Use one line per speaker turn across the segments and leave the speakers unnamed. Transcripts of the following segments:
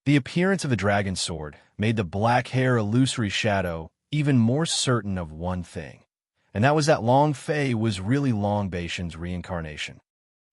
The appearance of the dragon sword made the black hair illusory shadow even more certain of one thing, and that was that Long Fei was really Long Baishan's reincarnation.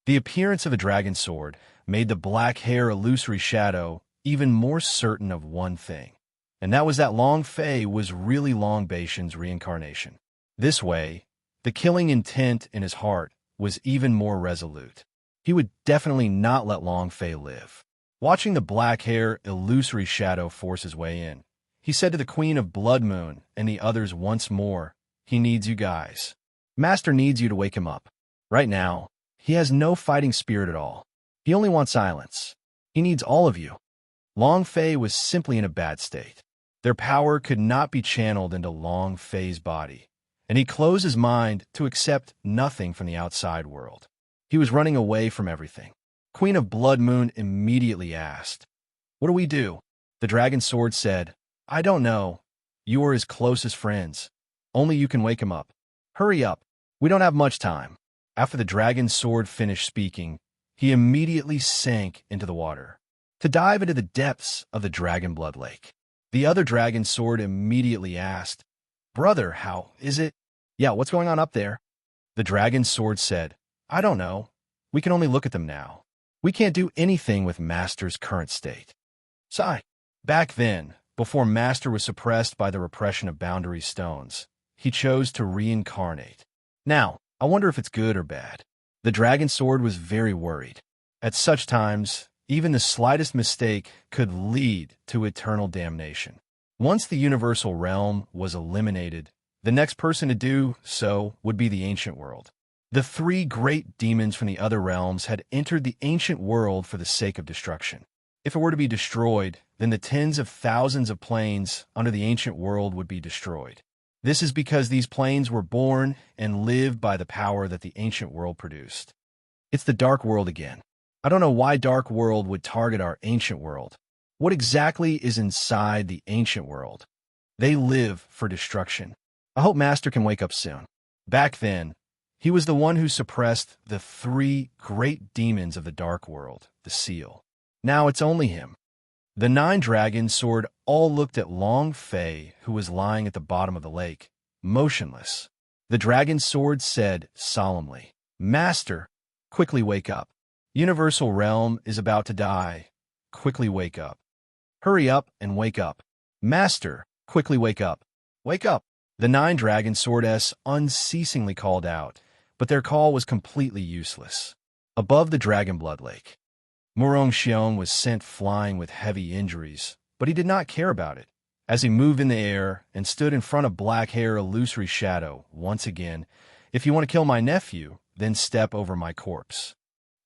The appearance of a dragon sword made the black hair illusory shadow even more certain of one thing, and that was that Long Fei was really Long Baishan's reincarnation. This way, the killing intent in his heart was even more resolute. He would definitely not let Long Fei live. Watching the black hair illusory shadow force his way in, he said to the Queen of Blood Moon and the others once more, "He needs you guys. Master needs you to wake him up. Right now, he has no fighting spirit at all. He only wants silence. He needs all of you." Long Fei was simply in a bad state. Their power could not be channeled into Long Fei's body, and he closed his mind to accept nothing from the outside world. He was running away from everything. Queen of Blood Moon immediately asked, "What do we do?" The dragon sword said, "I don't know. You are his closest friends. Only you can wake him up. Hurry up. We don't have much time." After the dragon sword finished speaking, he immediately sank into the water, to dive into the depths of the dragon blood lake. The other dragon sword immediately asked, "Brother, how is it?" "Yeah, what's going on up there?" The dragon sword said, "I don't know. We can only look at them now. We can't do anything with Master's current state." Sigh. Back then, before Master was suppressed by the repression of boundary stones, he chose to reincarnate. Now, I wonder if it's good or bad. The dragon sword was very worried. At such times, even the slightest mistake could lead to eternal damnation. Once the universal realm was eliminated, the next person to do so would be the ancient world. The three great demons from the other realms had entered the ancient world for the sake of destruction. If it were to be destroyed, then the tens of thousands of planes under the ancient world would be destroyed. This is because these planes were born and lived by the power that the ancient world produced. It's the dark world again. I don't know why dark world would target our ancient world. What exactly is inside the ancient world? They live for destruction. I hope Master can wake up soon. Back then, he was the one who suppressed the three great demons of the dark world, the seal. Now it's only him. The 9 dragon sword all looked at Long Fei, who was lying at the bottom of the lake, motionless. The dragon sword said solemnly, "Master, quickly wake up. Universal realm is about to die. Quickly wake up. Hurry up and wake up. Master, quickly wake up. Wake up." The 9 dragon swords unceasingly called out, but their call was completely useless. Above the dragon blood lake, Murong Xiong was sent flying with heavy injuries, but he did not care about it. As he moved in the air and stood in front of black hair illusory shadow, once again, "If you want to kill my nephew, then step over my corpse."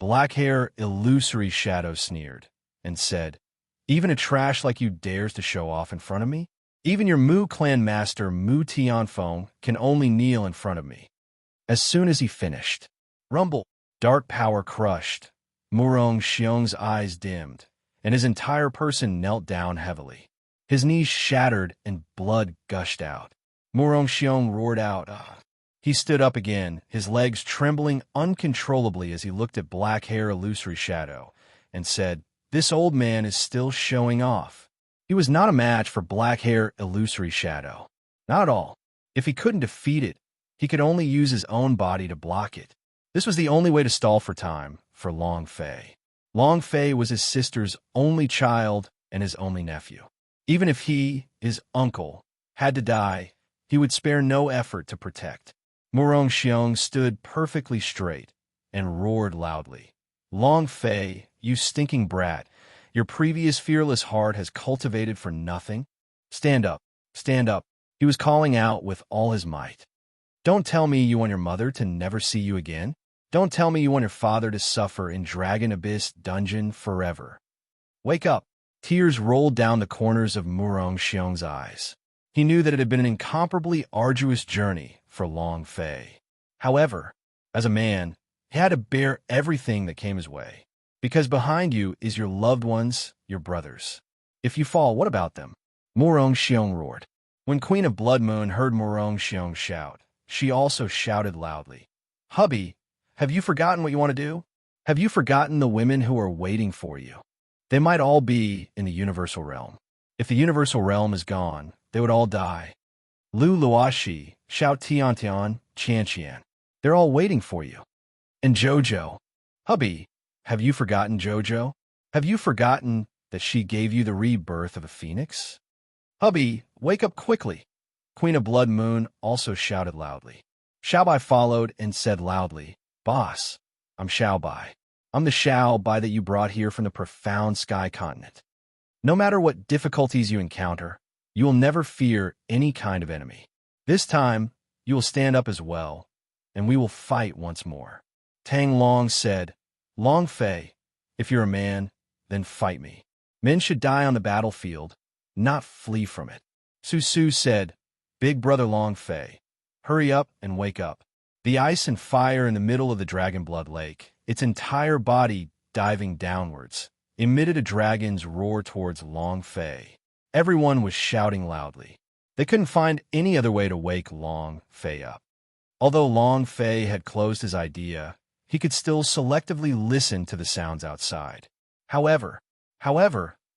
Black hair illusory shadow sneered and said, "Even a trash like you dares to show off in front of me? Even your Mu clan master Mu Tianfeng can only kneel in front of me." As soon as he finished, rumble, dark power crushed. Murong Xiong's eyes dimmed, and his entire person knelt down heavily. His knees shattered and blood gushed out. Murong Xiong roared out. He stood up again, his legs trembling uncontrollably as he looked at black hair illusory shadow, and said, "This old man is still showing off." He was not a match for black hair illusory shadow. Not at all. If he couldn't defeat it, he could only use his own body to block it. This was the only way to stall for time for Long Fei. Long Fei was his sister's only child and his only nephew. Even if he, his uncle, had to die, he would spare no effort to protect. Murong Xiong stood perfectly straight and roared loudly. "Long Fei, you stinking brat, your previous fearless heart has cultivated for nothing? Stand up, stand up." He was calling out with all his might. "Don't tell me you want your mother to never see you again. Don't tell me you want your father to suffer in Dragon Abyss dungeon forever. Wake up." Tears rolled down the corners of Murong Xiong's eyes. He knew that it had been an incomparably arduous journey for Long Fei. However, as a man, he had to bear everything that came his way. Because behind you is your loved ones, your brothers. If you fall, what about them? Murong Xiong roared. When Queen of Blood Moon heard Murong Xiong shout, she also shouted loudly, "Hubby, have you forgotten what you want to do? Have you forgotten the women who are waiting for you? They might all be in the universal realm. If the universal realm is gone, they would all die. Lu Luashi, Xiao Tian Tian, Qian Qian. They're all waiting for you. And Jojo. Hubby, have you forgotten Jojo? Have you forgotten that she gave you the rebirth of a phoenix? Hubby, wake up quickly. Queen of Blood Moon also shouted loudly. Xiaobai followed and said loudly, Boss, I'm Xiaobai. I'm the Xiaobai that you brought here from the profound sky continent. No matter what difficulties you encounter, you will never fear any kind of enemy. This time, you will stand up as well, and we will fight once more. Tang Long said, Long Fei, if you're a man, then fight me. Men should die on the battlefield, not flee from it. Su Su said, Big brother Long Fei, hurry up and wake up. The ice and fire in the middle of the Dragon Blood Lake, its entire body diving downwards, emitted a dragon's roar towards Long Fei. Everyone was shouting loudly. They couldn't find any other way to wake Long Fei up. Although Long Fei had closed his idea, he could still selectively listen to the sounds outside. However,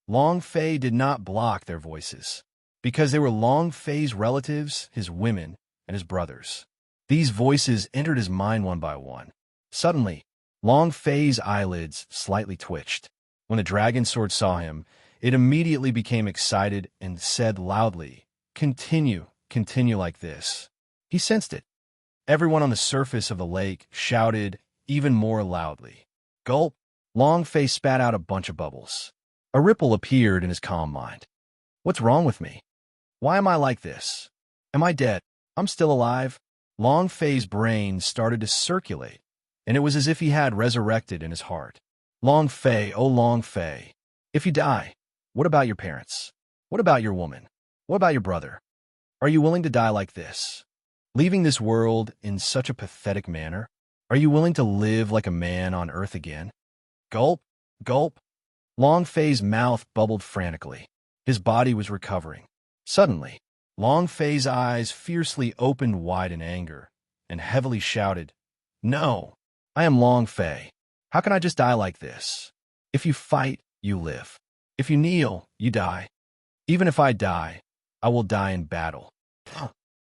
Long Fei did not block their voices, because they were Long Fei's relatives, his women, and his brothers. These voices entered his mind one by one. Suddenly, Long Fei's eyelids slightly twitched. When the dragon sword saw him, it immediately became excited and said loudly, Continue like this. He sensed it. Everyone on the surface of the lake shouted even more loudly. Gulp! Long Fei spat out a bunch of bubbles. A ripple appeared in his calm mind. What's wrong with me? Why am I like this? Am I dead? I'm still alive? Long Fei's brain started to circulate, and it was as if he had resurrected in his heart. Long Fei, oh Long Fei, if you die, what about your parents? What about your woman? What about your brother? Are you willing to die like this? Leaving this world in such a pathetic manner? Are you willing to live like a man on earth again? Gulp, gulp. Long Fei's mouth bubbled frantically. His body was recovering. Suddenly, Long Fei's eyes fiercely opened wide in anger and heavily shouted, No, I am Long Fei. How can I just die like this? If you fight, you live. If you kneel, you die. Even if I die, I will die in battle.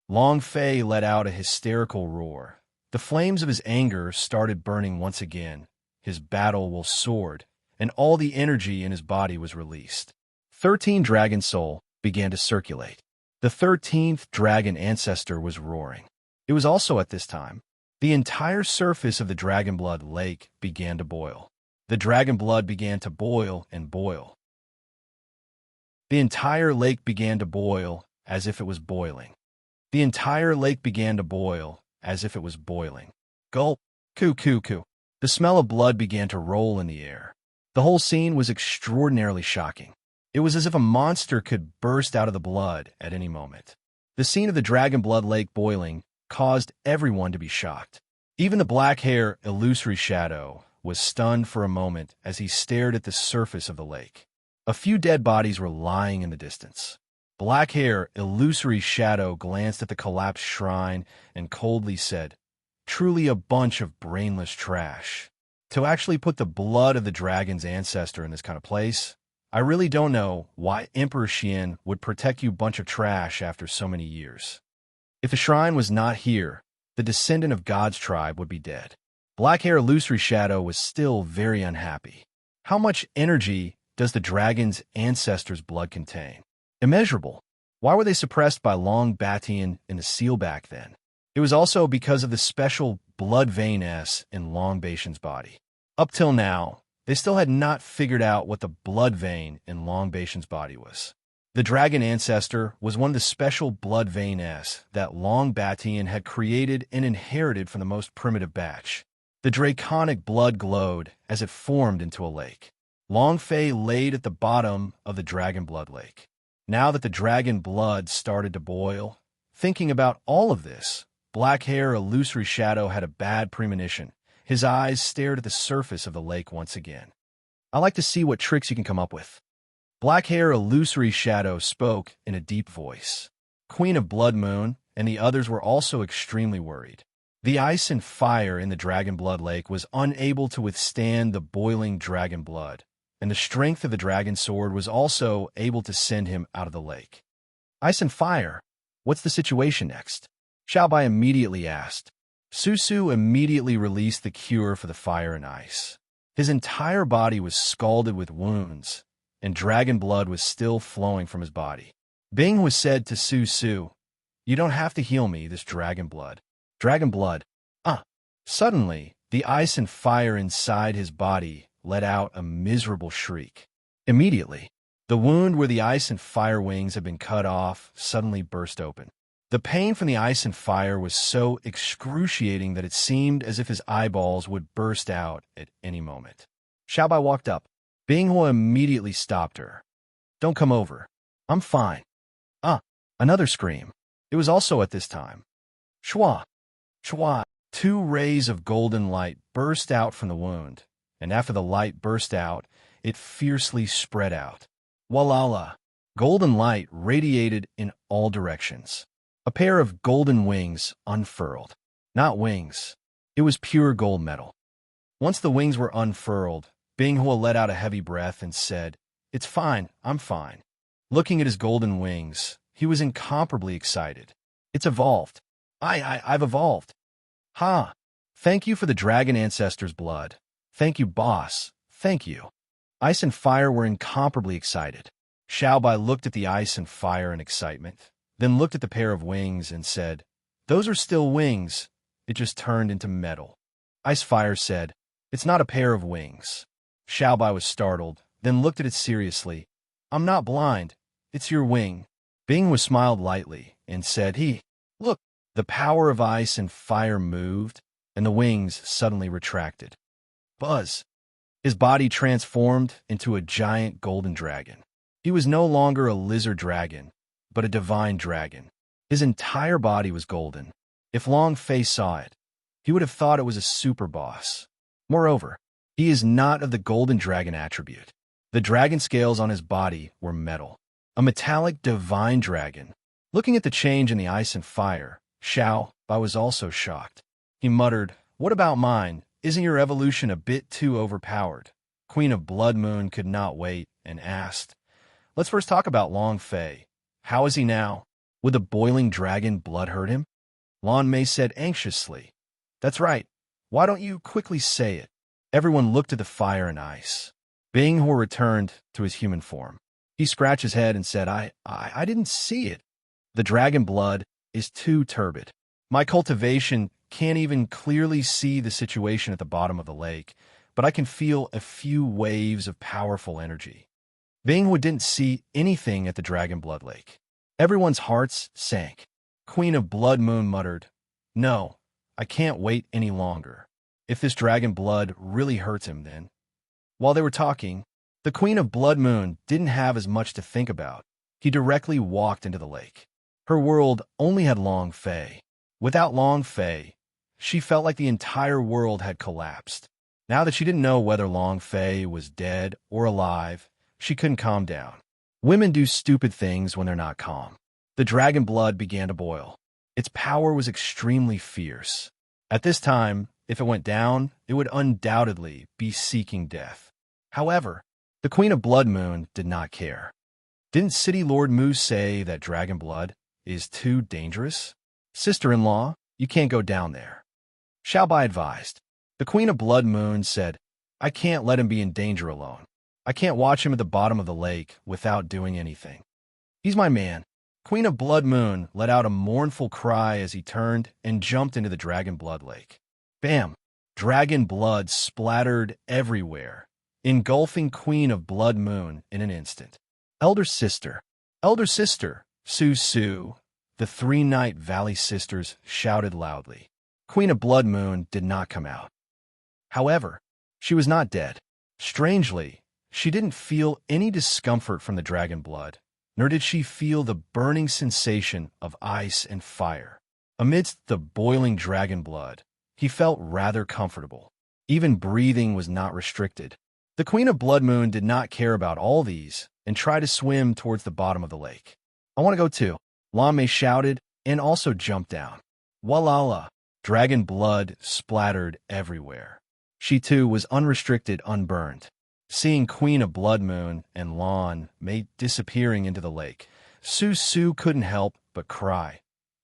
Long Fei let out a hysterical roar. The flames of his anger started burning once again. His battle will soared, and all the energy in his body was released. 13 dragon soul began to circulate. The 13th dragon ancestor was roaring. It was also at this time. The entire surface of the Dragon Blood Lake began to boil. The dragon blood began to boil and boil. The entire lake began to boil as if it was boiling. The entire lake began to boil as if it was boiling. Gulp! Coo, coo, coo. The smell of blood began to roll in the air. The whole scene was extraordinarily shocking. It was as if a monster could burst out of the blood at any moment. The scene of the Dragon Blood Lake boiling caused everyone to be shocked. Even the black-hair illusory shadow was stunned for a moment as he stared at the surface of the lake. A few dead bodies were lying in the distance. Black-hair illusory shadow glanced at the collapsed shrine and coldly said, Truly a bunch of brainless trash. To actually put the blood of the dragon's ancestor in this kind of place, I really don't know why Emperor Xian would protect you bunch of trash after so many years. If the shrine was not here, the descendant of God's tribe would be dead. Black-hair illusory shadow was still very unhappy. How much energy does the dragon's ancestor's blood contain? Immeasurable. Why were they suppressed by Long Batian in the seal back then? It was also because of the special blood vein S in Long Batian's body. Up till now, they still had not figured out what the blood vein in Long Batian's body was. The dragon ancestor was one of the special blood vein S that Long Batian had created and inherited from the most primitive batch. The draconic blood glowed as it formed into a lake. Long Fei laid at the bottom of the Dragon Blood Lake. Now that the dragon blood started to boil, thinking about all of this, black-hair illusory shadow had a bad premonition. His eyes stared at the surface of the lake once again. I like to see what tricks you can come up with. Black-hair illusory shadow spoke in a deep voice. Queen of Blood Moon and the others were also extremely worried. The ice and fire in the Dragon Blood Lake was unable to withstand the boiling dragon blood, and the strength of the dragon sword was also able to send him out of the lake. Ice and fire, what's the situation next? Xiaobai immediately asked. Su immediately released the cure for the fire and ice. His entire body was scalded with wounds, and dragon blood was still flowing from his body. Bing was said to Su, "You don't have to heal me, this dragon blood." Dragon blood. Suddenly, the ice and fire inside his body let out a miserable shriek. Immediately, the wound where the ice and fire wings had been cut off suddenly burst open. The pain from the ice and fire was so excruciating that it seemed as if his eyeballs would burst out at any moment. Xiaobai walked up. Binghua immediately stopped her. "Don't come over. I'm fine." Another scream. It was also at this time. Shua! Shua! 2 rays of golden light burst out from the wound, and after the light burst out, it fiercely spread out. Walala! Golden light radiated in all directions. A pair of golden wings unfurled. Not wings. It was pure gold metal. Once the wings were unfurled, Binghua let out a heavy breath and said, "It's fine, I'm fine." Looking at his golden wings, he was incomparably excited. "It's evolved. I've evolved. Ha! Thank you for the dragon ancestor's blood. Thank you, boss. Thank you." Ice and fire were incomparably excited. Xiaobai looked at the ice and fire in excitement, then looked at the pair of wings and said, "Those are still wings. It just turned into metal." Ice Fire said, "It's not a pair of wings." Xiaobai was startled, then looked at it seriously. "I'm not blind. It's your wing." Bing was smiled lightly and said, "Look." The power of ice and fire moved, and the wings suddenly retracted. Buzz! His body transformed into a giant golden dragon. He was no longer a lizard dragon, but a divine dragon. His entire body was golden. If Long Fei saw it, he would have thought it was a super boss. Moreover, he is not of the golden dragon attribute. The dragon scales on his body were metal. A metallic divine dragon. Looking at the change in the ice and fire, Xiaobai was also shocked. He muttered, "What about mine? Isn't your evolution a bit too overpowered?" Queen of Blood Moon could not wait and asked, "Let's first talk about Long Fei. How is he now? Would the boiling dragon blood hurt him?" Lan Mei said anxiously, "That's right. Why don't you quickly say it?" Everyone looked at the fire and ice. Binghua returned to his human form. He scratched his head and said, I didn't see it. The dragon blood is too turbid. My cultivation can't even clearly see the situation at the bottom of the lake, but I can feel a few waves of powerful energy." Binghua didn't see anything at the dragon blood lake. Everyone's hearts sank. Queen of Blood Moon muttered, "No, I can't wait any longer. If this dragon blood really hurts him, then." While they were talking, the Queen of Blood Moon didn't have as much to think about. He directly walked into the lake. Her world only had Long Fei. Without Long Fei, she felt like the entire world had collapsed. Now that she didn't know whether Long Fei was dead or alive, she couldn't calm down. Women do stupid things when they're not calm. The dragon blood began to boil. Its power was extremely fierce. At this time, if it went down, it would undoubtedly be seeking death. However, the Queen of Blood Moon did not care. Didn't City Lord Mu say that dragon blood is too dangerous? "Sister-in-law, you can't go down there." Xiaobai advised. The Queen of Blood Moon said, "I can't let him be in danger alone. I can't watch him at the bottom of the lake without doing anything. He's my man." Queen of Blood Moon let out a mournful cry as he turned and jumped into the dragon blood lake. Bam! Dragon blood splattered everywhere, engulfing Queen of Blood Moon in an instant. Elder sister, Su, the 3 Night Valley sisters shouted loudly. Queen of Blood Moon did not come out. However, she was not dead. Strangely, she didn't feel any discomfort from the dragon blood, nor did she feel the burning sensation of ice and fire. Amidst the boiling dragon blood, he felt rather comfortable. Even breathing was not restricted. The Queen of Blood Moon did not care about all these and tried to swim towards the bottom of the lake. "I want to go too," Lan Mei shouted and also jumped down. Walala! Dragon blood splattered everywhere. She too was unrestricted, unburned. Seeing Queen of Blood Moon and Lon Mate disappearing into the lake, Su couldn't help but cry.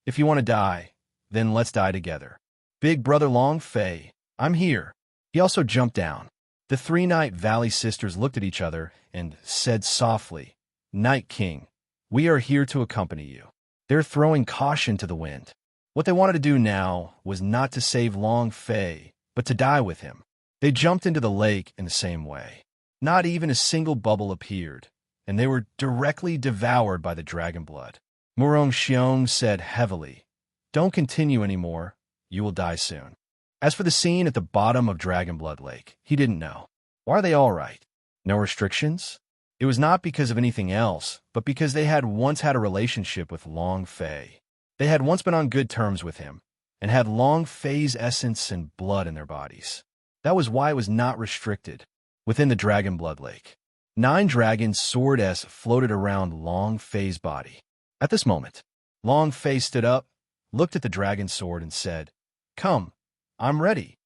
If you want to die, then let's die together. Big brother Long Fei, I'm here. He also jumped down. The three Night Valley sisters looked at each other and said softly, Night King, we are here to accompany you. They're throwing caution to the wind. What they wanted to do now was not to save Long Fei, but to die with him. They jumped into the lake in the same way. Not even a single bubble appeared, and they were directly devoured by the dragon blood. Murong Xiong said heavily, Don't continue anymore. You will die soon. As for the scene at the bottom of Dragon Blood Lake, he didn't know. Why are they all right? No restrictions? It was not because of anything else, but because they had once had a relationship with Long Fei. They had once been on good terms with him, and had Long Fei's essence and blood in their bodies. That was why it was not restricted. Within the Dragon Blood Lake, 9 dragon sword S floated around Long Fei's body. At this moment, Long Fei stood up, looked at the dragon sword, and said, Come, I'm ready.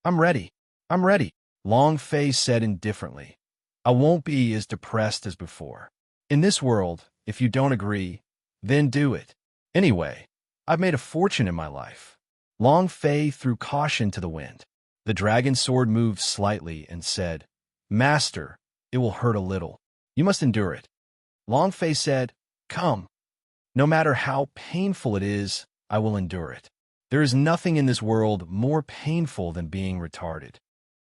I'm ready. I'm ready. Long Fei said indifferently, I won't be as depressed as before. In this world, if you don't agree, then do it. Anyway, I've made a fortune in my life. Long Fei threw caution to the wind. The dragon sword moved slightly and said, Master, it will hurt a little. You must endure it. Long Fei said, Come. No matter how painful it is, I will endure it. There is nothing in this world more painful than being retarded.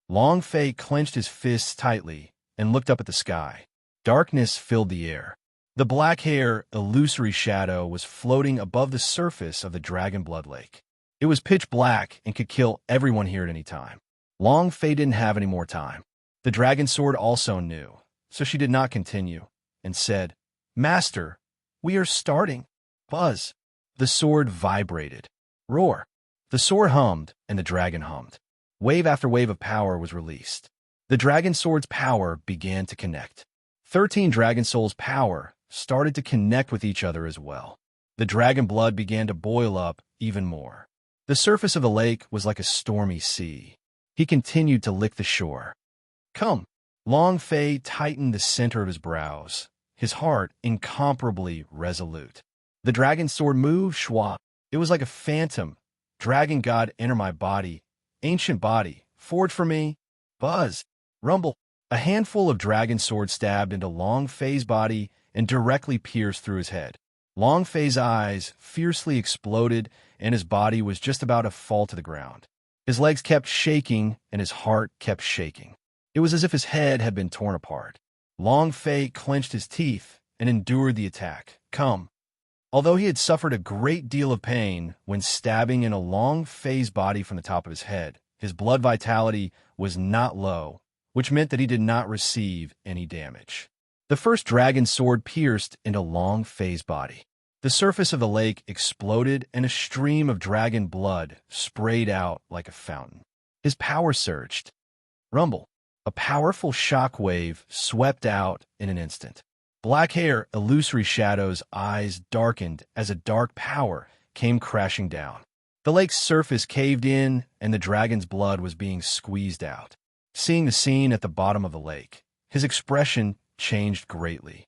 Long Fei clenched his fists tightly and looked up at the sky. Darkness filled the air. The black hair, illusory shadow, was floating above the surface of the Dragon Blood Lake. It was pitch black and could kill everyone here at any time. Long Fei didn't have any more time. The dragon sword also knew, so she did not continue, and said, Master, we are starting. Buzz. The sword vibrated. Roar. The sword hummed, and the dragon hummed. Wave after wave of power was released. The dragon sword's power began to connect. 13 dragon souls' power started to connect with each other as well. The dragon blood began to boil up even more. The surface of the lake was like a stormy sea. He continued to lick the shore. Come. Long Fei tightened the center of his brows, his heart incomparably resolute. The dragon sword moved, schwa. It was like a phantom. Dragon god, enter my body. Ancient body, forge for me. Buzz. Rumble. A handful of dragon swords stabbed into Long Fei's body and directly pierced through his head. Long Fei's eyes fiercely exploded, and his body was just about to fall to the ground. His legs kept shaking, and his heart kept shaking. It was as if his head had been torn apart. Long Fei clenched his teeth and endured the attack. Come. Although he had suffered a great deal of pain when stabbing in a Long Fei's body from the top of his head, his blood vitality was not low, which meant that he did not receive any damage. The first dragon sword pierced into Long Fei's body. The surface of the lake exploded, and a stream of dragon blood sprayed out like a fountain. His power surged. Rumble. A powerful shock wave swept out in an instant. Black hair, illusory shadows, eyes darkened as a dark power came crashing down. The lake's surface caved in, and the dragon's blood was being squeezed out. Seeing the scene at the bottom of the lake, his expression changed greatly.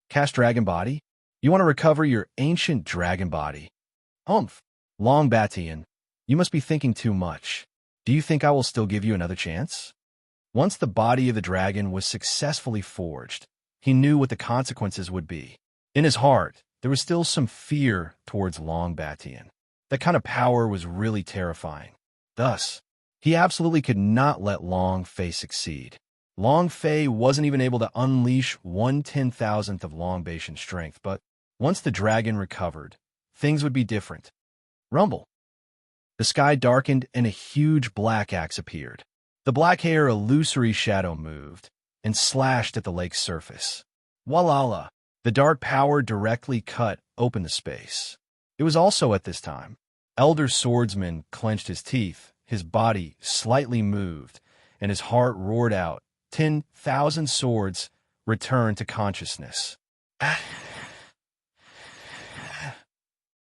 Cast dragon body? You want to recover your ancient dragon body? Humph. Long Batian, you must be thinking too much. Do you think I will still give you another chance? Once the body of the dragon was successfully forged, he knew what the consequences would be. In his heart, there was still some fear towards Long Batian. That kind of power was really terrifying. Thus, he absolutely could not let Long Fei succeed. Long Fei wasn't even able to unleash 1/10,000th of Long Batian's strength, but once the dragon recovered, things would be different. Rumble. The sky darkened and a huge black axe appeared. The black hair illusory shadow moved and slashed at the lake's surface. Walala. The dark power directly cut open the space. It was also at this time. Elder Swordsman clenched his teeth, his body slightly moved, and his heart roared out. 10,000 swords returned to consciousness.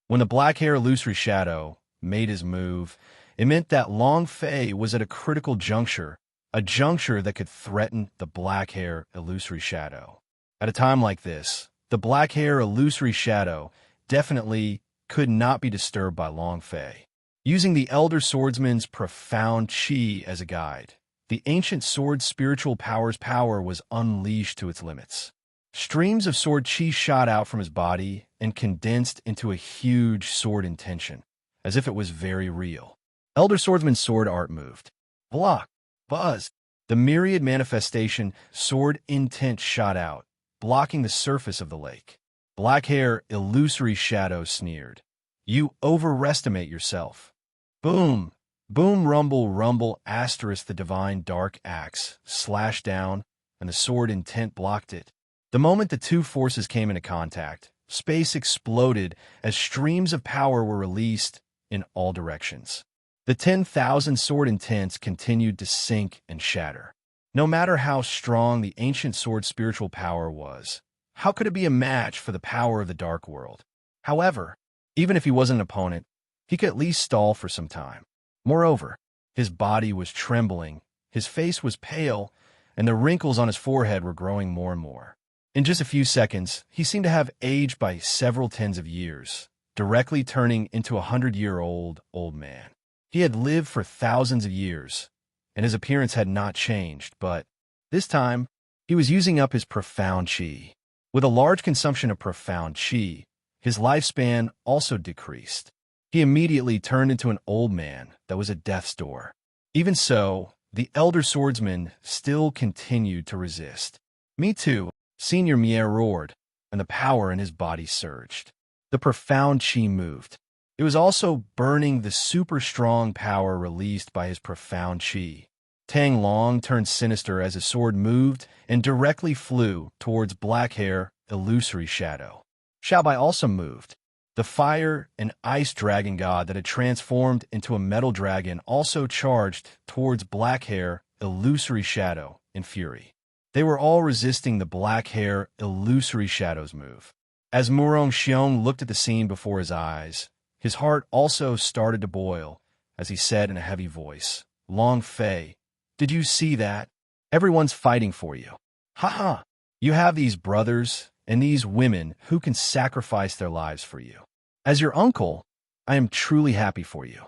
When the black hair illusory shadow made his move, it meant that Long Fei was at a critical juncture a juncture that could threaten the black hair illusory shadow. At a time like this, the black hair illusory shadow definitely could not be disturbed by Long Fei. Using the elder swordsman's profound chi as a guide, the ancient sword's spiritual power was unleashed to its limits. Streams of sword chi shot out from his body and condensed into a huge sword intention, as if it was very real. Elder Swordsman's sword art moved. Block. Buzz. The myriad manifestation sword intent shot out, blocking the surface of the lake. Black hair illusory shadow sneered. You overestimate yourself. Boom. Boom rumble rumble asterisk the divine dark axe slashed down, and the sword intent blocked it. The moment the two forces came into contact, space exploded as streams of power were released in all directions. The 10,000 sword intents continued to sink and shatter. No matter how strong the ancient sword's spiritual power was, how could it be a match for the power of the dark world? However, even if he wasn't an opponent, he could at least stall for some time. Moreover, his body was trembling, his face was pale, and the wrinkles on his forehead were growing more and more. In just a few seconds, he seemed to have aged by several tens of years, directly turning into a 100-year-old old man. He had lived for thousands of years, and his appearance had not changed, but this time, he was using up his profound chi. With a large consumption of profound chi, his lifespan also decreased. He immediately turned into an old man that was at death's door. Even so, the elder swordsman still continued to resist. Me too, Senior Mier roared, and the power in his body surged. The profound chi moved. It was also burning the super strong power released by his profound chi. Tang Long turned sinister as his sword moved and directly flew towards black hair illusory shadow. Xiaobai also moved. The fire and ice dragon god that had transformed into a metal dragon also charged towards black hair illusory shadow in fury. They were all resisting the black hair illusory shadow's move. As Murong Xiong looked at the scene before his eyes, his heart also started to boil as he said in a heavy voice, Long Fei, did you see that? Everyone's fighting for you. Ha! You have these brothers and these women who can sacrifice their lives for you. As your uncle, I am truly happy for you.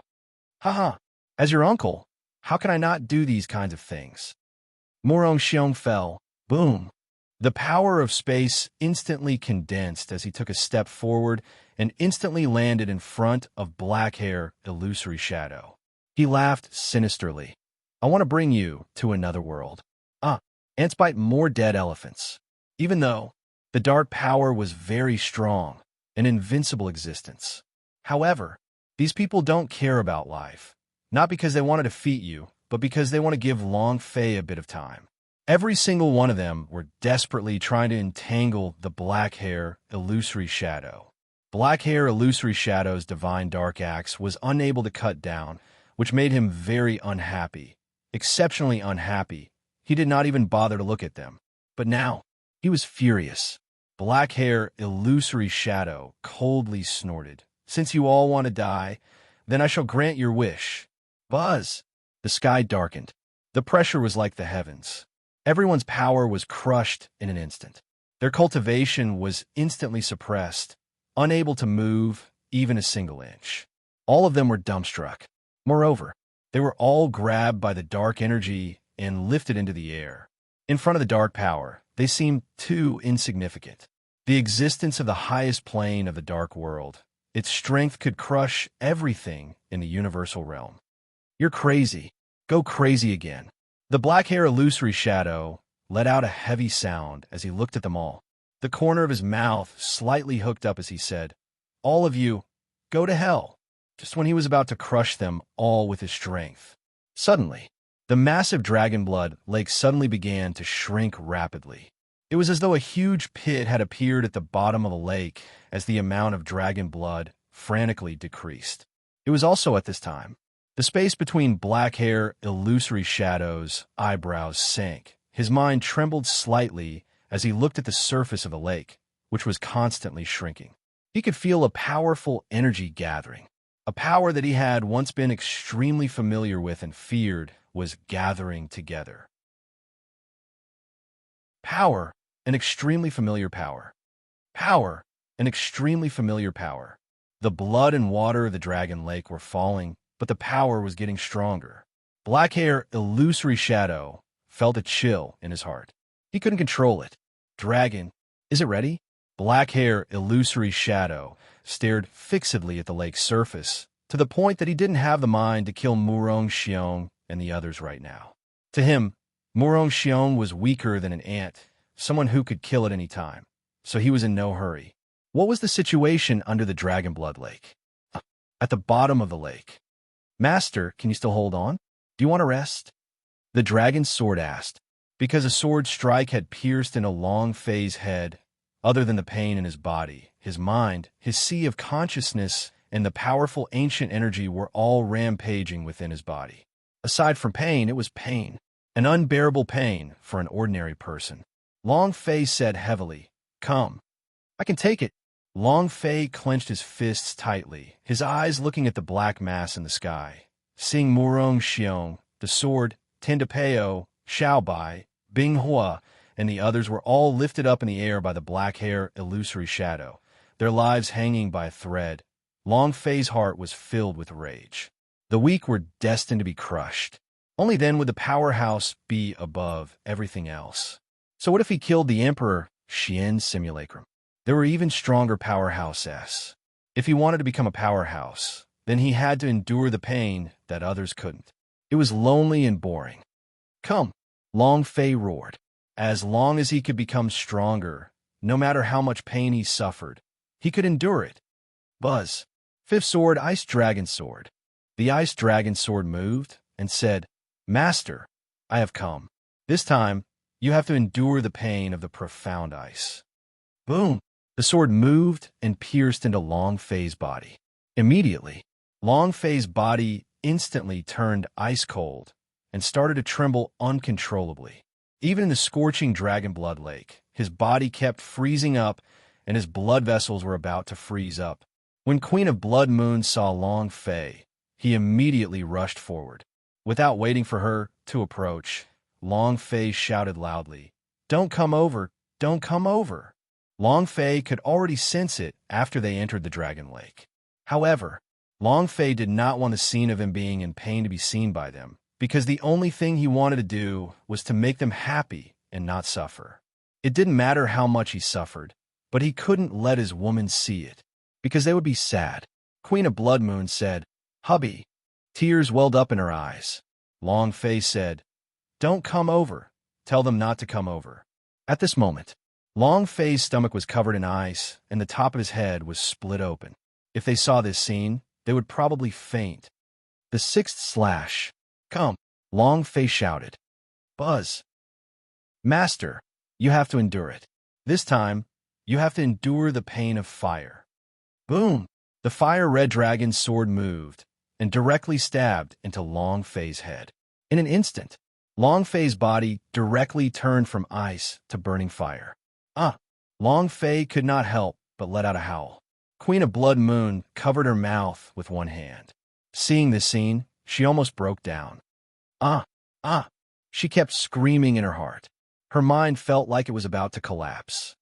Ha! As your uncle, how can I not do these kinds of things? Murong Xiong fell. Boom. The power of space instantly condensed as he took a step forward and instantly landed in front of black hair illusory shadow. He laughed sinisterly. I want to bring you to another world. Ants bite more dead elephants. Even though the dark power was very strong, an invincible existence. However, these people don't care about life, not because they want to defeat you, but because they want to give Long Fei a bit of time. Every single one of them were desperately trying to entangle the black hair illusory shadow. Black hair illusory shadow's divine dark axe was unable to cut down, which made him very unhappy, exceptionally unhappy. He did not even bother to look at them. But now, he was furious. Black hair illusory shadow coldly snorted. Since you all want to die, then I shall grant your wish. Buzz! The sky darkened. The pressure was like the heavens. Everyone's power was crushed in an instant. Their cultivation was instantly suppressed, unable to move even a single inch. All of them were dumbstruck. Moreover, they were all grabbed by the dark energy and lifted into the air. In front of the dark power, they seemed too insignificant. The existence of the highest plane of the dark world, its strength could crush everything in the universal realm. You're crazy. Go crazy again. The black hair illusory shadow let out a heavy sound as he looked at them all. The corner of his mouth slightly hooked up as he said, all of you, go to hell. Just when he was about to crush them all with his strength. Suddenly, the massive dragon blood lake suddenly began to shrink rapidly. It was as though a huge pit had appeared at the bottom of the lake as the amount of dragon blood frantically decreased. It was also at this time. The space between black hair illusory shadow's eyebrows sank. His mind trembled slightly as he looked at the surface of the lake, which was constantly shrinking. He could feel a powerful energy gathering. A power that he had once been extremely familiar with and feared was gathering together. Power, an extremely familiar power. Power, an extremely familiar power. The blood and water of the dragon lake were falling, but the power was getting stronger. Black hair, illusory shadow, felt a chill in his heart. He couldn't control it. Dragon, is it ready? Black hair, illusory shadow, stared fixedly at the lake's surface, to the point that he didn't have the mind to kill Murong Xiong and the others right now. To him, Murong Xiong was weaker than an ant, someone who could kill at any time, so he was in no hurry. What was the situation under the Dragon Blood Lake? At the bottom of the lake. Master, can you still hold on? Do you want to rest? The dragon's sword asked, because a sword strike had pierced into Long Fei's head. Other than the pain in his body, his mind, his sea of consciousness, and the powerful ancient energy were all rampaging within his body. Aside from pain, it was pain. An unbearable pain for an ordinary person. Long Fei said heavily, "Come. I can take it." Long Fei clenched his fists tightly, his eyes looking at the black mass in the sky. Seeing Murong Xiong, the sword, Tendapeo, Xiaobai, Bing Hua, and the others were all lifted up in the air by the black hair, illusory shadow, their lives hanging by a thread. Long Fei's heart was filled with rage. The weak were destined to be crushed. Only then would the powerhouse be above everything else. So what if he killed the Emperor, Xian's simulacrum? There were even stronger powerhouses. If he wanted to become a powerhouse, then he had to endure the pain that others couldn't. It was lonely and boring. "Come," Long Fei roared. As long as he could become stronger, no matter how much pain he suffered, he could endure it. Buzz. Fifth sword, Ice Dragon Sword. The Ice Dragon Sword moved and said, "Master, I have come. This time, you have to endure the pain of the profound ice." Boom! The sword moved and pierced into Long Fei's body. Immediately, Long Fei's body instantly turned ice cold and started to tremble uncontrollably. Even in the scorching Dragon Blood Lake, his body kept freezing up and his blood vessels were about to freeze up. When Queen of Blood Moon saw Long Fei, he immediately rushed forward. Without waiting for her to approach, Long Fei shouted loudly, "Don't come over! Don't come over!" Long Fei could already sense it after they entered the Dragon Lake. However, Long Fei did not want the scene of him being in pain to be seen by them, because the only thing he wanted to do was to make them happy and not suffer. It didn't matter how much he suffered, but he couldn't let his woman see it, because they would be sad. Queen of Blood Moon said, "Hubby." Tears welled up in her eyes. Long Fei said, "Don't come over. Tell them not to come over." At this moment, Long Fei's stomach was covered in ice, and the top of his head was split open. If they saw this scene, they would probably faint. The sixth slash. "Come," Long Fei shouted. "Buzz." "Master, you have to endure it. This time, you have to endure the pain of fire." Boom! The fire-red dragon's sword moved and directly stabbed into Long Fei's head. In an instant, Long Fei's body directly turned from ice to burning fire. Long Fei could not help but let out a howl. Queen of Blood Moon covered her mouth with one hand. Seeing this scene, she almost broke down. She kept screaming in her heart. Her mind felt like it was about to collapse.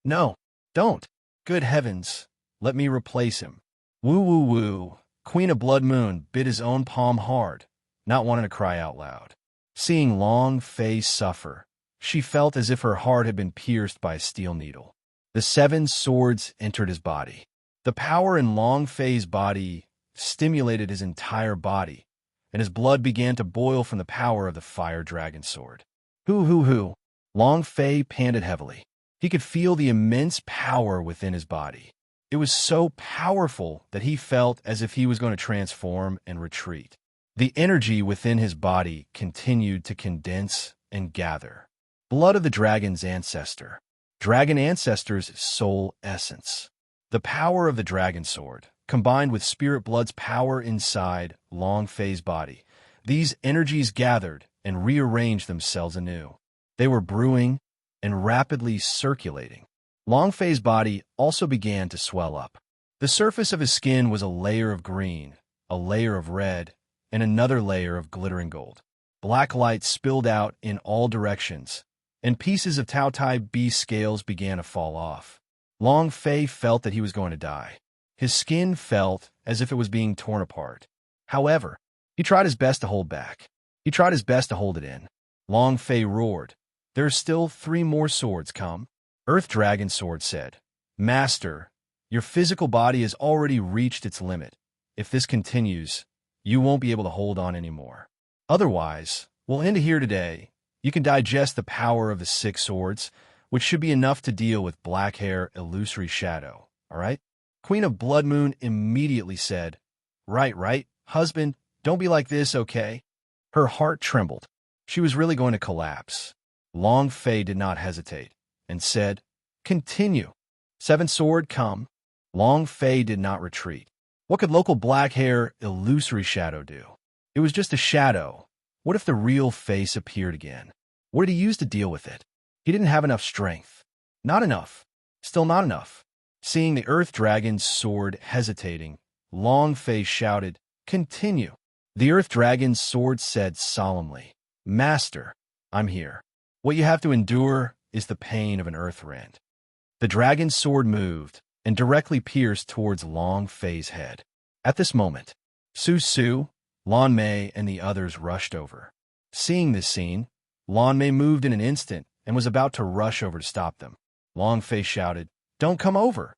"No, don't. Good heavens, let me replace him." Woo woo woo. Queen of Blood Moon bit his own palm hard, not wanting to cry out loud. Seeing Long Fei suffer, she felt as if her heart had been pierced by a steel needle. The 7 swords entered his body. The power in Long Fei's body stimulated his entire body, and his blood began to boil from the power of the fire dragon sword. Hoo. Long Fei panted heavily. He could feel the immense power within his body. It was so powerful that he felt as if he was going to transform and retreat. The energy within his body continued to condense and gather. Blood of the dragon's ancestor. Dragon ancestor's soul essence. The power of the dragon sword, combined with spirit blood's power inside Long Fei's body. These energies gathered and rearranged themselves anew. They were brewing and rapidly circulating. Long Fei's body also began to swell up. The surface of his skin was a layer of green, a layer of red, and another layer of glittering gold. Black light spilled out in all directions, and pieces of Tao Tai Beast's scales began to fall off. Long Fei felt that he was going to die. His skin felt as if it was being torn apart. However, he tried his best to hold back. He tried his best to hold it in. Long Fei roared, "There are still 3 more swords, come." Earth Dragon Sword said, "Master, your physical body has already reached its limit. If this continues, you won't be able to hold on anymore. Otherwise, we'll end here today. You can digest the power of the 6 swords, which should be enough to deal with black hair, illusory shadow, all right?" Queen of Blood Moon immediately said, Right, husband, don't be like this, okay?" Her heart trembled. She was really going to collapse. Long Fei did not hesitate and said, "Continue. 7 sword, come." Long Fei did not retreat. What could local black hair, illusory shadow do? It was just a shadow. What if the real face appeared again? What did he use to deal with it? He didn't have enough strength. Not enough. Still not enough. Seeing the Earth Dragon's sword hesitating, Long Fei shouted, "Continue." The Earth Dragon's sword said solemnly, "Master, I'm here. What you have to endure is the pain of an earth rend." The dragon's sword moved and directly pierced towards Long Fei's head. At this moment, Su, Lan Mei, and the others rushed over. Seeing this scene, Lan Mei moved in an instant and was about to rush over to stop them. Long Fei shouted, "Don't come over."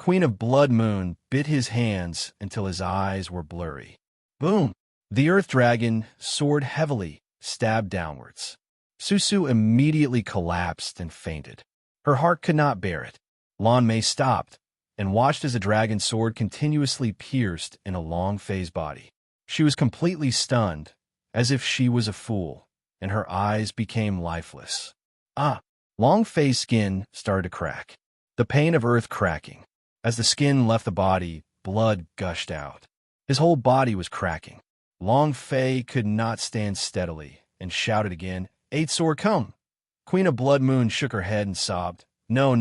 Queen of Blood Moon bit his hands until his eyes were blurry. Boom! The Earth Dragon, sword heavily, stabbed downwards. Su immediately collapsed and fainted. Her heart could not bear it. Lan Mei stopped and watched as the dragon's sword continuously pierced in a Long Fei's body. She was completely stunned, as if she was a fool, and her eyes became lifeless. Long Fei's skin started to crack. The pain of earth cracking. As the skin left the body, blood gushed out. His whole body was cracking. Long Fei could not stand steadily and shouted again, "8 sword, come." Queen of Blood Moon shook her head and sobbed, No,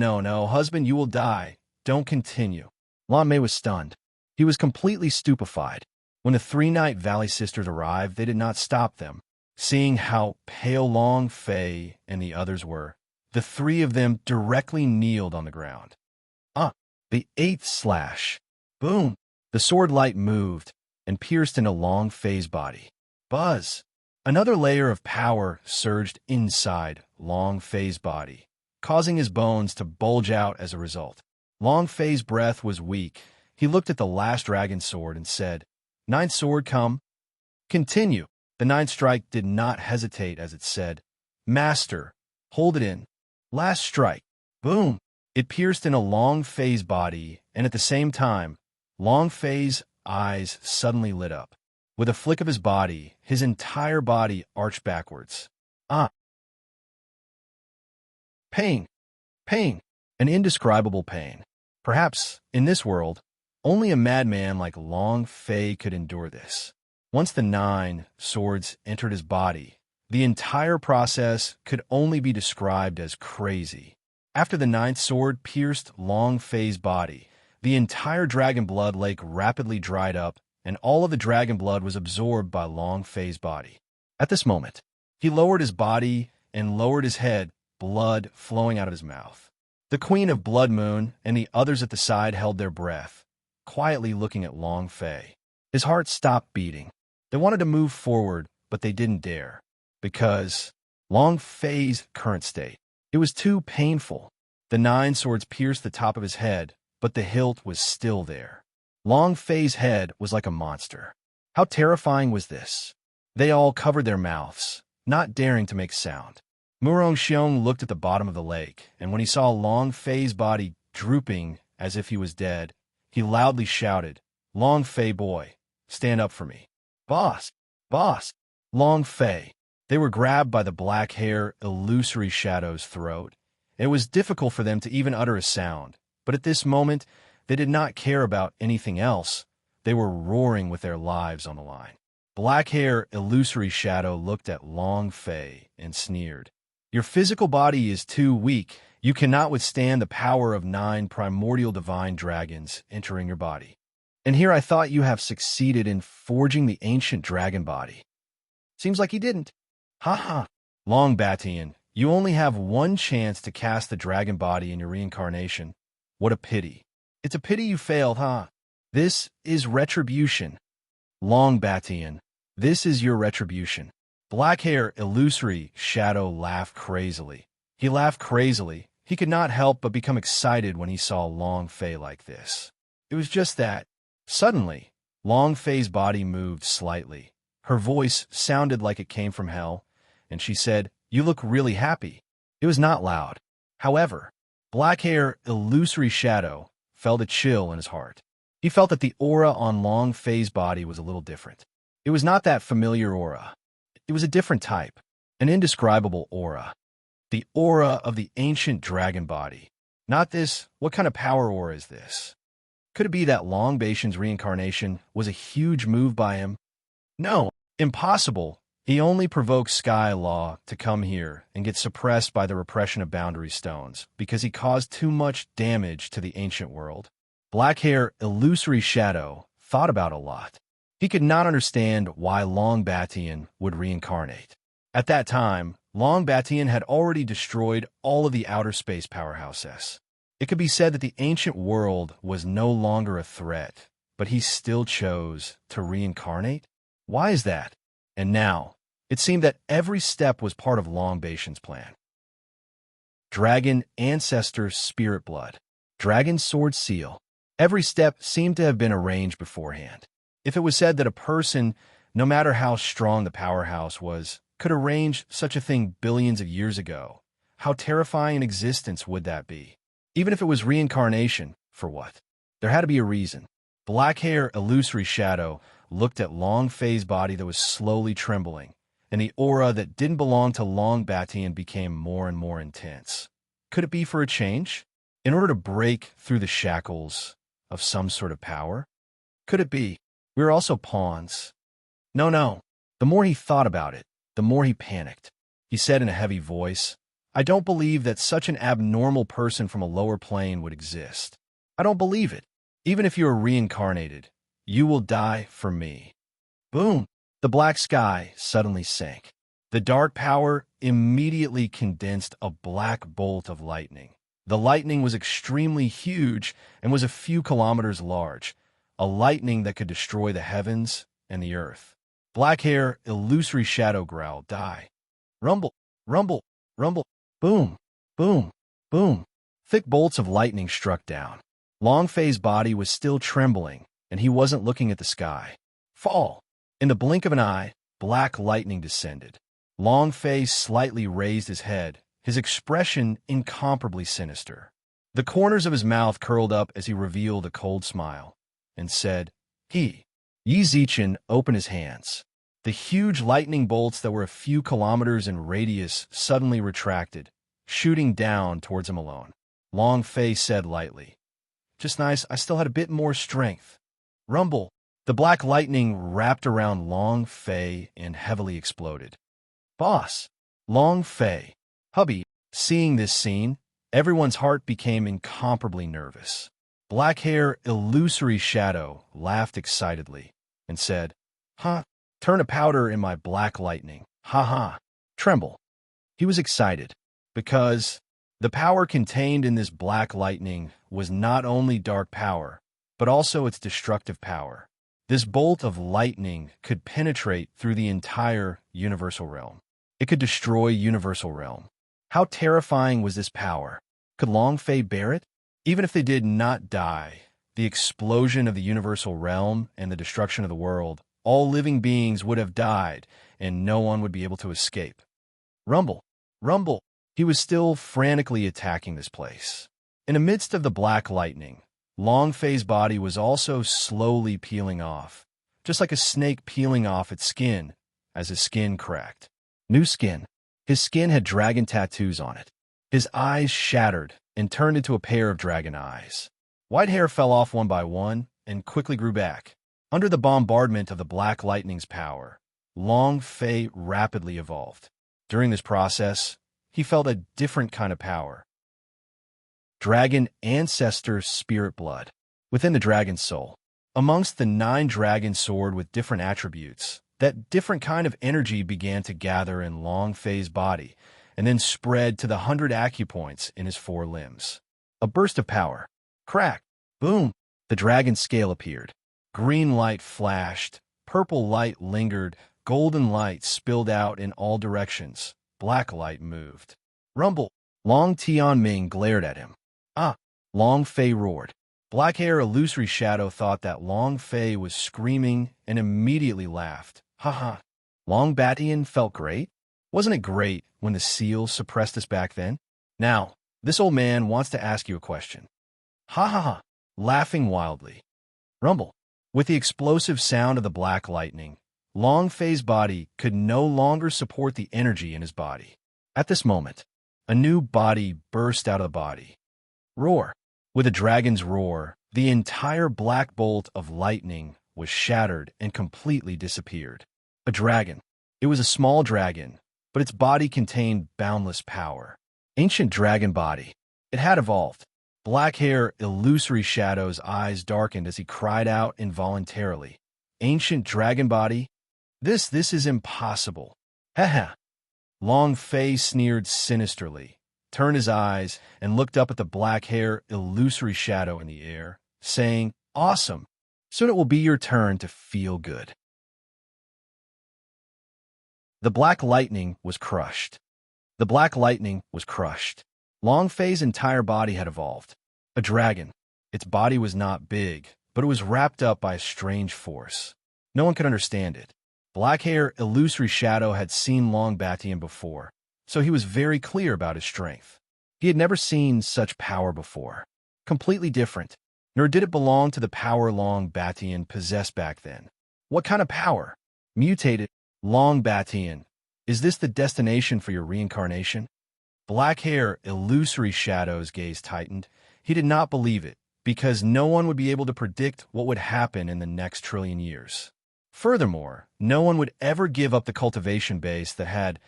husband, you will die. Don't continue." Lan Mei was stunned. He was completely stupefied. When the 3 Night Valley sisters arrived, they did not stop them. Seeing how pale Long Fei and the others were, the 3 of them directly kneeled on the ground. The 8th slash. Boom! The sword light moved and pierced into Long Fei's body. Buzz! Another layer of power surged inside Long Fei's body, causing his bones to bulge out as a result. Long Fei's breath was weak. He looked at the last dragon sword and said, "9th sword, come." Continue. The 9th strike did not hesitate as it said, "Master, hold it in." Last strike. Boom! It pierced into Long Fei's body, and at the same time, Long Fei's eyes suddenly lit up. With a flick of his body, his entire body arched backwards. Pain. Pain. An indescribable pain. Perhaps, in this world, only a madman like Long Fei could endure this. Once the 9 swords entered his body, the entire process could only be described as crazy. After the 9th sword pierced Long Fei's body, the entire dragon blood lake rapidly dried up, and all of the dragon blood was absorbed by Long Fei's body. At this moment, he lowered his body and lowered his head, blood flowing out of his mouth. The Queen of Blood Moon and the others at the side held their breath, quietly looking at Long Fei. His heart stopped beating. They wanted to move forward, but they didn't dare, because Long Fei's current state. It was too painful. The 9 swords pierced the top of his head, but the hilt was still there. Long Fei's head was like a monster. How terrifying was this? They all covered their mouths, not daring to make sound. Murong Xiong looked at the bottom of the lake, and when he saw Long Fei's body drooping as if he was dead, he loudly shouted, "Long Fei boy, stand up for me." Boss! Boss! Long Fei. They were grabbed by the black hair, illusory shadow's throat. It was difficult for them to even utter a sound, but at this moment, they did not care about anything else. They were roaring with their lives on the line. Black hair, illusory shadow looked at Long Fei and sneered. "Your physical body is too weak. You cannot withstand the power of 9 primordial divine dragons entering your body. And here I thought you have succeeded in forging the ancient dragon body. Seems like he didn't. Ha ha. Long Batian, you only have one chance to cast the dragon body in your reincarnation. What a pity. It's a pity you failed, huh? This is retribution. Long Batian, this is your retribution. Black hair, illusory shadow laughed crazily. He laughed crazily. He could not help but become excited when he saw Long Fei like this. It was just that. Suddenly, Long Fei's body moved slightly. Her voice sounded like it came from hell, and she said, "You look really happy." It was not loud. However, Black hair, illusory shadow, felt a chill in his heart. He felt that the aura on Long Fei's body was a little different. It was not that familiar aura. It was a different type, an indescribable aura. The aura of the ancient dragon body. Not this, what kind of power aura is this? Could it be that Long Batian's reincarnation was a huge move by him? No, impossible. He only provoked Sky Law to come here and get suppressed by the repression of boundary stones because he caused too much damage to the ancient world. Black hair, illusory shadow, thought about a lot. He could not understand why Long Batian would reincarnate. At that time, Long Batian had already destroyed all of the outer space powerhouses. It could be said that the ancient world was no longer a threat, but he still chose to reincarnate? Why is that? And now, it seemed that every step was part of Long Batian's plan. Dragon Ancestor Spirit Blood. Dragon Sword Seal. Every step seemed to have been arranged beforehand. If it was said that a person, no matter how strong the powerhouse was, could arrange such a thing billions of years ago, how terrifying an existence would that be? Even if it was reincarnation, for what? There had to be a reason. Black hair, illusory shadow, looked at Long Fei's body that was slowly trembling, and the aura that didn't belong to Long Batian became more and more intense. Could it be for a change? In order to break through the shackles of some sort of power? Could it be? We were also pawns. No. The more he thought about it, the more he panicked. He said in a heavy voice, "I don't believe that such an abnormal person from a lower plane would exist. I don't believe it. Even if you are reincarnated, you will die for me." Boom! The black sky suddenly sank. The dark power immediately condensed a black bolt of lightning. The lightning was extremely huge and was a few kilometers large, a lightning that could destroy the heavens and the earth. Black hair, illusory shadow growled, "Die." Rumble, rumble, rumble, boom, boom, boom. Thick bolts of lightning struck down. Long Fei's body was still trembling, and he wasn't looking at the sky. Fall. In the blink of an eye, black lightning descended. Long Fei slightly raised his head, his expression incomparably sinister. The corners of his mouth curled up as he revealed a cold smile, and said, Yi Zichen opened his hands. The huge lightning bolts that were a few kilometers in radius suddenly retracted, shooting down towards him alone. Long Fei said lightly, "Just nice, I still had a bit more strength." Rumble. The black lightning wrapped around Long Fei and heavily exploded. Boss. Long Fei. Hubby. Seeing this scene, everyone's heart became incomparably nervous. Black hair, illusory shadow, laughed excitedly and said, "Huh? Turn a powder in my black lightning. Ha ha. Tremble." He was excited because the power contained in this black lightning was not only dark power, but also its destructive power. This bolt of lightning could penetrate through the entire universal realm. It could destroy universal realm. How terrifying was this power? Could Long Fei bear it? Even if they did not die, the explosion of the universal realm and the destruction of the world, all living beings would have died, and no one would be able to escape. Rumble, rumble. He was still frantically attacking this place. In the midst of the black lightning, Long Fei's body was also slowly peeling off, just like a snake peeling off its skin as his skin cracked. New skin. His skin had dragon tattoos on it. His eyes shattered and turned into a pair of dragon eyes. White hair fell off one by one and quickly grew back. Under the bombardment of the black lightning's power, Long Fei rapidly evolved. During this process, he felt a different kind of power. Dragon Ancestor Spirit Blood. Within the dragon's soul. Amongst the 9 dragon sword with different attributes, That different kind of energy began to gather in Long Fei's body and then spread to the 100 acupoints in his 4 limbs. A burst of power. Crack. Boom. The dragon scale appeared. Green light flashed. Purple light lingered. Golden light spilled out in all directions. Black light moved. Rumble. Long Tianming glared at him. Ah! Long Fei roared. Black Hair Illusory Shadow thought that Long Fei was screaming and immediately laughed. Ha ha. Long Batian felt great. Wasn't it great when the seal suppressed us back then? Now, this old man wants to ask you a question. Ha ha ha. Laughing wildly. Rumble. With the explosive sound of the black lightning, Long Fei's body could no longer support the energy in his body. At this moment, a new body burst out of the body. Roar. With a dragon's roar, the entire black bolt of lightning was shattered and completely disappeared. A dragon. It was a small dragon, but its body contained boundless power. Ancient dragon body. It had evolved. Black Hair Illusory Shadow's eyes darkened as he cried out involuntarily. Ancient dragon body? This is impossible. Haha. Long Fei sneered sinisterly, turned his eyes, and looked up at the Black Hair Illusory Shadow in the air, saying, Awesome! Soon it will be your turn to feel good. The black lightning was crushed. The black lightning was crushed. Long Fei's entire body had evolved. A dragon. Its body was not big, but it was wrapped up by a strange force. No one could understand it. Black Hair Illusory Shadow had seen Long Batian before, so he was very clear about his strength. He had never seen such power before. Completely different, nor did it belong to the power Long Batian possessed back then. What kind of power? Mutated. Long Batian. Is this the destination for your reincarnation? Black Hair Illusory Shadow's gaze tightened. He did not believe it, because no one would be able to predict what would happen in the next trillion years. Furthermore, no one would ever give up the cultivation base that had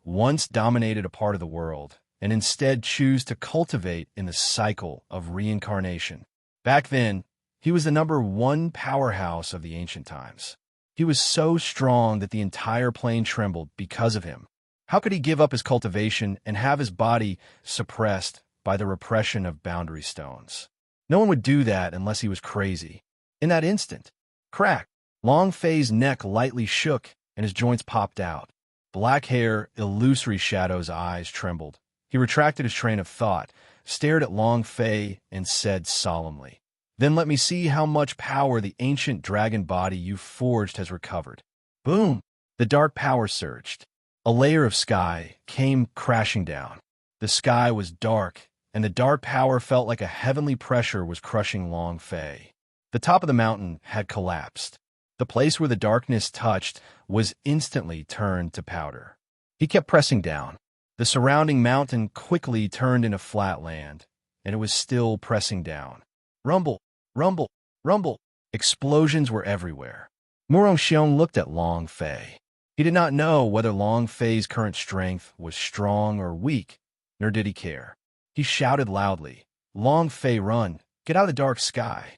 once dominated a part of the world, and instead choose to cultivate in the cycle of reincarnation. Back then, he was the #1 powerhouse of the ancient times. He was so strong that the entire plane trembled because of him. How could he give up his cultivation and have his body suppressed by the repression of boundary stones? No one would do that unless he was crazy. In that instant, crack! Long Fei's neck lightly shook and his joints popped out. Black Hair Illusory Shadow's eyes trembled. He retracted his train of thought, stared at Long Fei, and said solemnly, Then let me see how much power the ancient dragon body you forged has recovered. Boom! The dark power surged. A layer of sky came crashing down. The sky was dark, and the dark power felt like a heavenly pressure was crushing Long Fei. The top of the mountain had collapsed. The place where the darkness touched was instantly turned to powder. He kept pressing down. The surrounding mountain quickly turned into flat land, and it was still pressing down. Rumble, rumble, rumble. Explosions were everywhere. Murong Xiong looked at Long Fei. He did not know whether Long Fei's current strength was strong or weak, nor did he care. He shouted loudly, Long Fei, run! Get out of the dark sky!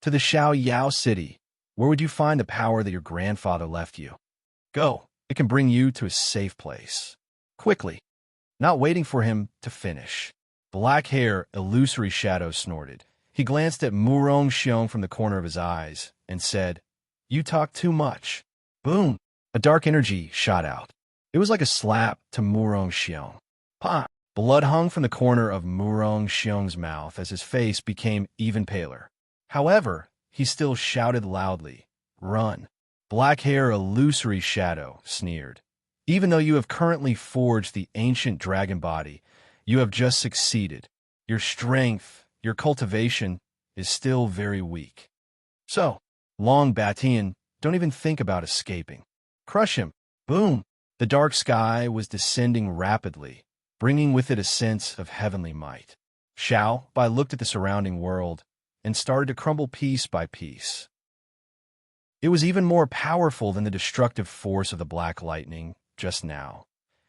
To the Xiao Yao city. Where would you find the power that your grandfather left you? Go. It can bring you to a safe place. Quickly. Not waiting for him to finish. Black Hair Illusory Shadow snorted. He glanced at Murong Xiong from the corner of his eyes and said, You talk too much. Boom. A dark energy shot out. It was like a slap to Murong Xiong. Pa! Blood hung from the corner of Murong Xiong's mouth as his face became even paler. However, he still shouted loudly, Run! Black Hair Illusory Shadow sneered. Even though you have currently forged the ancient dragon body, you have just succeeded. Your strength, your cultivation, is still very weak. So, Long Batian, don't even think about escaping. Crush him. Boom! The dark sky was descending rapidly, bringing with it a sense of heavenly might. Xiao Bai looked at the surrounding world and started to crumble piece by piece. It was even more powerful than the destructive force of the black lightning just now,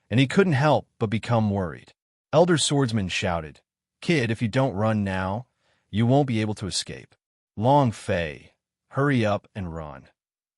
and he couldn't help but become worried. Elder Swordsman shouted, Kid, if you don't run now, you won't be able to escape. Long Fei, hurry up and run.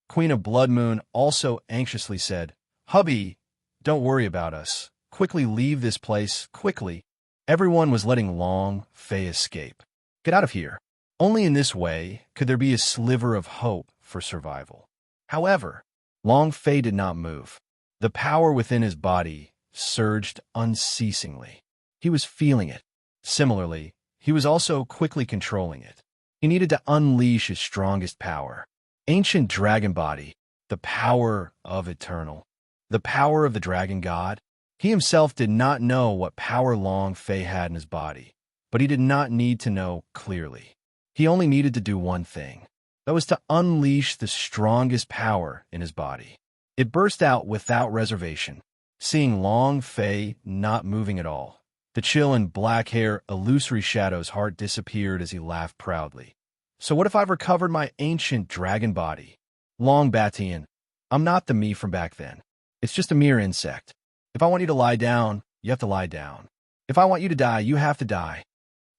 Queen of Blood Moon also anxiously said, "Hubby, don't worry about us. Quickly leave this place, quickly." Everyone was letting Long Fei escape. Get out of here. Only in this way could there be a sliver of hope for survival. However, Long Fei did not move. The power within his body surged unceasingly. He was feeling it. Similarly, he was also quickly controlling it. He needed to unleash his strongest power. Ancient dragon body, the power of eternal. The power of the dragon god. He himself did not know what power Long Fei had in his body, but he did not need to know clearly. He only needed to do one thing. That was to unleash the strongest power in his body. It burst out without reservation. Seeing Long Fei not moving at all, the chill and black hair illusory shadow's heart disappeared as he laughed proudly. So what if I've recovered my ancient dragon body? Long Batian, I'm not the me from back then. It's just a mere insect. If I want you to lie down, you have to lie down. If I want you to die, you have to die.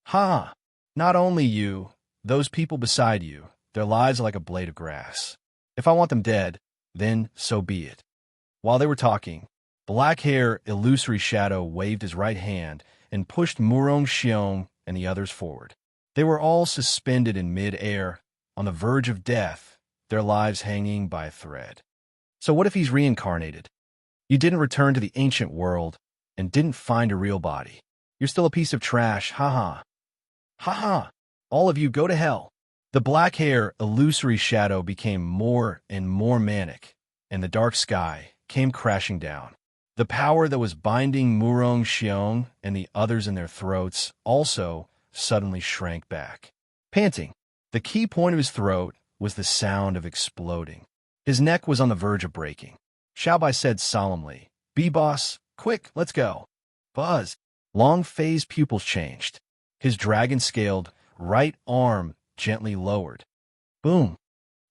Ha! Not only you, those people beside you, their lives are like a blade of grass. If I want them dead, then so be it. While they were talking, black hair illusory shadow waved his right hand and pushed Murong Xiong and the others forward. They were all suspended in mid-air, on the verge of death, their lives hanging by a thread. So what if he's reincarnated? You didn't return to the ancient world and didn't find a real body. You're still a piece of trash, ha-ha. Ha-ha! All of you go to hell. The black hair illusory shadow became more and more manic, and the dark sky came crashing down. The power that was binding Murong Xiong and the others in their throats also suddenly shrank back. Panting, the key point of his throat was the sound of exploding. His neck was on the verge of breaking. Xiaobai said solemnly, "B-boss, quick, let's go." Buzz. Long Fei's pupils changed. His dragon-scaled right arm gently lowered. Boom.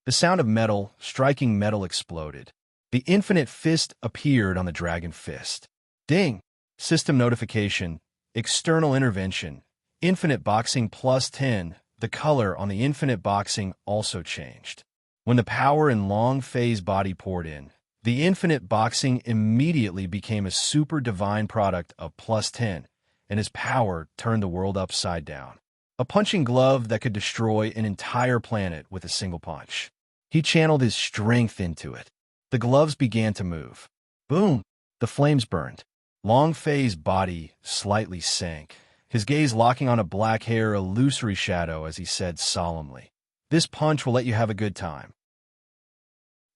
The sound of metal striking metal exploded. The infinite fist appeared on the dragon fist. Ding! System notification. External intervention. Infinite boxing plus 10. The color on the infinite boxing also changed. When the power in Long Fei's body poured in, the infinite boxing immediately became a super divine product of plus 10, and his power turned the world upside down. A punching glove that could destroy an entire planet with a single punch. He channeled his strength into it. The gloves began to move. Boom! The flames burned. Long Fei's body slightly sank, his gaze locking on a black hair illusory shadow as he said solemnly, "This punch will let you have a good time."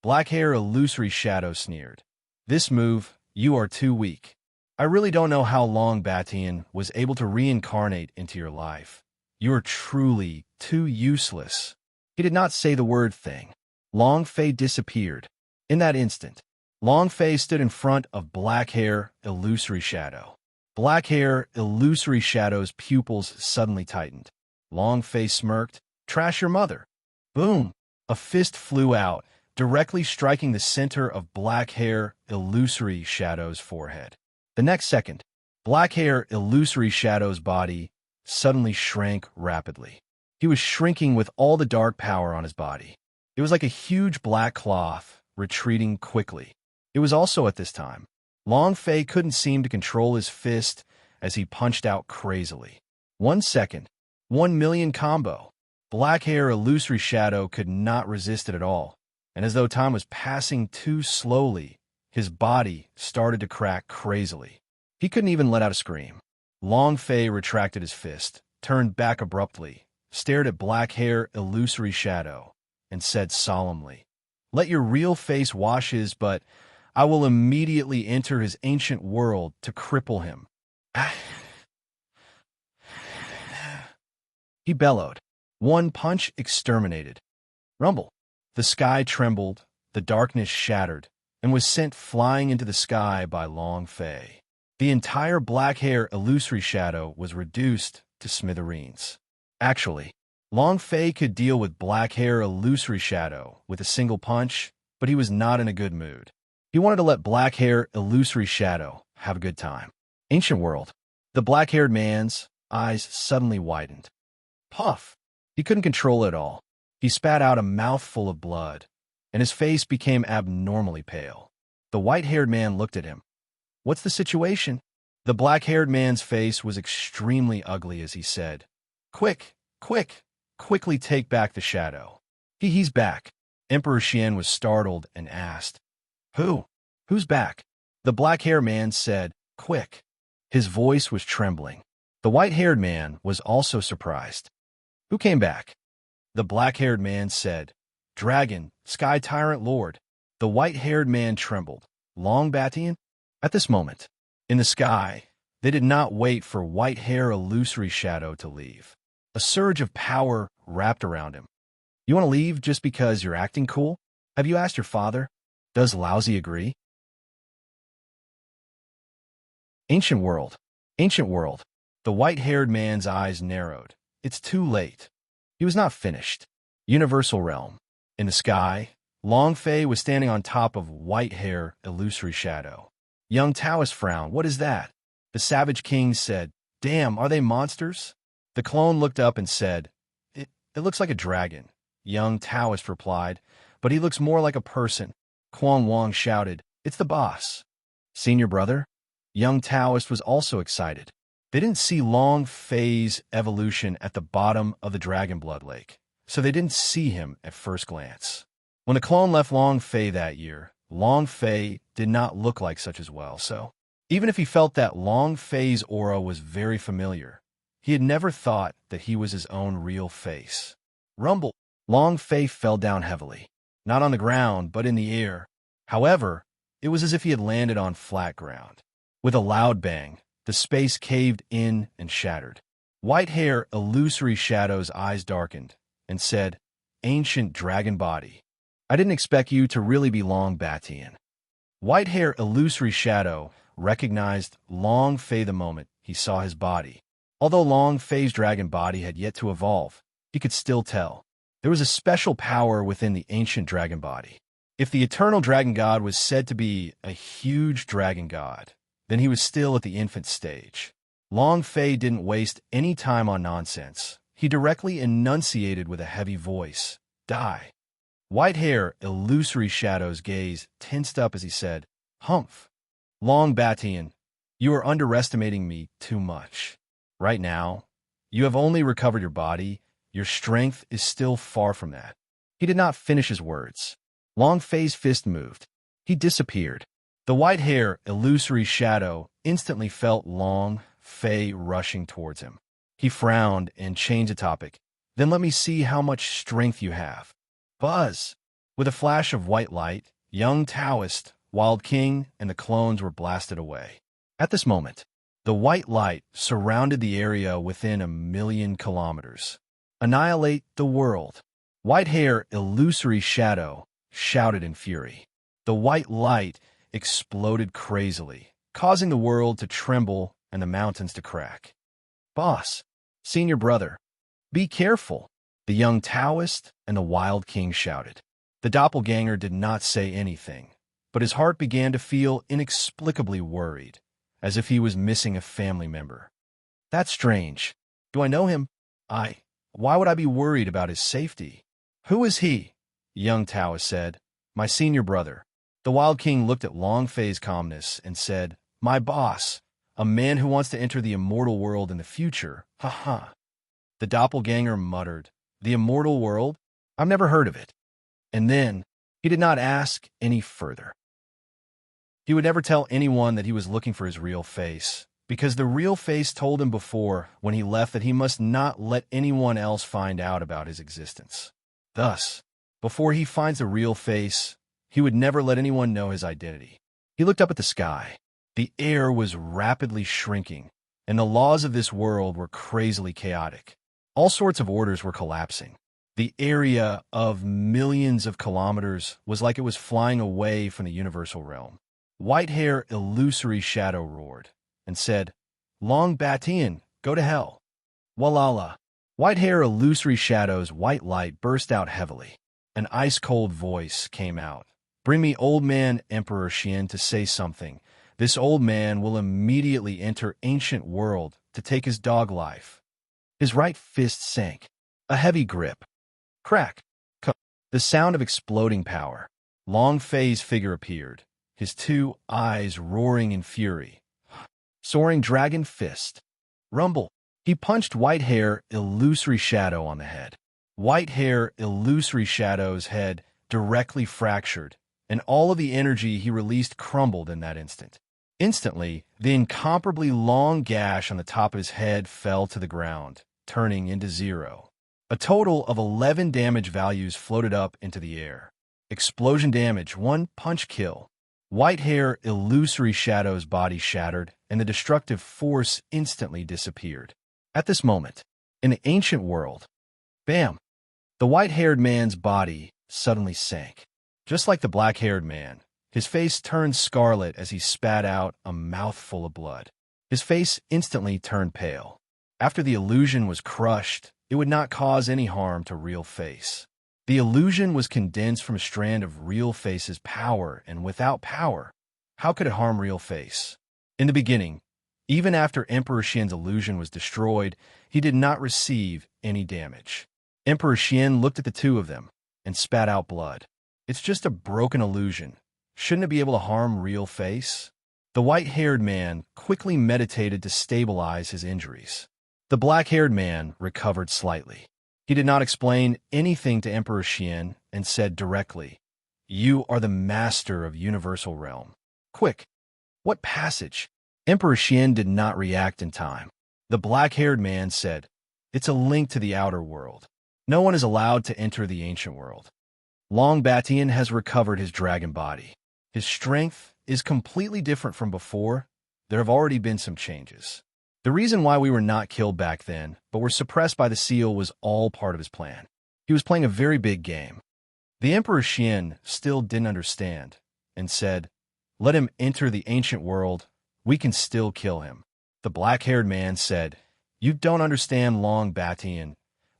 Black hair illusory shadow sneered. "This move, you are too weak. I really don't know how Long Batian was able to reincarnate into your life. You are truly too useless." He did not say the word thing. Long Fei disappeared. In that instant, Long Fei stood in front of black hair illusory shadow. Black hair illusory shadow's pupils suddenly tightened. Long Fei smirked, "Trash your mother." Boom! A fist flew out, directly striking the center of black hair illusory shadow's forehead. The next second, black hair illusory shadow's body suddenly shrank rapidly. He was shrinking with all the dark power on his body. It was like a huge black cloth, retreating quickly. It was also at this time, Long Fei couldn't seem to control his fist as he punched out crazily. 1 second, 1,000,000 combo. Black hair illusory shadow could not resist it at all, and as though time was passing too slowly, his body started to crack crazily. He couldn't even let out a scream. Long Fei retracted his fist, turned back abruptly, stared at black hair illusory shadow, and said solemnly, "Let your real face wash his, but I will immediately enter his ancient world to cripple him." He bellowed. One punch exterminated. Rumble. The sky trembled, the darkness shattered, and was sent flying into the sky by Long Fei. The entire black hair illusory shadow was reduced to smithereens. Actually, Long Fei could deal with black hair illusory shadow with a single punch, but he was not in a good mood. He wanted to let black hair illusory shadow have a good time. Ancient world. The black-haired man's eyes suddenly widened. Puff! He couldn't control it all. He spat out a mouthful of blood. and his face became abnormally pale. The white-haired man looked at him. "What's the situation?" The black-haired man's face was extremely ugly as he said, "Quick, quick, quickly take back the shadow." He's back." Emperor Xian was startled and asked, "Who? Who's back?" The black-haired man said, "Quick." His voice was trembling. The white-haired man was also surprised. "Who came back?" The black-haired man said, "Dragon, Sky Tyrant Lord." The white-haired man trembled. "Long Batian?" At this moment, in the sky, they did not wait for white-hair illusory shadow to leave. A surge of power wrapped around him. "You want to leave just because you're acting cool? Have you asked your father? Does Lousy agree?" Ancient world. Ancient world. The white-haired man's eyes narrowed. It's too late. He was not finished. Universal realm. In the sky, Long Fei was standing on top of white-hair illusory shadow. Young Taoist frowned. "What is that?" The savage king said, "Damn, are they monsters?" The clone looked up and said, It looks like a dragon." Young Taoist replied, "But he looks more like a person." Quan Wang shouted, "It's the boss." "Senior brother?" Young Taoist was also excited. They didn't see Long Fei's evolution at the bottom of the Dragon Blood Lake, so they didn't see him at first glance. When the clone left Long Fei that year, Long Fei did not look like such as well, so even if he felt that Long Fei's aura was very familiar, he had never thought that he was his own real face. Rumble! Long Fei fell down heavily, not on the ground, but in the air. However, it was as if he had landed on flat ground. With a loud bang, the space caved in and shattered. White-hair illusory shadow's eyes darkened and said, "Ancient dragon body. I didn't expect you to really be Long Batian." White-hair illusory shadow recognized Long Fei the moment he saw his body. Although Long Fei's dragon body had yet to evolve, he could still tell. There was a special power within the ancient dragon body. If the eternal dragon god was said to be a huge dragon god, then he was still at the infant stage. Long Fei didn't waste any time on nonsense. He directly enunciated with a heavy voice, "Die." White-hair illusory shadow's gaze tensed up as he said, "Humph. Long Batian, you are underestimating me too much. Right now, you have only recovered your body. Your strength is still far from that." He did not finish his words. Long Fei's fist moved. He disappeared. The white-hair illusory shadow instantly felt Long Fei rushing towards him. He frowned and changed the topic. "Then let me see how much strength you have." Buzz! With a flash of white light, young Taoist, Wild King, and the clones were blasted away. At this moment, the white light surrounded the area within 1,000,000 kilometers. "Annihilate the world." White-hair illusory shadow shouted in fury. The white light exploded crazily, causing the world to tremble and the mountains to crack. "Boss, senior brother, be careful," the young Taoist and the Wild King shouted. The doppelganger did not say anything, but his heart began to feel inexplicably worried, as if he was missing a family member. "That's strange. Do I know him? Why would I be worried about his safety?" "Who is he?" young Taoist said. "My senior brother." The Wild King looked at Long Fei's calmness and said, "My boss, a man who wants to enter the immortal world in the future. Ha ha." The doppelganger muttered, "The immortal world? I've never heard of it." And then he did not ask any further. He would never tell anyone that he was looking for his real face, because the real face told him before, when he left, that he must not let anyone else find out about his existence. Thus, before he finds the real face, he would never let anyone know his identity. He looked up at the sky. The air was rapidly shrinking, and the laws of this world were crazily chaotic. All sorts of orders were collapsing. The area of millions of kilometers was like it was flying away from the universal realm. White-hair illusory shadow roared and said, "Long Batian, go to hell." Walala. White-hair illusory shadow's white light burst out heavily. An ice-cold voice came out. "Bring me old man Emperor Xian to say something. This old man will immediately enter ancient world to take his dog life." His right fist sank. A heavy grip. Crack. The sound of exploding power. Long Fei's figure appeared, his two eyes roaring in fury. Soaring dragon fist. Rumble. He punched White Hair Illusory Shadow on the head. White Hair Illusory Shadow's head directly fractured, and all of the energy he released crumbled in that instant. Instantly, the incomparably long gash on the top of his head fell to the ground, turning into 0. A total of 11 damage values floated up into the air. Explosion damage, 1 punch kill. White Hair Illusory Shadow's body shattered, and the destructive force instantly disappeared. At this moment, in the ancient world, bam! The white-haired man's body suddenly sank. Just like the black-haired man, his face turned scarlet as he spat out a mouthful of blood. His face instantly turned pale. After the illusion was crushed, it would not cause any harm to Real Face. The illusion was condensed from a strand of Real Face's power, and without power, how could it harm Real Face? In the beginning, even after Emperor Xian's illusion was destroyed, he did not receive any damage. Emperor Xian looked at the two of them and spat out blood. It's just a broken illusion. Shouldn't it be able to harm Real Face? The white-haired man quickly meditated to stabilize his injuries. The black-haired man recovered slightly. He did not explain anything to Emperor Xian and said directly, "You are the master of Universal Realm. Quick, what passage?" Emperor Xian did not react in time. The black-haired man said, "It's a link to the outer world. No one is allowed to enter the ancient world. Long Batian has recovered his dragon body. His strength is completely different from before. There have already been some changes. The reason why we were not killed back then, but were suppressed by the seal, was all part of his plan. He was playing a very big game." The Emperor Xian still didn't understand, and said, "Let him enter the ancient world. We can still kill him." The black-haired man said, "You don't understand Long Batian,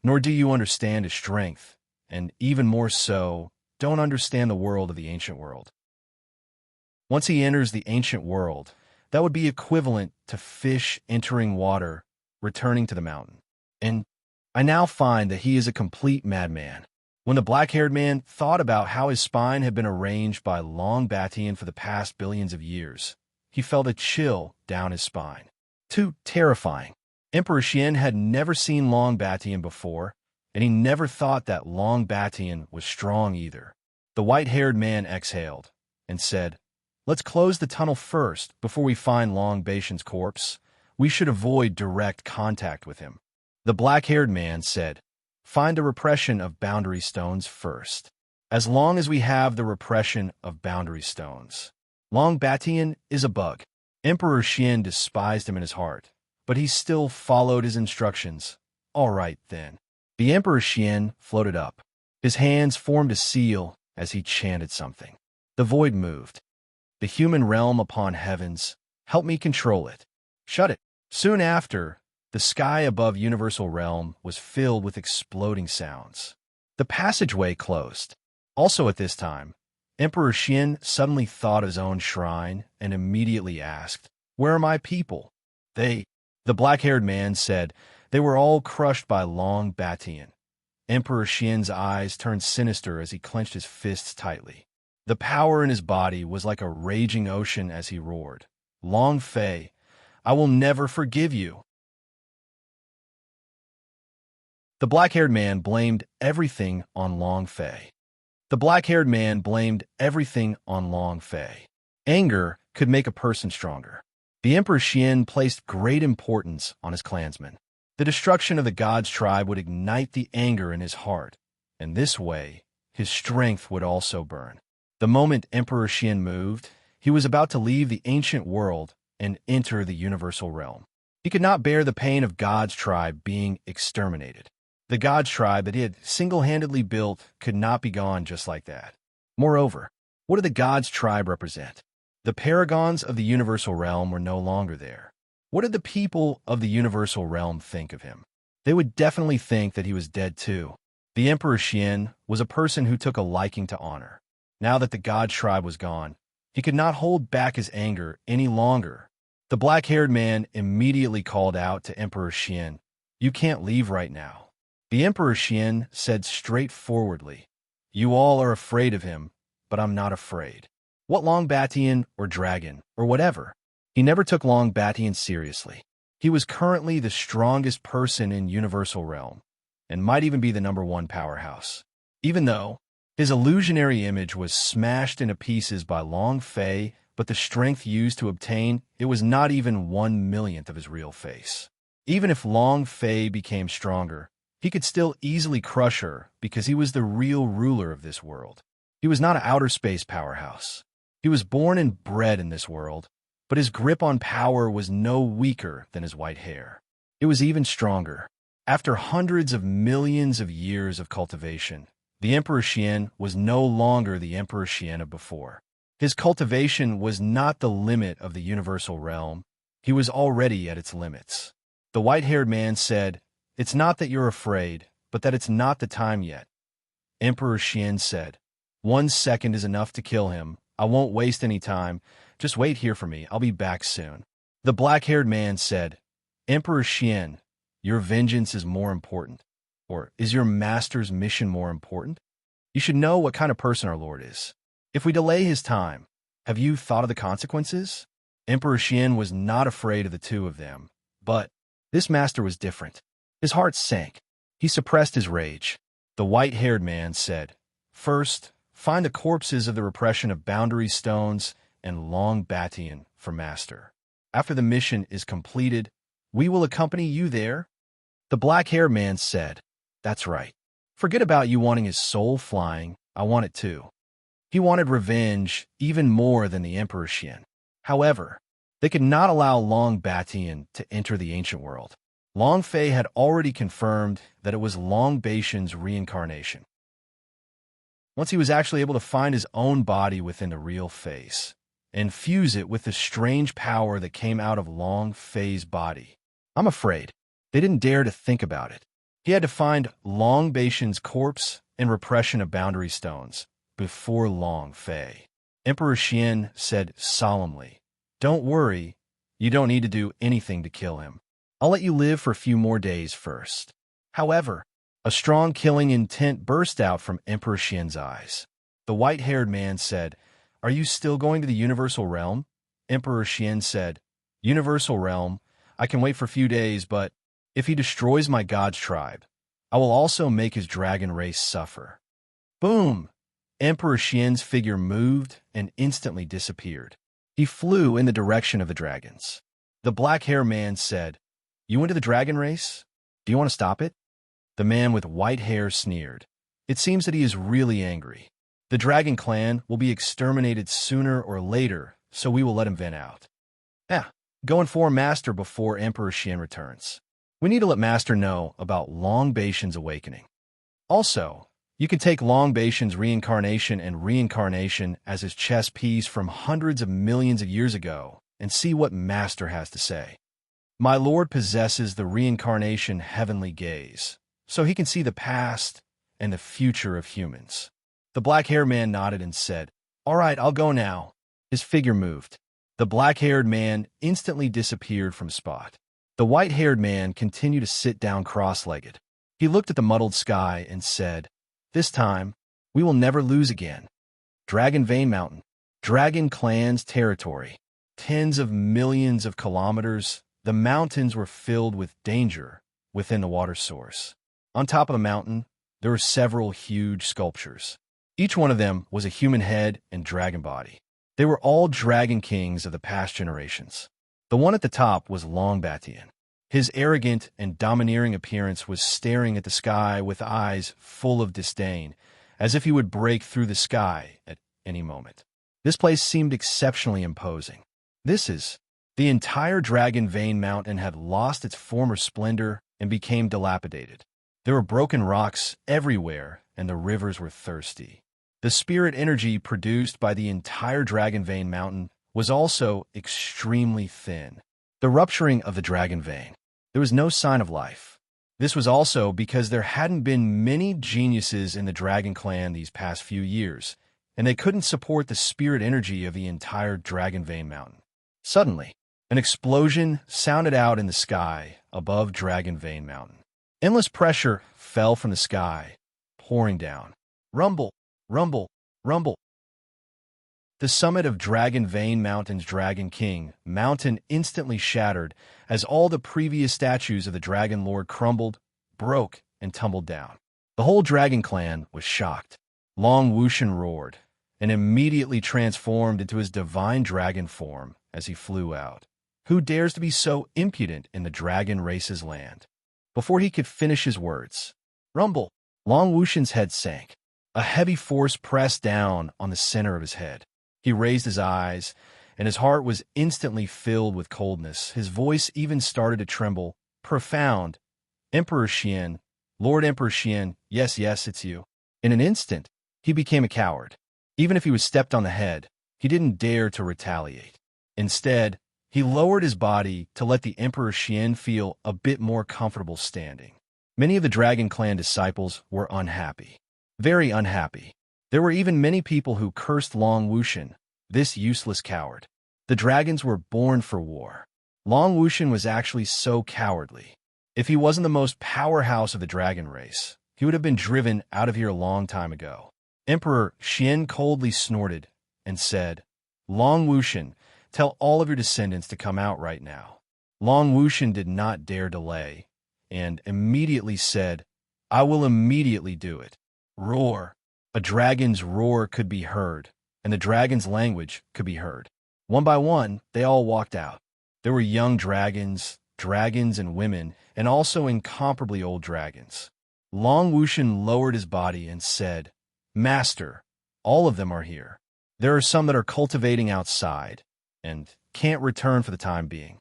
nor do you understand his strength, and even more so, don't understand the world of the ancient world. Once he enters the ancient world, that would be equivalent to fish entering water, returning to the mountain. And I now find that he is a complete madman." When the black-haired man thought about how his spine had been arranged by Long Batian for the past billions of years, he felt a chill down his spine. Too terrifying. Emperor Xian had never seen Long Batian before, and he never thought that Long Batian was strong either. The white-haired man exhaled and said, "Let's close the tunnel first before we find Long Batian's corpse. We should avoid direct contact with him." The black-haired man said, "Find a repression of boundary stones first. As long as we have the repression of boundary stones, Long Batian is a bug." Emperor Xian despised him in his heart, but he still followed his instructions. "All right, then." The Emperor Xian floated up. His hands formed a seal as he chanted something. The void moved. "The human realm upon heavens, help me control it. Shut it." Soon after, the sky above Universal Realm was filled with exploding sounds. The passageway closed. Also at this time, Emperor Xian suddenly thought of his own shrine and immediately asked, "Where are my people?" The black-haired man said, "They were all crushed by Long Batian." Emperor Xian's eyes turned sinister as he clenched his fists tightly. The power in his body was like a raging ocean as he roared, "Long Fei, I will never forgive you." The black-haired man blamed everything on Long Fei. The black-haired man blamed everything on Long Fei. Anger could make a person stronger. The Emperor Xian placed great importance on his clansmen. The destruction of the gods' tribe would ignite the anger in his heart, and this way, his strength would also burn. The moment Emperor Xian moved, he was about to leave the ancient world and enter the universal realm. He could not bear the pain of God's tribe being exterminated. The God's tribe that he had single-handedly built could not be gone just like that. Moreover, what did the God's tribe represent? The paragons of the universal realm were no longer there. What did the people of the universal realm think of him? They would definitely think that he was dead too. The Emperor Xian was a person who took a liking to honor. Now that the God's tribe was gone, he could not hold back his anger any longer. The black-haired man immediately called out to Emperor Xian, "You can't leave right now." The Emperor Xian said straightforwardly, You all are afraid of him, but I'm not afraid. What Long Batian or dragon or whatever? He never took Long Batian seriously. He was currently the strongest person in Universal Realm, and might even be the #1 powerhouse. Even though his illusionary image was smashed into pieces by Long Fei, but the strength used to obtain it was not even 1/millionth of his real face. Even if Long Fei became stronger, he could still easily crush her because he was the real ruler of this world. He was not an outer space powerhouse. He was born and bred in this world, but his grip on power was no weaker than his white hair. It was even stronger. After hundreds of millions of years of cultivation, the Emperor Xian was no longer the Emperor Xian of before. His cultivation was not the limit of the universal realm. He was already at its limits. The white-haired man said, "It's not that you're afraid, but that it's not the time yet." Emperor Xian said, "1 second is enough to kill him. I won't waste any time. Just wait here for me. I'll be back soon." The black-haired man said, "Emperor Xian, your vengeance is more important. Or is your master's mission more important? You should know what kind of person our lord is. If we delay his time, have you thought of the consequences?" Emperor Xian was not afraid of the two of them, but this master was different. His heart sank. He suppressed his rage. The white-haired man said, "First, find the corpses of the repression of Boundary Stones and Long Batian for master. After the mission is completed, we will accompany you there." The black-haired man said, "That's right. Forget about you wanting his soul flying. I want it too." He wanted revenge even more than the Emperor Xian. However, they could not allow Long Batian to enter the ancient world. Long Fei had already confirmed that it was Long Batian's reincarnation. Once he was actually able to find his own body within the real face, and fuse it with the strange power that came out of Long Fei's body. I'm afraid they didn't dare to think about it. He had to find Long Batian's corpse and repression of Boundary Stones before Long Fei. Emperor Xian said solemnly, "Don't worry, you don't need to do anything to kill him. I'll let you live for a few more days first." However, a strong killing intent burst out from Emperor Xian's eyes. The white-haired man said, "Are you still going to the Universal Realm?" Emperor Xian said, "Universal Realm, I can wait for a few days, but if he destroys my god's tribe, I will also make his dragon race suffer." Boom! Emperor Xian's figure moved and instantly disappeared. He flew in the direction of the dragons. The black-haired man said, "You into the dragon race? Do you want to stop it?" The man with white hair sneered. "It seems that he is really angry. The dragon clan will be exterminated sooner or later, so we will let him vent out. Go inform Master before Emperor Xian returns. We need to let Master know about Long Batian's awakening. Also, you can take Long Batian's reincarnation and reincarnation as his chess piece from hundreds of millions of years ago and see what Master has to say. My lord possesses the reincarnation heavenly gaze, so he can see the past and the future of humans." The black-haired man nodded and said, "All right, I'll go now." His figure moved. The black-haired man instantly disappeared from spot. The white-haired man continued to sit down cross-legged. He looked at the muddled sky and said, "This time, we will never lose again." Dragon Vein Mountain, Dragon Clan's territory. Tens of millions of kilometers, the mountains were filled with danger within the water source. On top of the mountain, there were several huge sculptures. Each one of them was a human head and dragon body. They were all dragon kings of the past generations. The one at the top was Long Batian. His arrogant and domineering appearance was staring at the sky with eyes full of disdain, as if he would break through the sky at any moment. This place seemed exceptionally imposing. The entire Dragon Vein Mountain had lost its former splendor and became dilapidated. There were broken rocks everywhere, and the rivers were thirsty. The spirit energy produced by the entire Dragon Vein Mountain was also extremely thin. The rupturing of the Dragon Vein. There was no sign of life. This was also because there hadn't been many geniuses in the Dragon Clan these past few years, and they couldn't support the spirit energy of the entire Dragon Vein Mountain. Suddenly, an explosion sounded out in the sky above Dragon Vein Mountain. Endless pressure fell from the sky, pouring down. Rumble! Rumble, rumble. The summit of Dragon Vein Mountain's Dragon King mountain instantly shattered as all the previous statues of the Dragon Lord crumbled, broke, and tumbled down. The whole Dragon clan was shocked. Long Wushan roared, and immediately transformed into his divine dragon form as he flew out. Who dares to be so impudent in the dragon race's land? Before he could finish his words, rumble, Long Wushan's head sank. A heavy force pressed down on the center of his head. He raised his eyes, and his heart was instantly filled with coldness. His voice even started to tremble. Profound. Emperor Xian, Lord Emperor Xian, yes, it's you. In an instant, he became a coward. Even if he was stepped on the head, he didn't dare to retaliate. Instead, he lowered his body to let the Emperor Xian feel a bit more comfortable standing. Many of the Dragon Clan disciples were unhappy. Very unhappy. There were even many people who cursed Long Wushan, this useless coward. The dragons were born for war. Long Wushan was actually so cowardly. If he wasn't the most powerhouse of the dragon race, he would have been driven out of here a long time ago. Emperor Xian coldly snorted and said, Long Wushan, tell all of your descendants to come out right now. Long Wushan did not dare delay, and immediately said, I will immediately do it. Roar. A dragon's roar could be heard, and the dragon's language could be heard. One by one, they all walked out. There were young dragons, dragons and women, and also incomparably old dragons. Long Wushan lowered his body and said, Master, all of them are here. There are some that are cultivating outside, and can't return for the time being.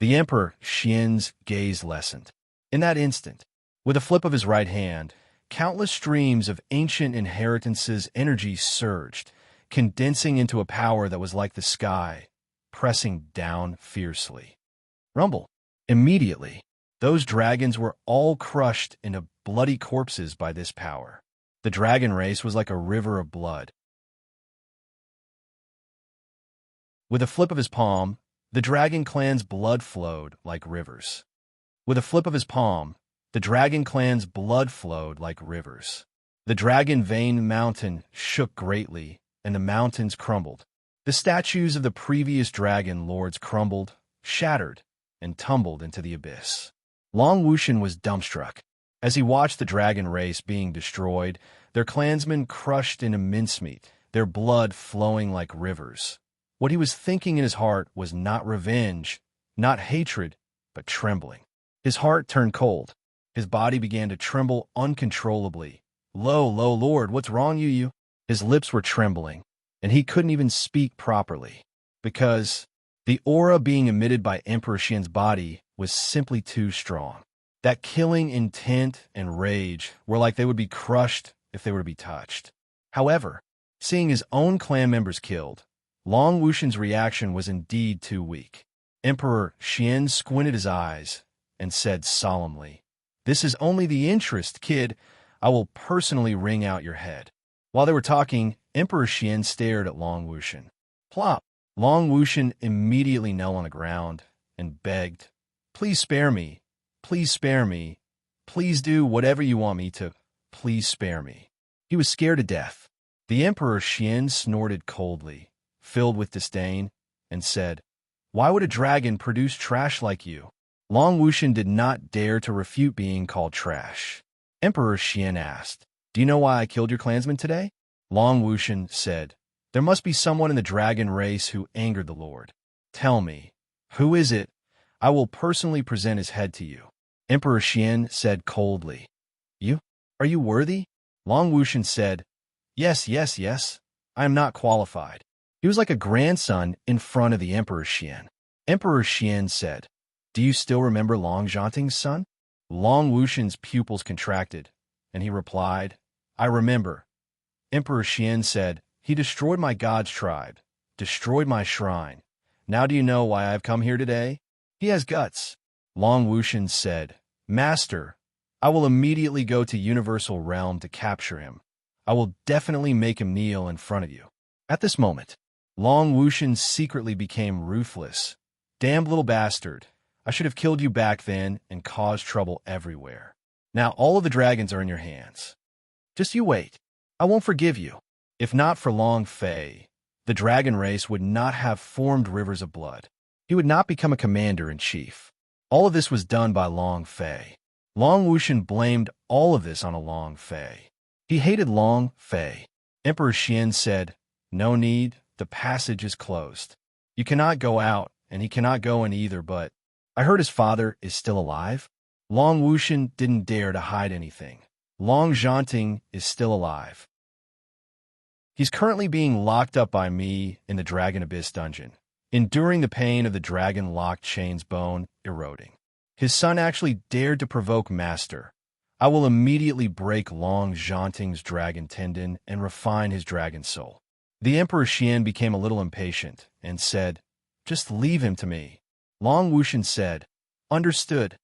The Emperor Xian's gaze lessened. In that instant, with a flip of his right hand, countless streams of ancient inheritance's energy surged, condensing into a power that was like the sky, pressing down fiercely. Rumble. Immediately, those dragons were all crushed into bloody corpses by this power. The dragon race was like a river of blood. With a flip of his palm, the dragon clan's blood flowed like rivers. With a flip of his palm, the dragon clan's blood flowed like rivers. The Dragon Vein Mountain shook greatly, and the mountains crumbled. The statues of the previous dragon lords crumbled, shattered, and tumbled into the abyss. Long Wushan was dumbstruck. As he watched the dragon race being destroyed, their clansmen crushed into mincemeat, their blood flowing like rivers. What he was thinking in his heart was not revenge, not hatred, but trembling. His heart turned cold. His body began to tremble uncontrollably. Lo, Lord, what's wrong, you? His lips were trembling, and he couldn't even speak properly, because the aura being emitted by Emperor Xian's body was simply too strong. That killing intent and rage were like they would be crushed if they were to be touched. However, seeing his own clan members killed, Long Wushan's reaction was indeed too weak. Emperor Xian squinted his eyes and said solemnly, This is only the interest, kid. I will personally wring out your head. While they were talking, Emperor Xian stared at Long Wushan. Plop! Long Wushan immediately knelt on the ground and begged, Please spare me. Please spare me. Please do whatever you want me to. Please spare me. He was scared to death. The Emperor Xian snorted coldly, filled with disdain, and said, Why would a dragon produce trash like you? Long Wushan did not dare to refute being called trash. Emperor Xian asked, Do you know why I killed your clansmen today? Long Wushan said, There must be someone in the dragon race who angered the Lord. Tell me, who is it? I will personally present his head to you. Emperor Xian said coldly, You? Are you worthy? Long Wushan said, Yes. I am not qualified. He was like a grandson in front of the Emperor Xian. Emperor Xian said, Do you still remember Long Zhanting's son? Long Wushan's pupils contracted, and he replied, I remember. Emperor Xian said, He destroyed my god's tribe, destroyed my shrine. Now do you know why I have come here today? He has guts. Long Wushan said, Master, I will immediately go to Universal Realm to capture him. I will definitely make him kneel in front of you. At this moment, Long Wushan secretly became ruthless. Damned little bastard. I should have killed you back then and caused trouble everywhere. Now all of the dragons are in your hands. Just you wait. I won't forgive you. If not for Long Fei, the dragon race would not have formed rivers of blood. He would not become a commander-in-chief. All of this was done by Long Fei. Long Wuxian blamed all of this on a Long Fei. He hated Long Fei. Emperor Xian said, "No need, the passage is closed. You cannot go out, and he cannot go in either, but I heard his father is still alive." Long Wuxian didn't dare to hide anything. Long Zhanting is still alive. He's currently being locked up by me in the Dragon Abyss dungeon, enduring the pain of the dragon-locked chain's bone eroding. His son actually dared to provoke Master. I will immediately break Long Zhanting's dragon tendon and refine his dragon soul. The Emperor Xian became a little impatient and said, "Just leave him to me." Long Wuxian said, "Understood.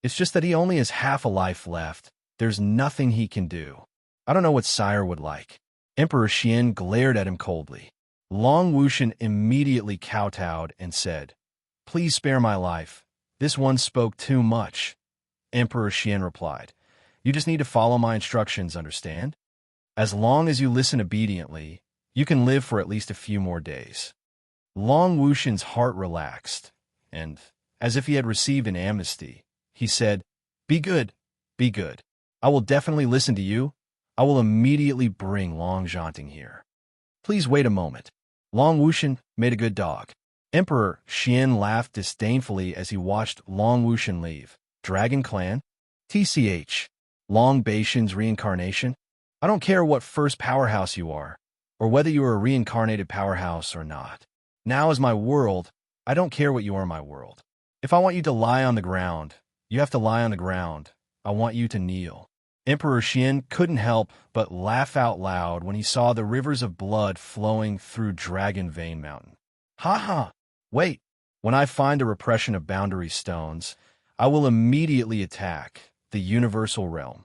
It's just that he only has half a life left. There's nothing he can do. I don't know what sire would like." Emperor Xian glared at him coldly. Long Wuxian immediately kowtowed and said, "Please spare my life. This one spoke too much." Emperor Xian replied, "You just need to follow my instructions, understand? As long as you listen obediently, you can live for at least a few more days." Long Wuxian's heart relaxed, and, as if he had received an amnesty, he said, Be good. I will definitely listen to you. I will immediately bring Long Zhanting here. Please wait a moment." Long Wuxian made a good dog. Emperor Xian laughed disdainfully as he watched Long Wuxian leave. Dragon Clan? TCH. Long Beishan's reincarnation? I don't care what first powerhouse you are, or whether you are a reincarnated powerhouse or not. Now is my world. I don't care what you are in my world. If I want you to lie on the ground, you have to lie on the ground. I want you to kneel. Emperor Xian couldn't help but laugh out loud when he saw the rivers of blood flowing through Dragon Vein Mountain. Ha ha! Wait, when I find a repression of boundary stones, I will immediately attack the universal realm.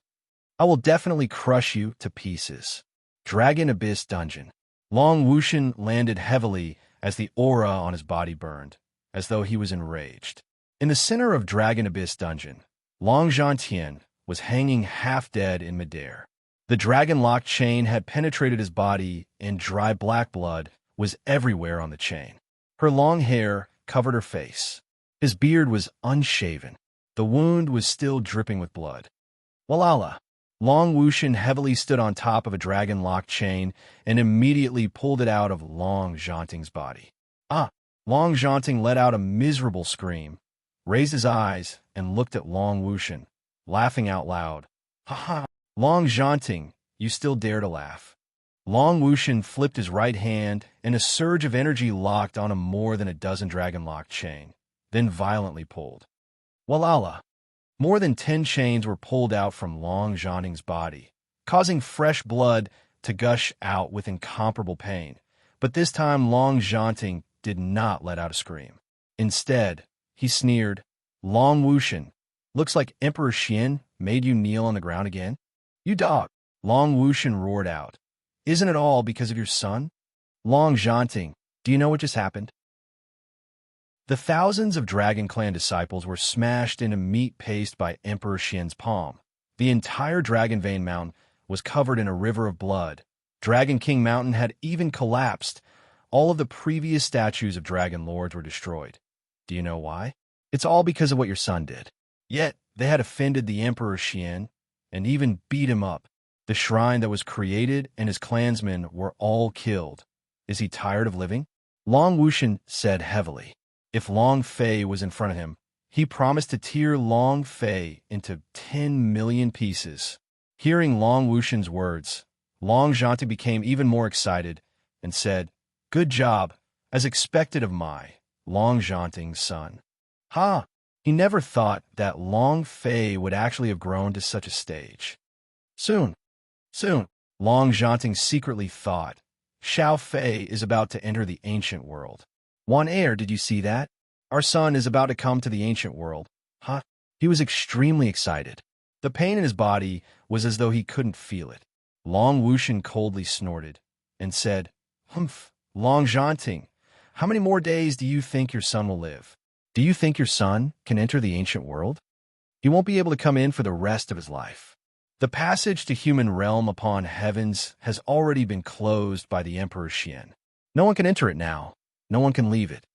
I will definitely crush you to pieces. Dragon Abyss Dungeon. Long Wuxian landed heavily as the aura on his body burned, as though he was enraged. In the center of Dragon Abyss Dungeon, Long Zhantian was hanging half-dead in midair. The dragon-locked chain had penetrated his body, and dry black blood was everywhere on the chain. Her long hair covered her face. His beard was unshaven. The wound was still dripping with blood. Walala! Long Wuxian heavily stood on top of a dragon-locked chain and immediately pulled it out of Long Zhanting's body. Ah! Long Zhanting let out a miserable scream, raised his eyes, and looked at Long Wuxian, laughing out loud. Ha ha! Long Zhanting, you still dare to laugh. Long Wuxian flipped his right hand, and a surge of energy locked on more than a dozen dragon-locked chain, then violently pulled. Walala! More than 10 chains were pulled out from Long Zhanting's body, causing fresh blood to gush out with incomparable pain. But this time Long Zhanting did not let out a scream. Instead, he sneered, "Long Wuxian, looks like Emperor Xian made you kneel on the ground again? You dog!" Long Wuxian roared out. "Isn't it all because of your son? Long Zhanting, do you know what just happened?" The thousands of Dragon Clan disciples were smashed into meat paste by Emperor Xian's palm. The entire Dragon Vein Mountain was covered in a river of blood. Dragon King Mountain had even collapsed. All of the previous statues of Dragon Lords were destroyed. Do you know why? It's all because of what your son did. Yet, they had offended the Emperor Xian and even beat him up. The shrine that was created and his clansmen were all killed. Is he tired of living? Long Wuxian said heavily. If Long Fei was in front of him, he promised to tear Long Fei into 10 million pieces. Hearing Long Wuxian's words, Long Zhanting became even more excited and said, "Good job, as expected of my Long Zhanting's son." Ha! He never thought that Long Fei would actually have grown to such a stage. Soon, Long Zhanting secretly thought, Xiao Fei is about to enter the ancient world. Wan Air, did you see that? Our son is about to come to the ancient world. Huh? He was extremely excited. The pain in his body was as though he couldn't feel it. Long Wuxian coldly snorted and said, "Humph, Long Zhanting, how many more days do you think your son will live? Do you think your son can enter the ancient world? He won't be able to come in for the rest of his life." The passage to human realm upon heavens has already been closed by the Emperor Xian. No one can enter it now. No one can leave it.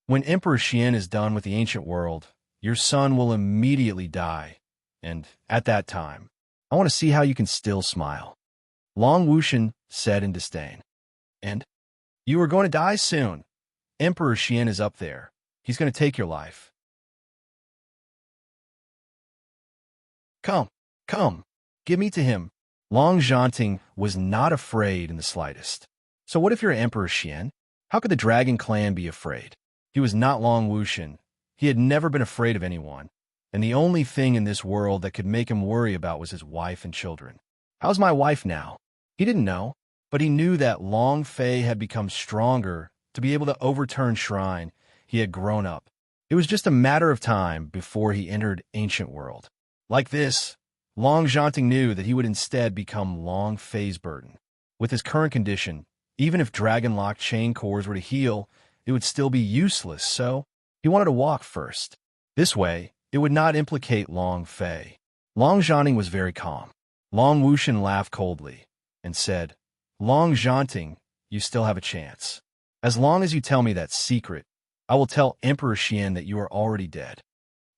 When Emperor Xian is done with the ancient world, your son will immediately die, and at that time, I want to see how you can still smile. Long Wuxian said in disdain. And? You are going to die soon. Emperor Xian is up there. He's going to take your life. Come, come, give me to him. Long Zhanting was not afraid in the slightest. So what if you're Emperor Xian? How could the Dragon Clan be afraid? He was not Long Wuxian. He had never been afraid of anyone, and the only thing in this world that could make him worry about was his wife and children. How's my wife now? He didn't know, but he knew that Long Fei had become stronger to be able to overturn Shrine. He had grown up. It was just a matter of time before he entered ancient world. Like this, Long Zhanting knew that he would instead become Long Fei's burden. With his current condition, even if dragon-locked chain cores were to heal, it would still be useless, so he wanted to walk first. This way, it would not implicate Long Fei. Long Zhanting was very calm. Long Wuxian laughed coldly and said, Long Zhanting, you still have a chance. As long as you tell me that secret, I will tell Emperor Xian that you are already dead.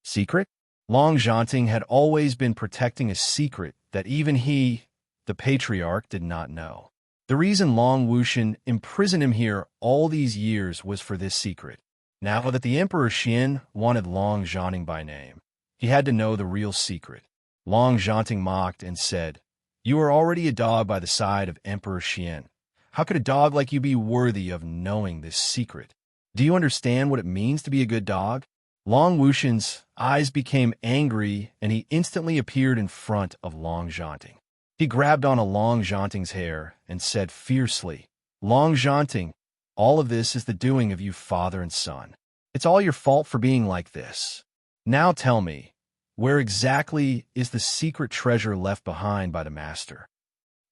Secret? Long Zhanting had always been protecting a secret that even he, the patriarch, did not know. The reason Long Wuxian imprisoned him here all these years was for this secret. Now that the Emperor Xian wanted Long Zhanting by name, he had to know the real secret. Long Zhanting mocked and said, You are already a dog by the side of Emperor Xian. How could a dog like you be worthy of knowing this secret? Do you understand what it means to be a good dog? Long Wuxian's eyes became angry, and he instantly appeared in front of Long Zhanting. He grabbed on a Long Zhanting's hair and said fiercely, Long Zhanting, all of this is the doing of you father and son. It's all your fault for being like this. Now tell me, where exactly is the secret treasure left behind by the master?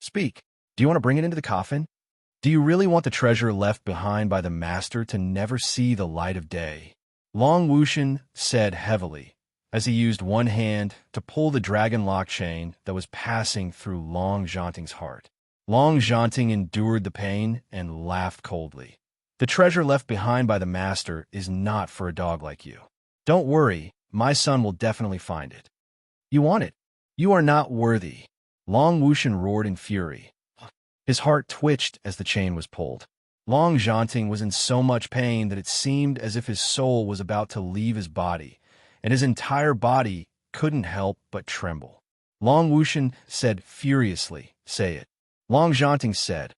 Speak. Do you want to bring it into the coffin? Do you really want the treasure left behind by the master to never see the light of day? Long Wuxian said heavily, as he used one hand to pull the dragon lock chain that was passing through Long Zhanting's heart. Long Zhanting endured the pain and laughed coldly. The treasure left behind by the master is not for a dog like you. Don't worry, my son will definitely find it. You want it. You are not worthy. Long Wuxian roared in fury. His heart twitched as the chain was pulled. Long Zhanting was in so much pain that it seemed as if his soul was about to leave his body, and his entire body couldn't help but tremble. Long Wuxian said furiously, Say it. Long Zhanting said,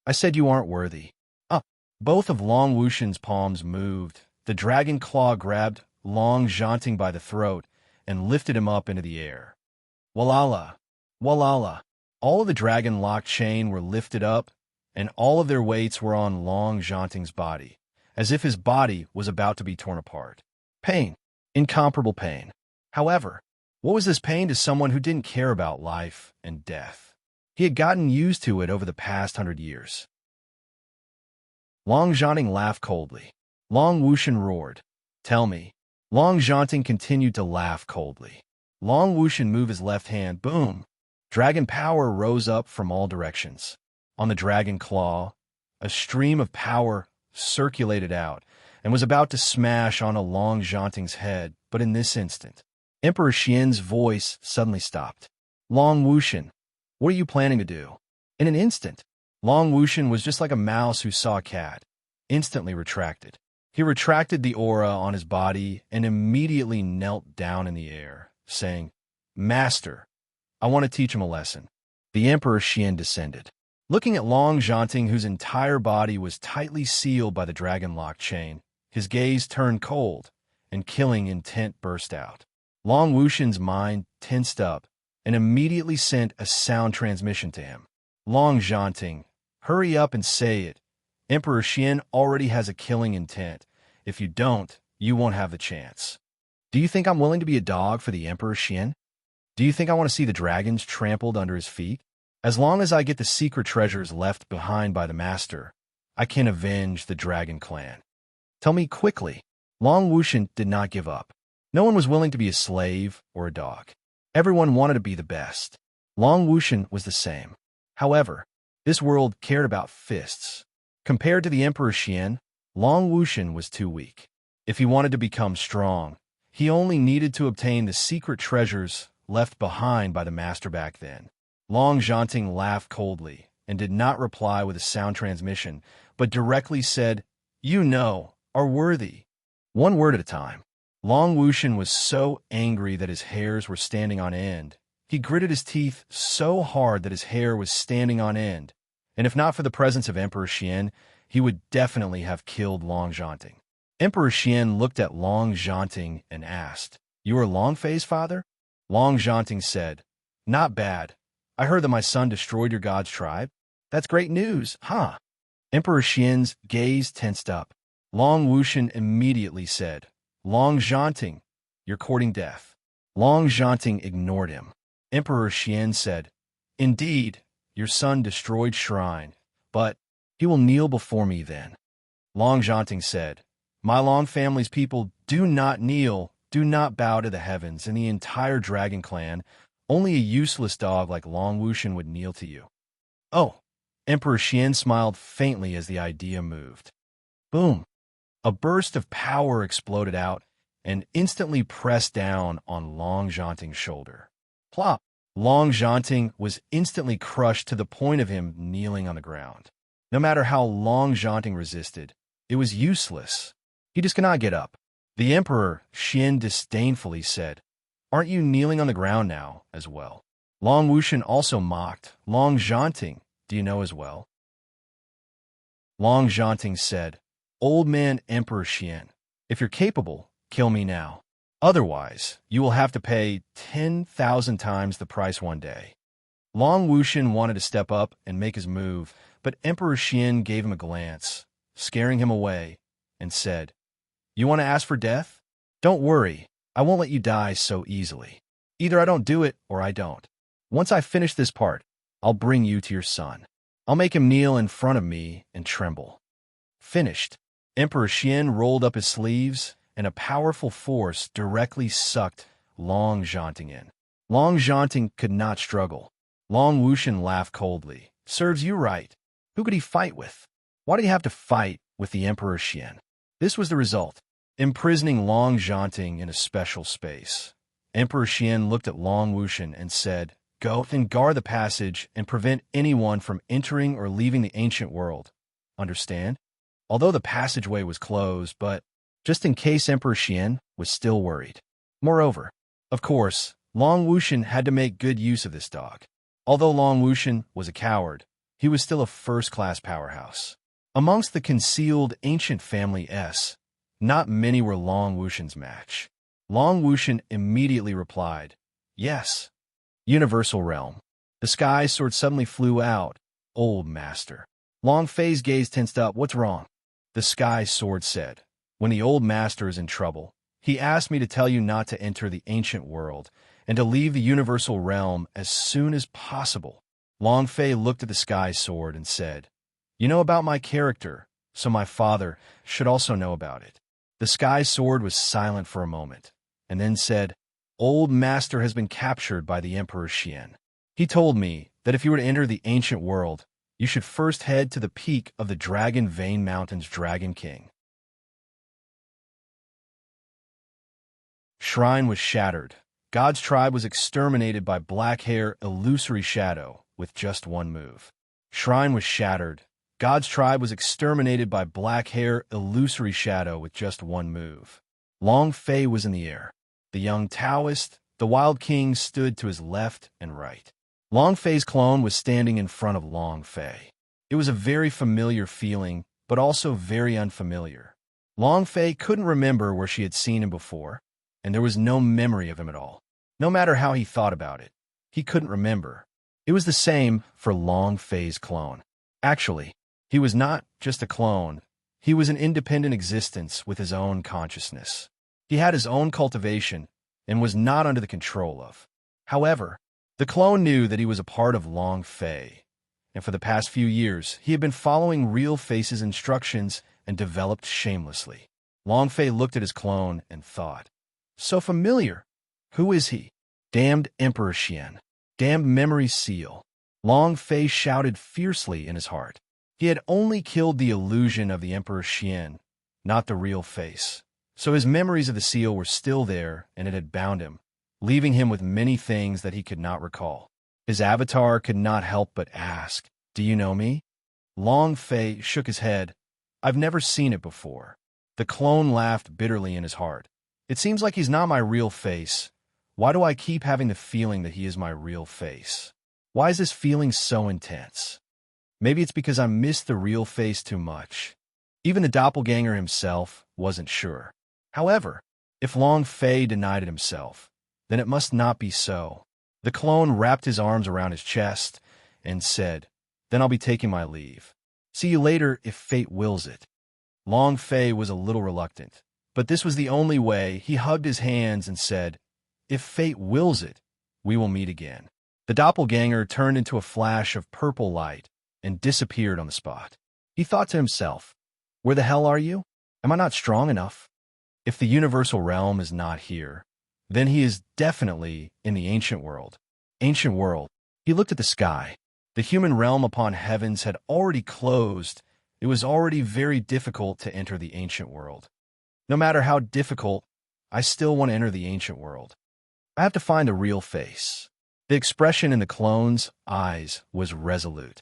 I said you aren't worthy. Up. Both of Long Wuxian's palms moved. The dragon claw grabbed Long Zhanting by the throat and lifted him up into the air. Walala! Walala! All of the dragon-locked chain were lifted up, and all of their weights were on Long Zhanting's body, as if his body was about to be torn apart. Pain. Incomparable pain. However, what was this pain to someone who didn't care about life and death? He had gotten used to it over the past 100 years. Long Zhanting laughed coldly. Long Wuxian roared, Tell me. Long Zhanting continued to laugh coldly. Long Wuxian moved his left hand. Boom! Dragon power rose up from all directions. On the dragon claw, a stream of power circulated out and was about to smash on a Long Zhanting's head, but in this instant, Emperor Xian's voice suddenly stopped. Long Wuxian, what are you planning to do? In an instant, Long Wuxian was just like a mouse who saw a cat, instantly retracted. He retracted the aura on his body and immediately knelt down in the air, saying, Master, I want to teach him a lesson. The Emperor Xian descended. Looking at Long Zhanting, whose entire body was tightly sealed by the dragon-locked chain, his gaze turned cold, and killing intent burst out. Long Wuxian's mind tensed up and immediately sent a sound transmission to him. Long Zhanting, hurry up and say it. Emperor Xian already has a killing intent. If you don't, you won't have the chance. Do you think I'm willing to be a dog for the Emperor Xian? Do you think I want to see the dragons trampled under his feet? As long as I get the secret treasures left behind by the master, I can avenge the dragon clan. Tell me quickly. Long Wuxian did not give up. No one was willing to be a slave or a dog. Everyone wanted to be the best. Long Wushan was the same. However, this world cared about fists. Compared to the Emperor Xian, Long Wushan was too weak. If he wanted to become strong, he only needed to obtain the secret treasures left behind by the master back then. Long Zhanting laughed coldly and did not reply with a sound transmission, but directly said, "You know, are worthy." One word at a time. Long Wushan was so angry that his hairs were standing on end. He gritted his teeth so hard that his hair was standing on end, and if not for the presence of Emperor Xian, he would definitely have killed Long Zhanting. Emperor Xian looked at Long Zhanting and asked, "You are Long Fei's father?" Long Zhanting said, "Not bad. I heard that my son destroyed your god's tribe. That's great news, huh?" Emperor Xian's gaze tensed up. Long Wushan immediately said, "Long Zhanting, you're courting death." Long Zhanting ignored him. Emperor Xian said, "Indeed, your son destroyed shrine, but he will kneel before me then." Long Zhanting said, "My Long family's people do not kneel, do not bow to the heavens and the entire dragon clan. Only a useless dog like Long Wushan would kneel to you." "Oh." Emperor Xian smiled faintly as the idea moved. Boom. A burst of power exploded out and instantly pressed down on Long Zhanting's shoulder. Plop! Long Zhanting was instantly crushed to the point of him kneeling on the ground. No matter how Long Zhanting resisted, it was useless. He just cannot get up. The Emperor, Xian, disdainfully said, "Aren't you kneeling on the ground now, as well?" Long Wushan also mocked, "Long Zhanting, do you know as well?" Long Zhanting said, "Old man Emperor Xian, if you're capable, kill me now. Otherwise, you will have to pay 10,000 times the price one day." Long Wushan wanted to step up and make his move, but Emperor Xian gave him a glance, scaring him away, and said, "You want to ask for death? Don't worry, I won't let you die so easily. Either I don't do it or I don't. Once I finish this part, I'll bring you to your son. I'll make him kneel in front of me and tremble." Finished. Emperor Xian rolled up his sleeves, and a powerful force directly sucked Long Zhanting in. Long Zhanting could not struggle. Long Wushan laughed coldly. "Serves you right. Who could he fight with? Why did he have to fight with the Emperor Xian?" This was the result, imprisoning Long Zhanting in a special space. Emperor Xian looked at Long Wushan and said, "Go and guard the passage and prevent anyone from entering or leaving the ancient world. Understand?" Although the passageway was closed, but just in case Emperor Xian was still worried. Moreover, of course, Long Wushan had to make good use of this dog. Although Long Wushan was a coward, he was still a first-class powerhouse. Amongst the concealed ancient family S, not many were Long Wushan's match. Long Wushan immediately replied, "Yes." Universal realm. The sky sword suddenly flew out. "Old master." Long Fei's gaze tensed up. "What's wrong?" The sky sword said, "When the old master is in trouble, he asked me to tell you not to enter the ancient world and to leave the universal realm as soon as possible." Long Fei looked at the sky sword and said, "You know about my character, so my father should also know about it." The sky sword was silent for a moment, and then said, "Old master has been captured by the Emperor Xian. He told me that if you were to enter the ancient world, you should first head to the peak of the Dragon Vein Mountain's Dragon King." Shrine was shattered. God's tribe was exterminated by black hair illusory shadow with just one move. Shrine was shattered. God's tribe was exterminated by black hair illusory shadow with just one move. Long Fei was in the air. The young Taoist, the Wild King, stood to his left and right. Long Fei's clone was standing in front of Long Fei. It was a very familiar feeling, but also very unfamiliar. Long Fei couldn't remember where she had seen him before, and there was no memory of him at all. No matter how he thought about it, he couldn't remember. It was the same for Long Fei's clone. Actually, he was not just a clone. He was an independent existence with his own consciousness. He had his own cultivation and was not under the control of. However, the clone knew that he was a part of Long Fei, and for the past few years, he had been following Real Fei's instructions and developed shamelessly. Long Fei looked at his clone and thought, "So familiar. Who is he?" Damned Emperor Xian. Damned memory seal. Long Fei shouted fiercely in his heart. He had only killed the illusion of the Emperor Xian, not the real face. So his memories of the seal were still there, and it had bound him, leaving him with many things that he could not recall. His avatar could not help but ask, "Do you know me?" Long Fei shook his head. "I've never seen it before." The clone laughed bitterly in his heart. "It seems like he's not my real face. Why do I keep having the feeling that he is my real face? Why is this feeling so intense? Maybe it's because I miss the real face too much." Even the doppelganger himself wasn't sure. However, if Long Fei denied it himself, then it must not be so. The clone wrapped his arms around his chest and said, "Then I'll be taking my leave. See you later if fate wills it." Long Fei was a little reluctant, but this was the only way. He hugged his hands and said, "If fate wills it, we will meet again." The doppelganger turned into a flash of purple light and disappeared on the spot. He thought to himself, "Where the hell are you? Am I not strong enough? If the universal realm is not here, then he is definitely in the ancient world." Ancient world. He looked at the sky. The human realm upon heavens had already closed. It was already very difficult to enter the ancient world. No matter how difficult, I still want to enter the ancient world. I have to find a real face. The expression in the clone's eyes was resolute.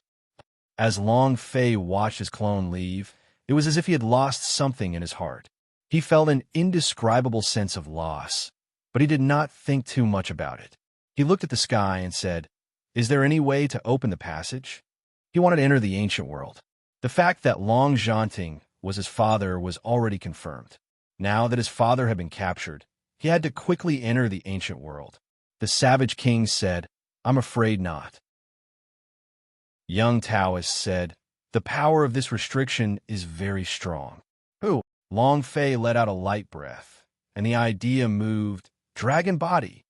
As Long Fei watched his clone leave, it was as if he had lost something in his heart. He felt an indescribable sense of loss, but he did not think too much about it. He looked at the sky and said, "Is there any way to open the passage?" He wanted to enter the ancient world. The fact that Long Zhanting was his father was already confirmed. Now that his father had been captured, he had to quickly enter the ancient world. The savage king said, "I'm afraid not." Young Taoist said, "The power of this restriction is very strong." Who? Long Fei let out a light breath, and the idea moved. Dragon body.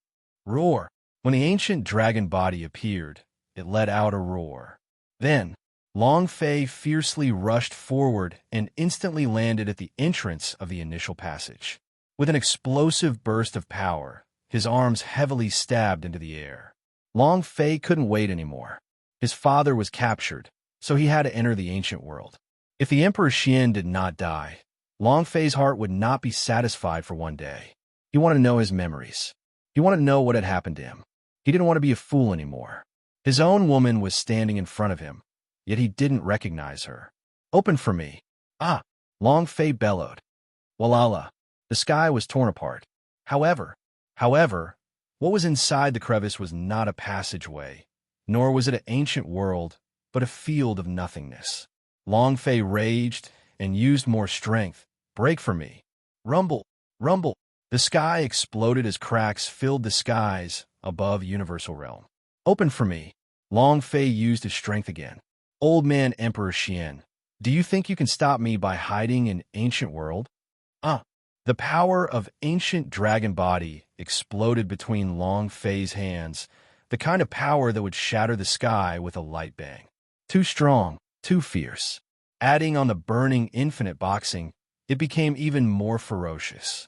Roar. When the ancient dragon body appeared, it let out a roar. Then, Long Fei fiercely rushed forward and instantly landed at the entrance of the initial passage. With an explosive burst of power, his arms heavily stabbed into the air. Long Fei couldn't wait anymore. His father was captured, so he had to enter the ancient world. If the Emperor Xian did not die, Long Fei's heart would not be satisfied for one day. He wanted to know his memories. He wanted to know what had happened to him. He didn't want to be a fool anymore. His own woman was standing in front of him, yet he didn't recognize her. "Open for me." "Ah!" Long Fei bellowed. Walala. The sky was torn apart. However, what was inside the crevice was not a passageway, nor was it an ancient world, but a field of nothingness. Long Fei raged and used more strength. "Break for me." Rumble, rumble. The sky exploded as cracks filled the skies above Universal Realm. "Open for me." Long Fei used his strength again. "Old man Emperor Xian, do you think you can stop me by hiding in ancient world?" The power of ancient dragon body exploded between Long Fei's hands, the kind of power that would shatter the sky with a light bang. Too strong, too fierce. Adding on the burning infinite boxing, it became even more ferocious.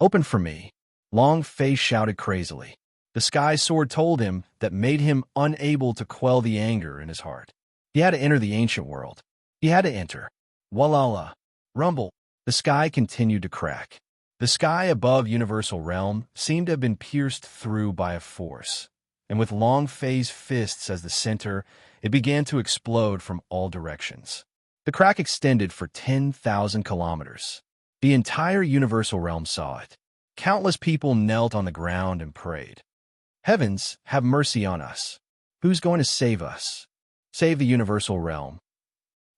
Open for me." Long Fei shouted crazily. The sky sword told him that made him unable to quell the anger in his heart. He had to enter the ancient world. He had to enter. Walala. Rumble. The sky continued to crack. The sky above Universal Realm seemed to have been pierced through by a force, and with Long Fei's fists as the center, it began to explode from all directions. The crack extended for 10,000 kilometers. The entire Universal Realm saw it. Countless people knelt on the ground and prayed. "Heavens, have mercy on us. Who's going to save us? Save the Universal Realm."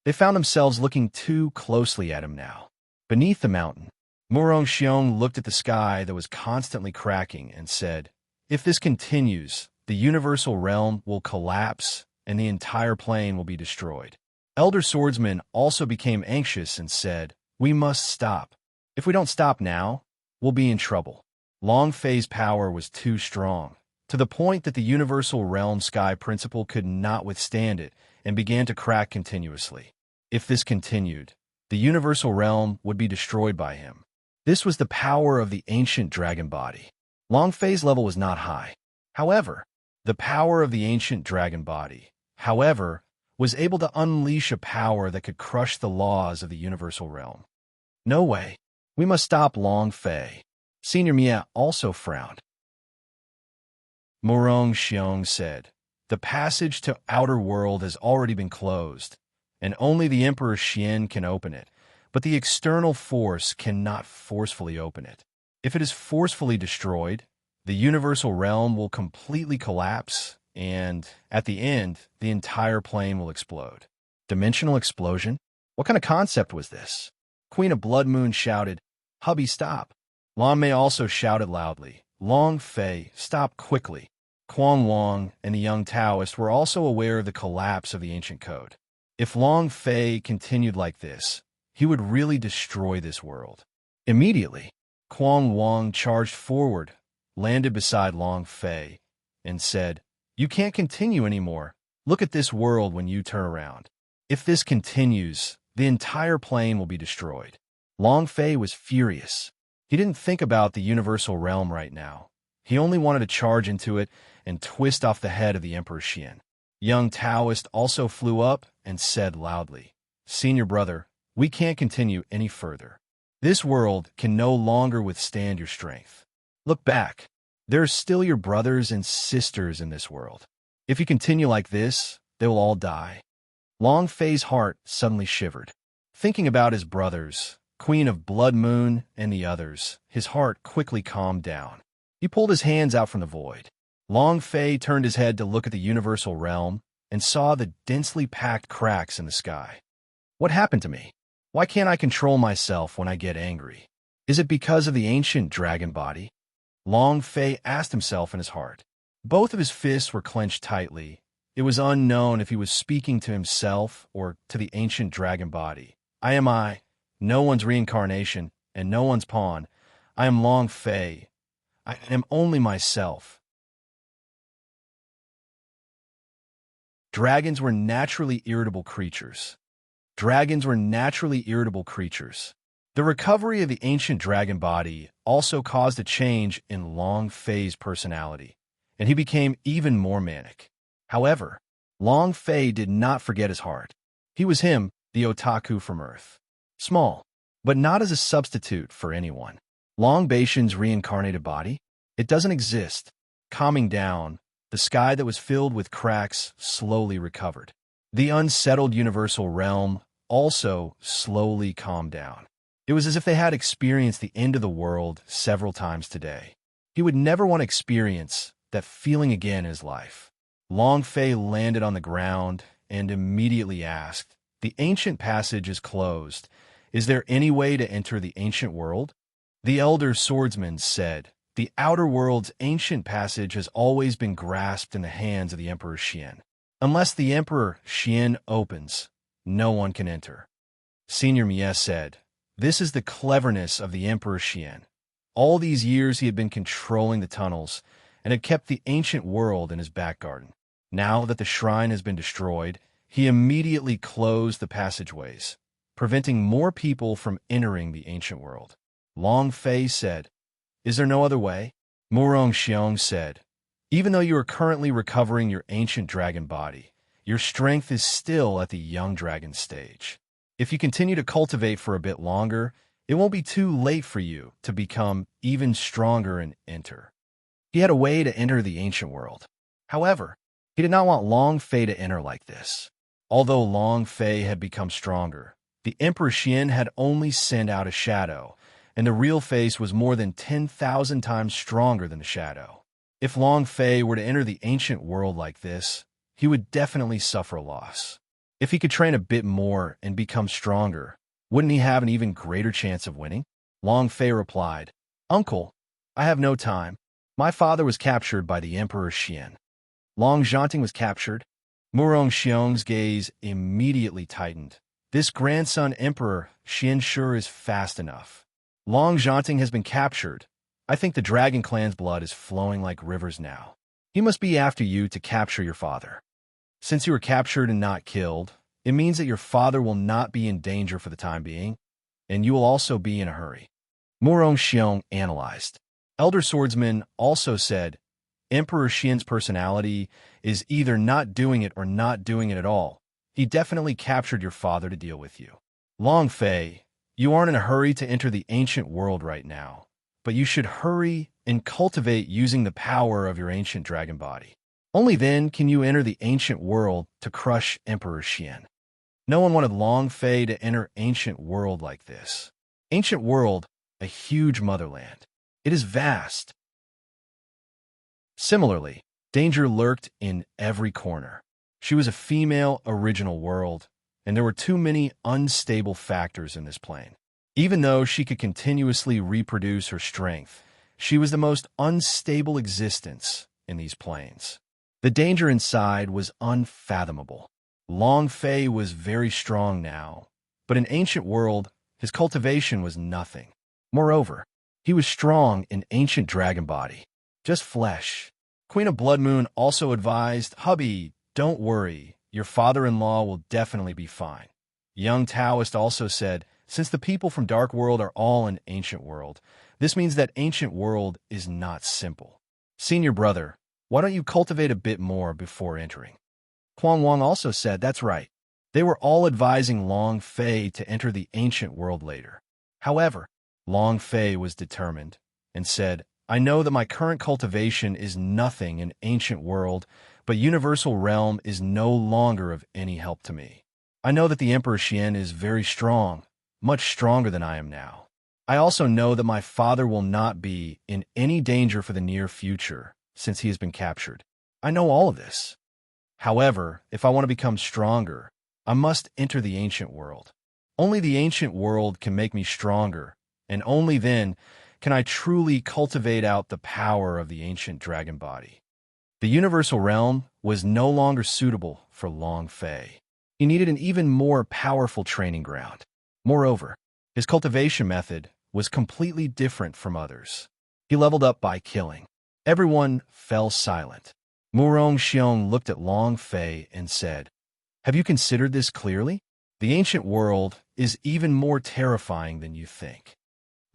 They found themselves looking too closely at him now. Beneath the mountain, Murong Xiong looked at the sky that was constantly cracking and said, "If this continues, the Universal Realm will collapse and the entire plane will be destroyed." Elder Swordsman also became anxious and said, "We must stop. If we don't stop now, we'll be in trouble." Long Fei's power was too strong, to the point that the Universal Realm Sky Principle could not withstand it and began to crack continuously. If this continued, the Universal Realm would be destroyed by him. This was the power of the ancient dragon body. Long Fei's level was not high. However, The power of the ancient dragon body, however, was able to unleash a power that could crush the laws of the universal realm. No way. We must stop Long Fei. Senior Mia also frowned. Morong Xiong said, "The passage to outer world has already been closed, and only the Emperor Xian can open it, but the external force cannot forcefully open it. If it is forcefully destroyed, the universal realm will completely collapse, and, at the end, the entire plane will explode." Dimensional explosion? What kind of concept was this? Queen of Blood Moon shouted, "Hubby, stop." Lan Mei also shouted loudly, "Long Fei, stop quickly." Quang Wang and the young Taoist were also aware of the collapse of the ancient code. If Long Fei continued like this, he would really destroy this world. Immediately, Quang Wang charged forward, landed beside Long Fei, and said, "You can't continue anymore. Look at this world when you turn around. If this continues, the entire plane will be destroyed." Long Fei was furious. He didn't think about the universal realm right now. He only wanted to charge into it and twist off the head of the Emperor Xian. Young Taoist also flew up and said loudly, "Senior brother, we can't continue any further. This world can no longer withstand your strength. Look back. There are still your brothers and sisters in this world. If you continue like this, they will all die." Long Fei's heart suddenly shivered. Thinking about his brothers, Queen of Blood Moon, and the others, his heart quickly calmed down. He pulled his hands out from the void. Long Fei turned his head to look at the universal realm and saw the densely packed cracks in the sky. What happened to me? Why can't I control myself when I get angry? Is it because of the ancient dragon body? Long Fei asked himself in his heart. Both of his fists were clenched tightly. It was unknown if he was speaking to himself or to the ancient dragon body. "I am I, no one's reincarnation, and no one's pawn. I am Long Fei. I am only myself." Dragons were naturally irritable creatures. Dragons were naturally irritable creatures. The recovery of the ancient dragon body also caused a change in Long Fei's personality, and he became even more manic. However, Long Fei did not forget his heart. He was him, the otaku from Earth. Small, but not as a substitute for anyone. Long Baishan's reincarnated body? It doesn't exist. Calming down, the sky that was filled with cracks slowly recovered. The unsettled universal realm also slowly calmed down. It was as if they had experienced the end of the world several times today. He would never want to experience that feeling again in his life. Long Fei landed on the ground and immediately asked, "The ancient passage is closed. Is there any way to enter the ancient world?" The elder swordsman said, "The outer world's ancient passage has always been grasped in the hands of the Emperor Xian. Unless the Emperor Xian opens, no one can enter." Senior Mie said, "This is the cleverness of the Emperor Xian. All these years he had been controlling the tunnels and had kept the ancient world in his back garden. Now that the shrine has been destroyed, he immediately closed the passageways, preventing more people from entering the ancient world." Long Fei said, "Is there no other way?" Murong Xiong said, "Even though you are currently recovering your ancient dragon body, your strength is still at the young dragon stage. If you continue to cultivate for a bit longer, it won't be too late for you to become even stronger and enter." He had a way to enter the ancient world. However, he did not want Long Fei to enter like this. Although Long Fei had become stronger, the Emperor Xian had only sent out a shadow, and the real face was more than 10,000 times stronger than the shadow. If Long Fei were to enter the ancient world like this, he would definitely suffer a loss. If he could train a bit more and become stronger, wouldn't he have an even greater chance of winning? Long Fei replied, "Uncle, I have no time. My father was captured by the Emperor Xian." Long Zhanting was captured. Murong Xiong's gaze immediately tightened. This grandson Emperor Xian sure is fast enough. Long Zhanting has been captured. I think the Dragon Clan's blood is flowing like rivers now. He must be after you to capture your father. Since you were captured and not killed, it means that your father will not be in danger for the time being, and you will also be in a hurry. Murong Xiong analyzed. Elder Swordsman also said, Emperor Xian's personality is either not doing it or not doing it at all. He definitely captured your father to deal with you. Long Fei, you aren't in a hurry to enter the ancient world right now, but you should hurry and cultivate using the power of your ancient dragon body. Only then can you enter the ancient world to crush Emperor Xian. No one wanted Long Fei to enter ancient world like this. Ancient world, a huge motherland. It is vast. Similarly, danger lurked in every corner. She was a female original world, and there were too many unstable factors in this plane. Even though she could continuously reproduce her strength, she was the most unstable existence in these planes. The danger inside was unfathomable. Long Fei was very strong now, but in ancient world, his cultivation was nothing. Moreover, he was strong in ancient dragon body, just flesh. Queen of Blood Moon also advised, "Hubby, don't worry, your father-in-law will definitely be fine." Young Taoist also said, "Since the people from Dark World are all in Ancient World, this means that Ancient World is not simple. Senior brother, why don't you cultivate a bit more before entering?" Huang Wang also said, "That's right." They were all advising Long Fei to enter the Ancient World later. However, Long Fei was determined and said, "I know that my current cultivation is nothing in Ancient World, but Universal Realm is no longer of any help to me. I know that the Emperor Xian is very strong, much stronger than I am now. I also know that my father will not be in any danger for the near future, since he has been captured. I know all of this. However, if I want to become stronger, I must enter the Ancient World. Only the Ancient World can make me stronger, and only then can I truly cultivate out the power of the ancient dragon body." The Universal Realm was no longer suitable for Long Fei. He needed an even more powerful training ground. Moreover, his cultivation method was completely different from others. He leveled up by killing. Everyone fell silent. Murong Xiong looked at Long Fei and said, "Have you considered this clearly? The ancient world is even more terrifying than you think."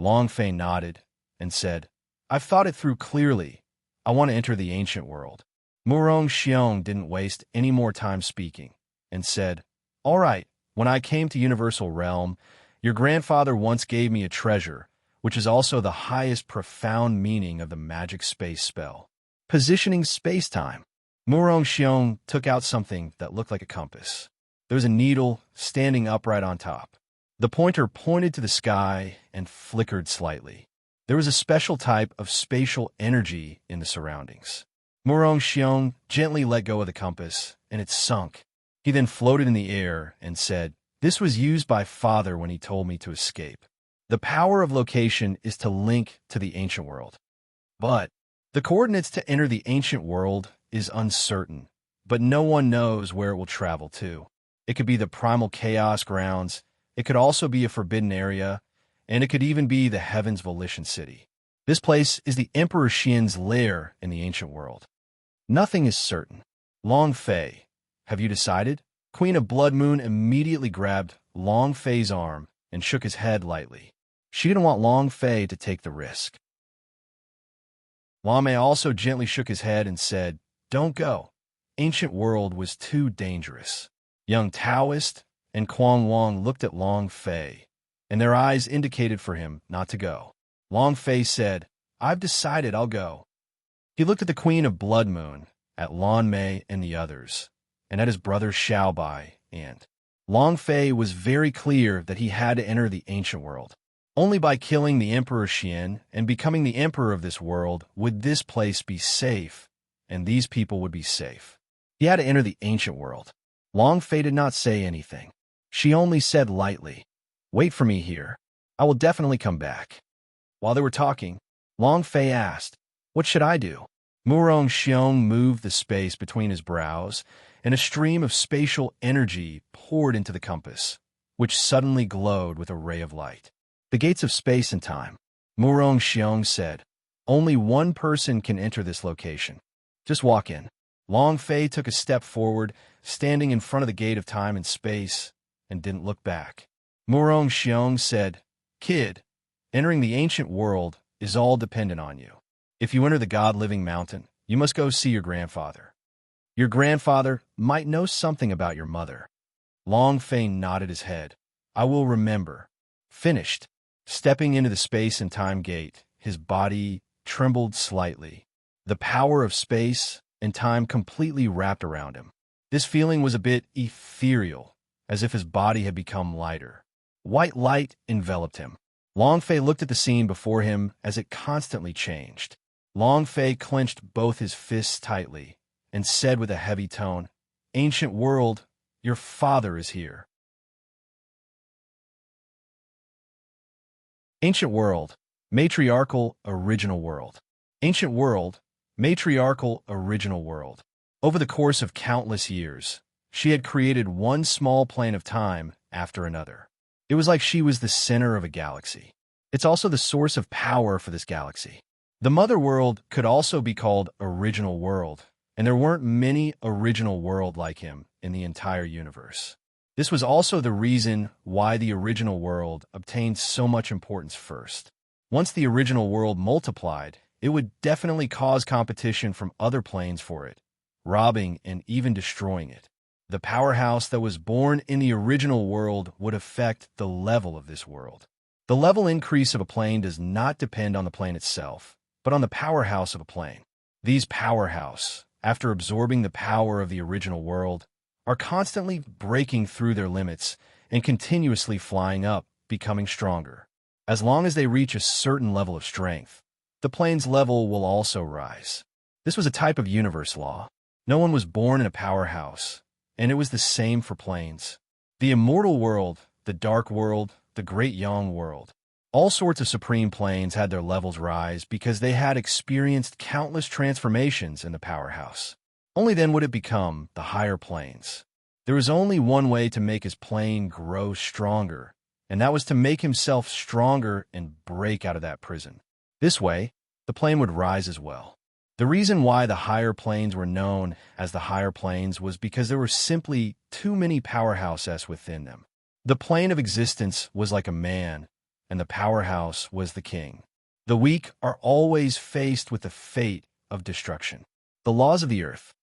Long Fei nodded and said, "I've thought it through clearly. I want to enter the ancient world." Murong Xiong didn't waste any more time speaking and said, "All right, when I came to Universal Realm, your grandfather once gave me a treasure, which is also the highest profound meaning of the magic space spell. Positioning space-time." Murong Xiong took out something that looked like a compass. There was a needle standing upright on top. The pointer pointed to the sky and flickered slightly. There was a special type of spatial energy in the surroundings. Murong Xiong gently let go of the compass, and it sunk. He then floated in the air and said, "This was used by Father when he told me to escape. The power of location is to link to the ancient world. But the coordinates to enter the ancient world is uncertain, but no one knows where it will travel to. It could be the primal chaos grounds, it could also be a forbidden area, and it could even be the Heaven's Volition City. This place is the Emperor Xian's lair in the ancient world. Nothing is certain. Long Fei, have you decided?" Queen of Blood Moon immediately grabbed Long Fei's arm and shook his head lightly. She didn't want Long Fei to take the risk. Lame also gently shook his head and said, "Don't go. Ancient world was too dangerous." Young Taoist and Kuang Wang looked at Long Fei, and their eyes indicated for him not to go. Long Fei said, "I've decided I'll go." He looked at the Queen of Blood Moon, at Lan Mei and the others, and at his brother Xiaobai, and Long Fei was very clear that he had to enter the ancient world. Only by killing the Emperor Xian and becoming the emperor of this world would this place be safe, and these people would be safe. He had to enter the ancient world. Long Fei did not say anything. She only said lightly, "Wait for me here. I will definitely come back." While they were talking, Long Fei asked, "What should I do?" Murong Xiong moved the space between his brows, and a stream of spatial energy poured into the compass, which suddenly glowed with a ray of light. "The gates of space and time," Murong Xiong said. "Only one person can enter this location. Just walk in." Long Fei took a step forward, standing in front of the gate of time and space, and didn't look back. Murong Xiong said, "Kid, entering the ancient world is all dependent on you. If you enter the God-living mountain, You must go see your grandfather. Your grandfather might know something about your mother. Long Fei nodded his head. I will remember. Finished. Stepping into the space and time gate, his body trembled slightly. The power of space and time completely wrapped around him. This feeling was a bit ethereal, as if his body had become lighter. White light enveloped him. Long Fei looked at the scene before him as it constantly changed. Long Fei clenched both his fists tightly and said with a heavy tone, Ancient world, your father is here. Ancient world, matriarchal original world. Ancient world, matriarchal original world. Over the course of countless years, she had created one small plane of time after another. It was like she was the center of a galaxy. It's also the source of power for this galaxy. The mother world could also be called original world, and there weren't many original world like him in the entire universe. This was also the reason why the original world obtained so much importance first. Once the original world multiplied, it would definitely cause competition from other planes for it, robbing and even destroying it. The powerhouse that was born in the original world would affect the level of this world. The level increase of a plane does not depend on the plane itself, but on the powerhouse of a plane. These powerhouse, after absorbing the power of the original world, are constantly breaking through their limits and continuously flying up, becoming stronger. As long as they reach a certain level of strength, the plane's level will also rise. This was a type of universe law. No one was born in a powerhouse, and it was the same for planes. The immortal world, the dark world, the great yang world. All sorts of supreme planes had their levels rise because they had experienced countless transformations in the powerhouse. Only then would it become the higher planes. There was only one way to make his plane grow stronger, and that was to make himself stronger and break out of that prison. This way, the plane would rise as well. The reason why the higher planes were known as the higher planes was because there were simply too many powerhouses within them. The plane of existence was like a man, and the powerhouse was the king. The weak are always faced with the fate of destruction. The laws of the earth.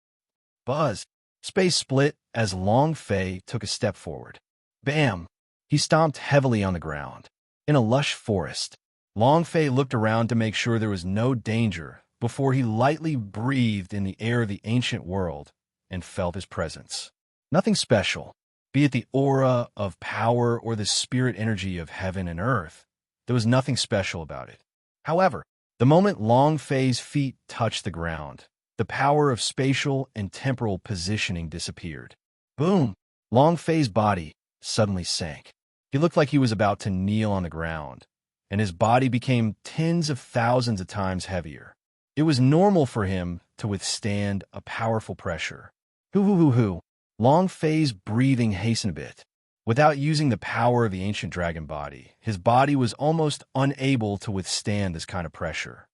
Buzz. Space split as Long Fei took a step forward. Bam! He stomped heavily on the ground. In a lush forest, Long Fei looked around to make sure there was no danger before he lightly breathed in the air of the ancient world and felt his presence. Nothing special, be it the aura of power or the spirit energy of heaven and earth. There was nothing special about it. However, the moment Long Fei's feet touched the ground, the power of spatial and temporal positioning disappeared. Boom! Long Fei's body suddenly sank. He looked like he was about to kneel on the ground, and his body became tens of thousands of times heavier. It was normal for him to withstand a powerful pressure. Hoo. Long Fei's breathing hastened a bit. Without using the power of the ancient dragon body, his body was almost unable to withstand this kind of pressure.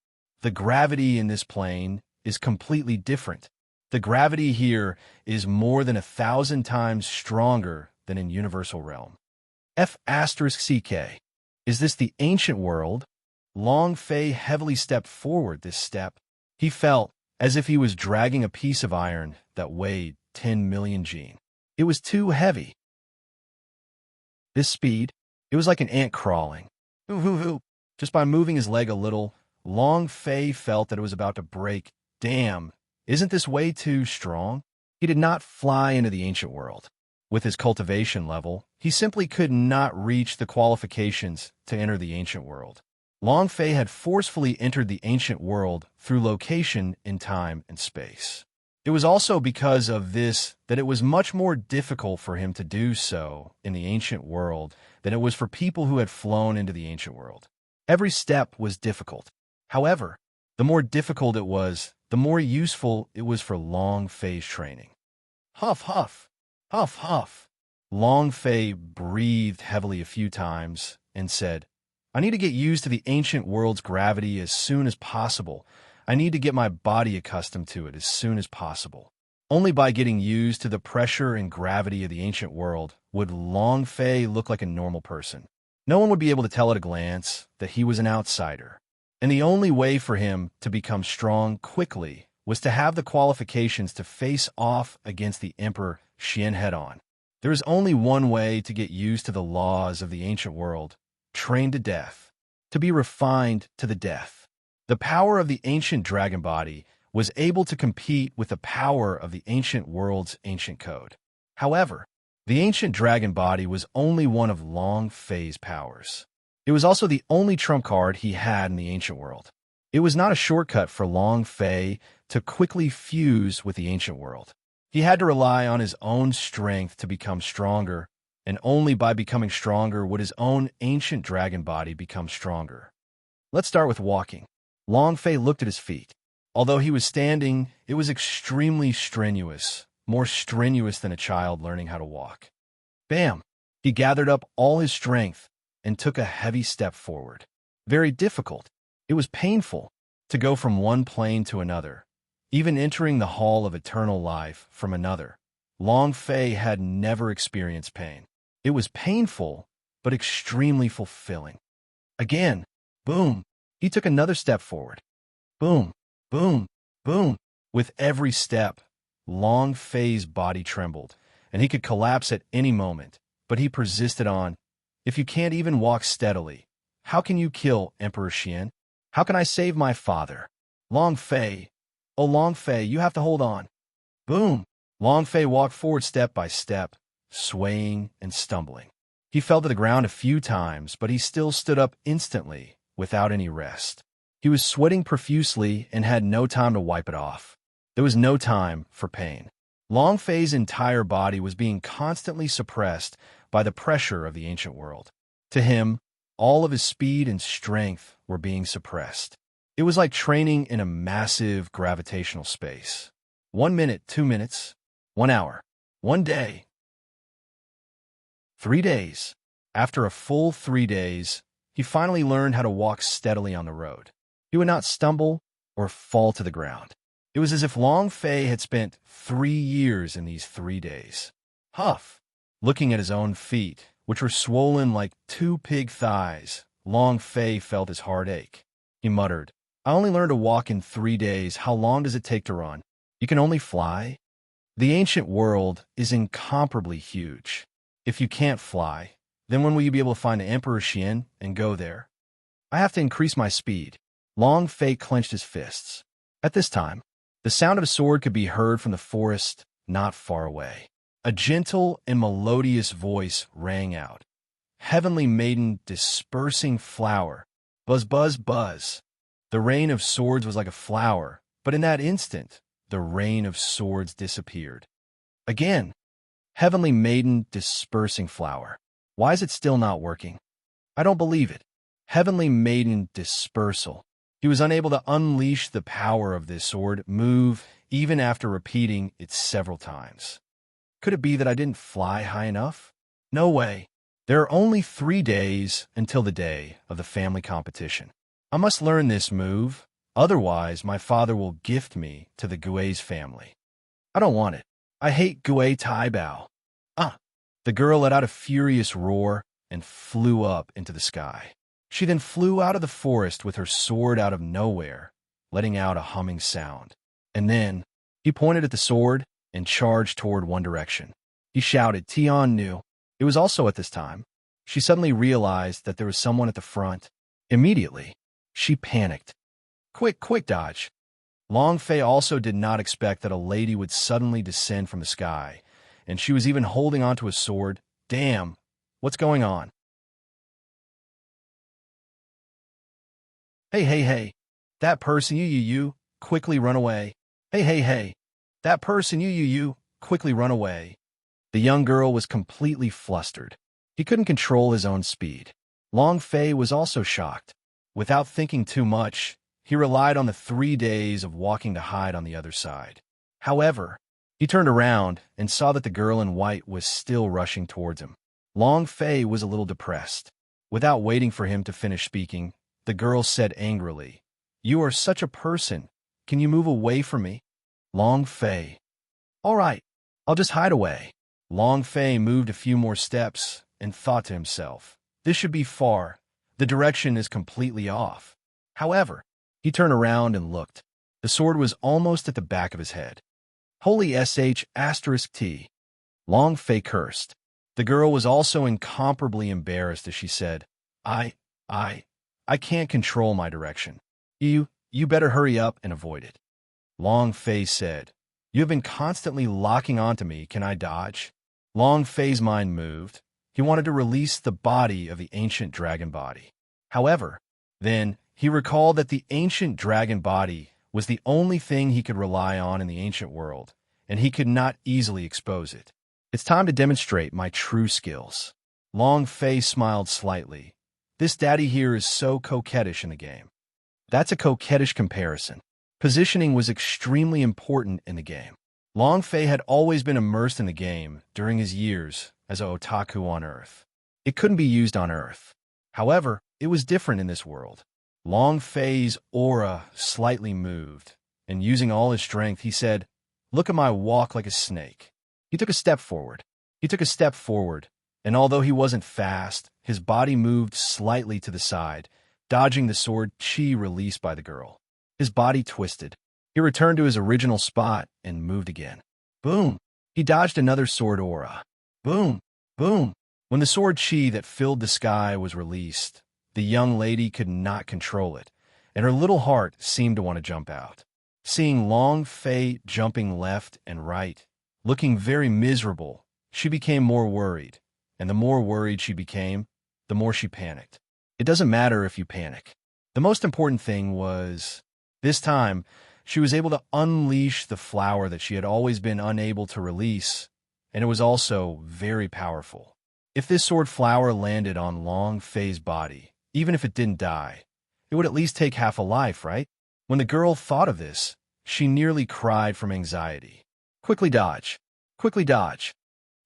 The gravity in this plane is completely different. The gravity here is more than 1,000 times stronger than in universal realm. F*CK. Is this the ancient world? Long Fei heavily stepped forward this step. He felt as if he was dragging a piece of iron that weighed 10 million Gene. It was too heavy. This speed, it was like an ant crawling. Hoo. Just by moving his leg a little, Long Fei felt that it was about to break. Damn, isn't this way too strong? He did not fly into the ancient world. With his cultivation level, he simply could not reach the qualifications to enter the ancient world. Long Fei had forcefully entered the ancient world through location in time and space. It was also because of this that it was much more difficult for him to do so in the ancient world than it was for people who had flown into the ancient world. Every step was difficult. However, the more difficult it was, the more useful it was for Long Fei's training. Huff. Long Fei breathed heavily a few times and said, I need to get used to the ancient world's gravity as soon as possible. I need to get my body accustomed to it as soon as possible. Only by getting used to the pressure and gravity of the ancient world would Long Fei look like a normal person. No one would be able to tell at a glance that he was an outsider. And the only way for him to become strong quickly was to have the qualifications to face off against the Emperor Xian head-on. There is only one way to get used to the laws of the ancient world: train to death, to be refined to the death. The power of the ancient dragon body was able to compete with the power of the ancient world's ancient code. However, the ancient dragon body was only one of Long Fei's powers. It was also the only trump card he had in the ancient world. It was not a shortcut for Long Fei to quickly fuse with the ancient world. He had to rely on his own strength to become stronger, and only by becoming stronger would his own ancient dragon body become stronger. Let's start with walking. Long Fei looked at his feet. Although he was standing, it was extremely strenuous, more strenuous than a child learning how to walk. Bam! He gathered up all his strength and took a heavy step forward. Very difficult. It was painful to go from one plane to another, even entering the hall of eternal life from another. Long Fei had never experienced pain. It was painful, but extremely fulfilling. Again, boom! He took another step forward. Boom! Boom! Boom! With every step, Long Fei's body trembled, and he could collapse at any moment, but he persisted on. If you can't even walk steadily, how can you kill Emperor Xian? How can I save my father? Long Fei, oh Long Fei, you have to hold on. Boom! Long Fei walked forward step by step, swaying and stumbling. He fell to the ground a few times, but he still stood up instantly, without any rest. He was sweating profusely and had no time to wipe it off. There was no time for pain. Long Fei's entire body was being constantly suppressed by the pressure of the ancient world. To him, all of his speed and strength were being suppressed. It was like training in a massive gravitational space. 1 minute, 2 minutes, 1 hour, 1 day. 3 days. After a full 3 days, he finally learned how to walk steadily on the road. He would not stumble or fall to the ground. It was as if Long Fei had spent 3 years in these 3 days. Huff! Looking at his own feet, which were swollen like 2 pig thighs, Long Fei felt his heart ache. He muttered, I only learned to walk in 3 days. How long does it take to run? You can only fly? The ancient world is incomparably huge. If you can't fly, then when will you be able to find the Emperor Xian and go there? I have to increase my speed. Long Fei clenched his fists. At this time, the sound of a sword could be heard from the forest not far away. A gentle and melodious voice rang out. Heavenly maiden, dispersing flower. Buzz, buzz, buzz. The rain of swords was like a flower, but in that instant, the rain of swords disappeared. Again, heavenly maiden, dispersing flower. Why is it still not working? I don't believe it. Heavenly maiden, dispersal. He was unable to unleash the power of this sword move even after repeating it several times. Could it be that I didn't fly high enough? No way. There are only 3 days until the day of the family competition. I must learn this move, otherwise my father will gift me to the Gui's family. I don't want it. I hate Gui Tai Bao. The girl let out a furious roar and flew up into the sky. She then flew out of the forest with her sword out of nowhere, letting out a humming sound. And then, he pointed at the sword and charged toward one direction. He shouted, Tian knew. It was also at this time. She suddenly realized that there was someone at the front. Immediately, she panicked. Quick, quick dodge. Long Fei also did not expect that a lady would suddenly descend from the sky, and she was even holding onto a sword. Damn, what's going on? Hey, that person you, quickly run away. Hey, that person you, quickly run away. The young girl was completely flustered. He couldn't control his own speed. Long Fei was also shocked. Without thinking too much, he relied on the 3 days of walking to hide on the other side. However, he turned around and saw that the girl in white was still rushing towards him. Long Fei was a little depressed. Without waiting for him to finish speaking, the girl said angrily, You are such a person. Can you move away from me? Long Fei. All right, I'll just hide away. Long Fei moved a few more steps and thought to himself, This should be far. The direction is completely off. However, he turned around and looked. The sword was almost at the back of his head. Holy sh**t. Long Fei cursed. The girl was also incomparably embarrassed as she said, I can't control my direction. You better hurry up and avoid it. Long Fei said, You have been constantly locking onto me. Can I dodge? Long Fei's mind moved. He wanted to release the body of the ancient dragon body. However, then he recalled that the ancient dragon body was the only thing he could rely on in the ancient world, and he could not easily expose it. It's time to demonstrate my true skills. Long Fei smiled slightly. This daddy here is so coquettish in the game. That's a coquettish comparison. Positioning was extremely important in the game. Long Fei had always been immersed in the game during his years as a otaku on Earth. It couldn't be used on Earth. However, it was different in this world. Long Fei's aura slightly moved, and using all his strength, he said, Look at my walk like a snake. He took a step forward. And although he wasn't fast, his body moved slightly to the side, dodging the sword chi released by the girl. His body twisted. He returned to his original spot and moved again. Boom! He dodged another sword aura. Boom! Boom! When the sword chi that filled the sky was released, the young lady could not control it, and her little heart seemed to want to jump out. Seeing Long Fei jumping left and right, looking very miserable, she became more worried, and the more worried she became, the more she panicked. It doesn't matter if you panic. The most important thing was, this time, she was able to unleash the flower that she had always been unable to release, and it was also very powerful. If this sword flower landed on Long Fei's body, even if it didn't die, it would at least take half a life, right? When the girl thought of this, she nearly cried from anxiety. Quickly dodge! Quickly dodge!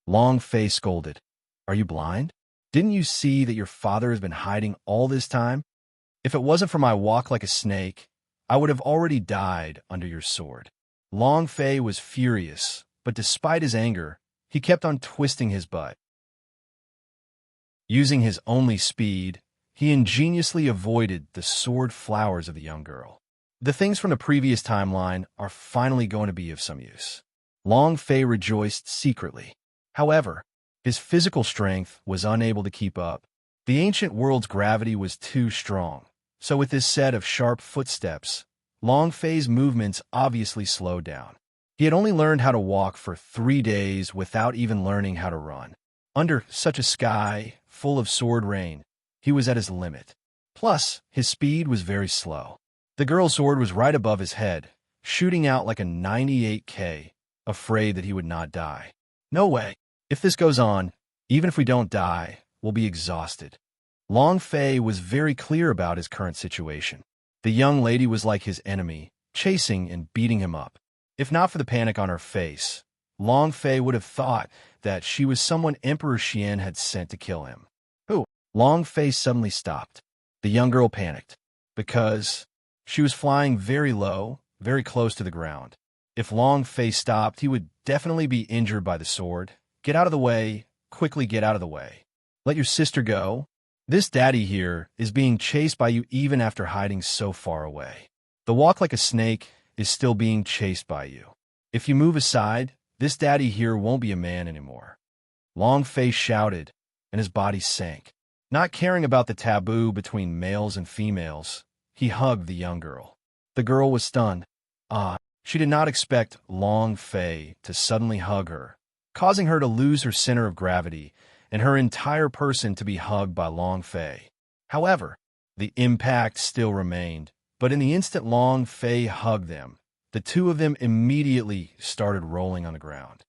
Long Fei scolded. Are you blind? Didn't you see that your father has been hiding all this time? If it wasn't for my walk like a snake, I would have already died under your sword. Long Fei was furious, but despite his anger, he kept on twisting his butt. Using his only speed, he ingeniously avoided the sword flowers of the young girl. The things from the previous timeline are finally going to be of some use. Long Fei rejoiced secretly. However, his physical strength was unable to keep up. The ancient world's gravity was too strong, so with this set of sharp footsteps, Long Fei's movements obviously slowed down. He had only learned how to walk for 3 days without even learning how to run. Under such a sky full of sword rain, he was at his limit. Plus, his speed was very slow. The girl's sword was right above his head, shooting out like a 98K, afraid that he would not die. No way. If this goes on, even if we don't die, we'll be exhausted. Long Fei was very clear about his current situation. The young lady was like his enemy, chasing and beating him up. If not for the panic on her face, Long Fei would have thought that she was someone Emperor Xian had sent to kill him. Who? Long Fei suddenly stopped. The young girl panicked, because she was flying very low, very close to the ground. If Long Fei stopped, he would definitely be injured by the sword. Get out of the way. Quickly get out of the way. Let your sister go. This daddy here is being chased by you even after hiding so far away. The walk like a snake is still being chased by you. If you move aside, this daddy here won't be a man anymore. Long Fei shouted, and his body sank. Not caring about the taboo between males and females, he hugged the young girl. The girl was stunned. She did not expect Long Fei to suddenly hug her, causing her to lose her center of gravity and her entire person to be hugged by Long Fei. However, the impact still remained, but in the instant Long Fei hugged them, the two of them immediately started rolling on the ground.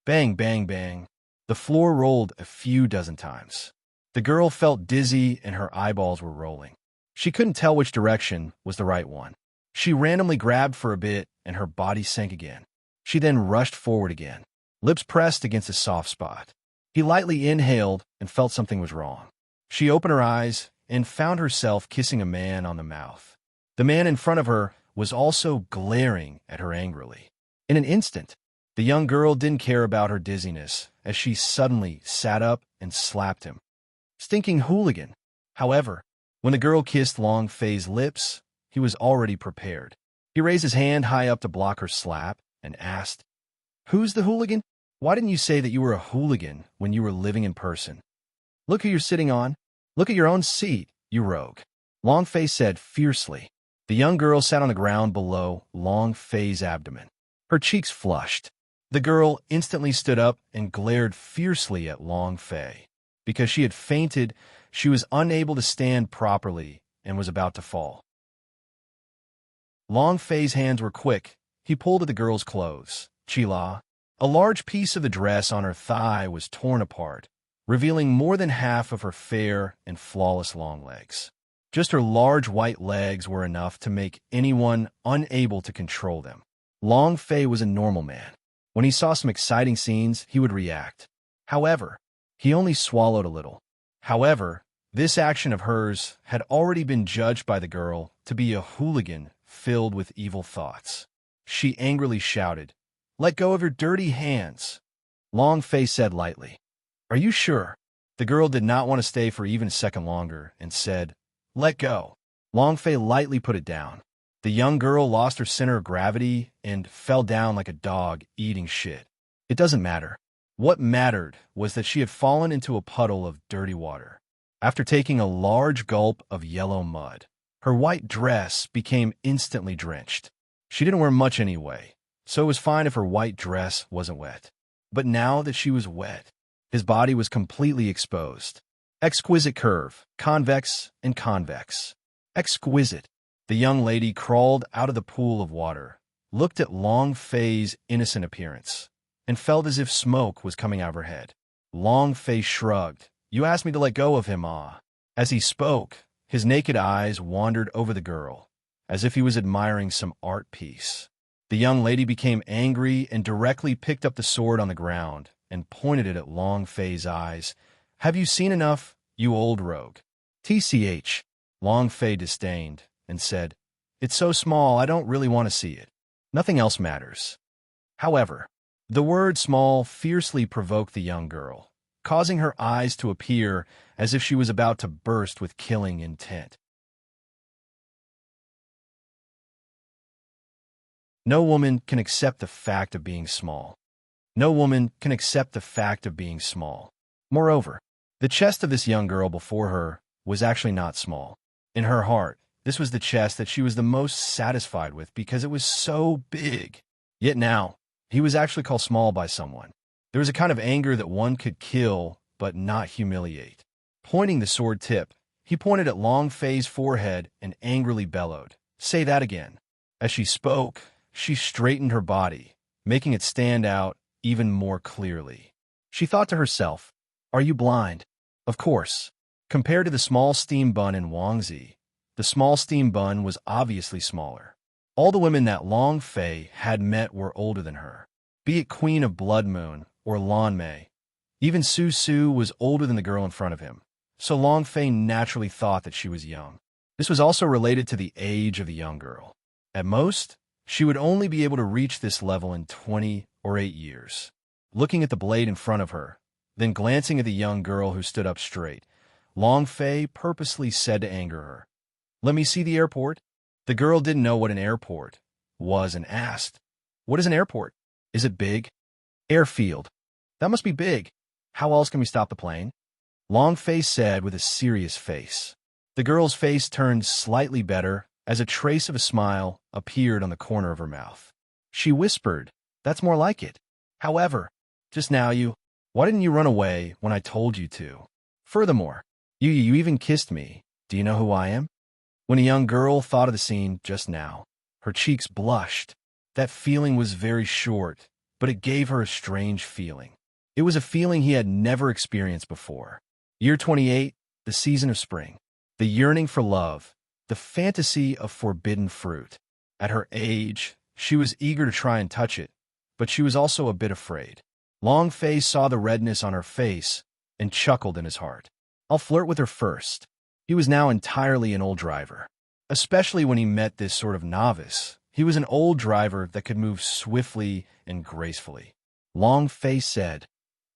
Bang, bang, bang. The floor rolled a few dozen times. The girl felt dizzy and her eyeballs were rolling. She couldn't tell which direction was the right one. She randomly grabbed for a bit and her body sank again. She then rushed forward again, lips pressed against a soft spot. He lightly inhaled and felt something was wrong. She opened her eyes and found herself kissing a man on the mouth. The man in front of her was also glaring at her angrily. In an instant, the young girl didn't care about her dizziness as she suddenly sat up and slapped him. Stinking hooligan. However, when the girl kissed Long Fei's lips, he was already prepared. He raised his hand high up to block her slap and asked, "Who's the hooligan? Why didn't you say that you were a hooligan when you were living in person? Look who you're sitting on. Look at your own seat, you rogue," Long Fei said fiercely. The young girl sat on the ground below Long Fei's abdomen. Her cheeks flushed. The girl instantly stood up and glared fiercely at Long Fei. Because she had fainted, she was unable to stand properly and was about to fall. Long Fei's hands were quick. He pulled at the girl's clothes. Chila. A large piece of the dress on her thigh was torn apart, revealing more than half of her fair and flawless long legs. Just her large white legs were enough to make anyone unable to control them. Long Fei was a normal man. When he saw some exciting scenes, he would react. However, he only swallowed a little. However, this action of hers had already been judged by the girl to be a hooligan filled with evil thoughts. She angrily shouted, "Let go of your dirty hands," Long Fei said lightly. "Are you sure?" The girl did not want to stay for even a second longer and said, "Let go." Long Fei lightly put it down. The young girl lost her center of gravity and fell down like a dog eating shit. It doesn't matter. What mattered was that she had fallen into a puddle of dirty water. After taking a large gulp of yellow mud, her white dress became instantly drenched. She didn't wear much anyway, so it was fine if her white dress wasn't wet. But now that she was wet, his body was completely exposed. Exquisite curve, convex and convex. Exquisite. The young lady crawled out of the pool of water, looked at Long Fei's innocent appearance, and felt as if smoke was coming out of her head. Long Fei shrugged. "You asked me to let go of him, ah." As he spoke, his naked eyes wandered over the girl, as if he was admiring some art piece. The young lady became angry and directly picked up the sword on the ground and pointed it at Long Fei's eyes. "Have you seen enough, you old rogue?" "TCH," Long Fei disdained and said, "It's so small I don't really want to see it. Nothing else matters." However, the word small fiercely provoked the young girl, causing her eyes to appear as if she was about to burst with killing intent. No woman can accept the fact of being small. No woman can accept the fact of being small. Moreover, the chest of this young girl before her was actually not small. In her heart, this was the chest that she was the most satisfied with because it was so big. Yet now, he was actually called small by someone. There was a kind of anger that one could kill but not humiliate. Pointing the sword tip, he pointed at Long Fei's forehead and angrily bellowed, "Say that again." As she spoke, she straightened her body, making it stand out even more clearly. She thought to herself, "Are you blind?" Of course. Compared to the small steam bun in Wangzi, the small steam bun was obviously smaller. All the women that Long Fei had met were older than her, be it Queen of Blood Moon or Lan Mei. Even Su Su was older than the girl in front of him, so Long Fei naturally thought that she was young. This was also related to the age of the young girl. At most, she would only be able to reach this level in 20 or 8 years. Looking at the blade in front of her, then glancing at the young girl who stood up straight, Long Fei purposely said to anger her, "Let me see the airport." The girl didn't know what an airport was and asked, "What is an airport? Is it big?" "Airfield. That must be big. How else can we stop the plane?" Long Fei said with a serious face. The girl's face turned slightly better as a trace of a smile appeared on the corner of her mouth. She whispered, "That's more like it. However, just now why didn't you run away when I told you to? Furthermore, you even kissed me. Do you know who I am?" When a young girl thought of the scene just now, her cheeks blushed. That feeling was very short, but it gave her a strange feeling. It was a feeling he had never experienced before. Year 28, the season of spring. The yearning for love, the fantasy of forbidden fruit. At her age, she was eager to try and touch it, but she was also a bit afraid. Long Fei saw the redness on her face and chuckled in his heart. "I'll flirt with her first." He was now entirely an old driver. Especially when he met this sort of novice, he was an old driver that could move swiftly and gracefully. Long Fei said,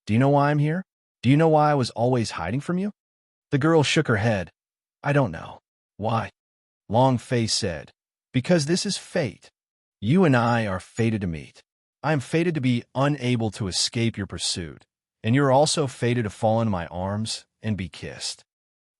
"Do you know why I'm here? Do you know why I was always hiding from you?" The girl shook her head. "I don't know." "Why?" Long Fei said, Because this is fate. You and I are fated to meet. I am fated to be unable to escape your pursuit, and you're also fated to fall into my arms and be kissed.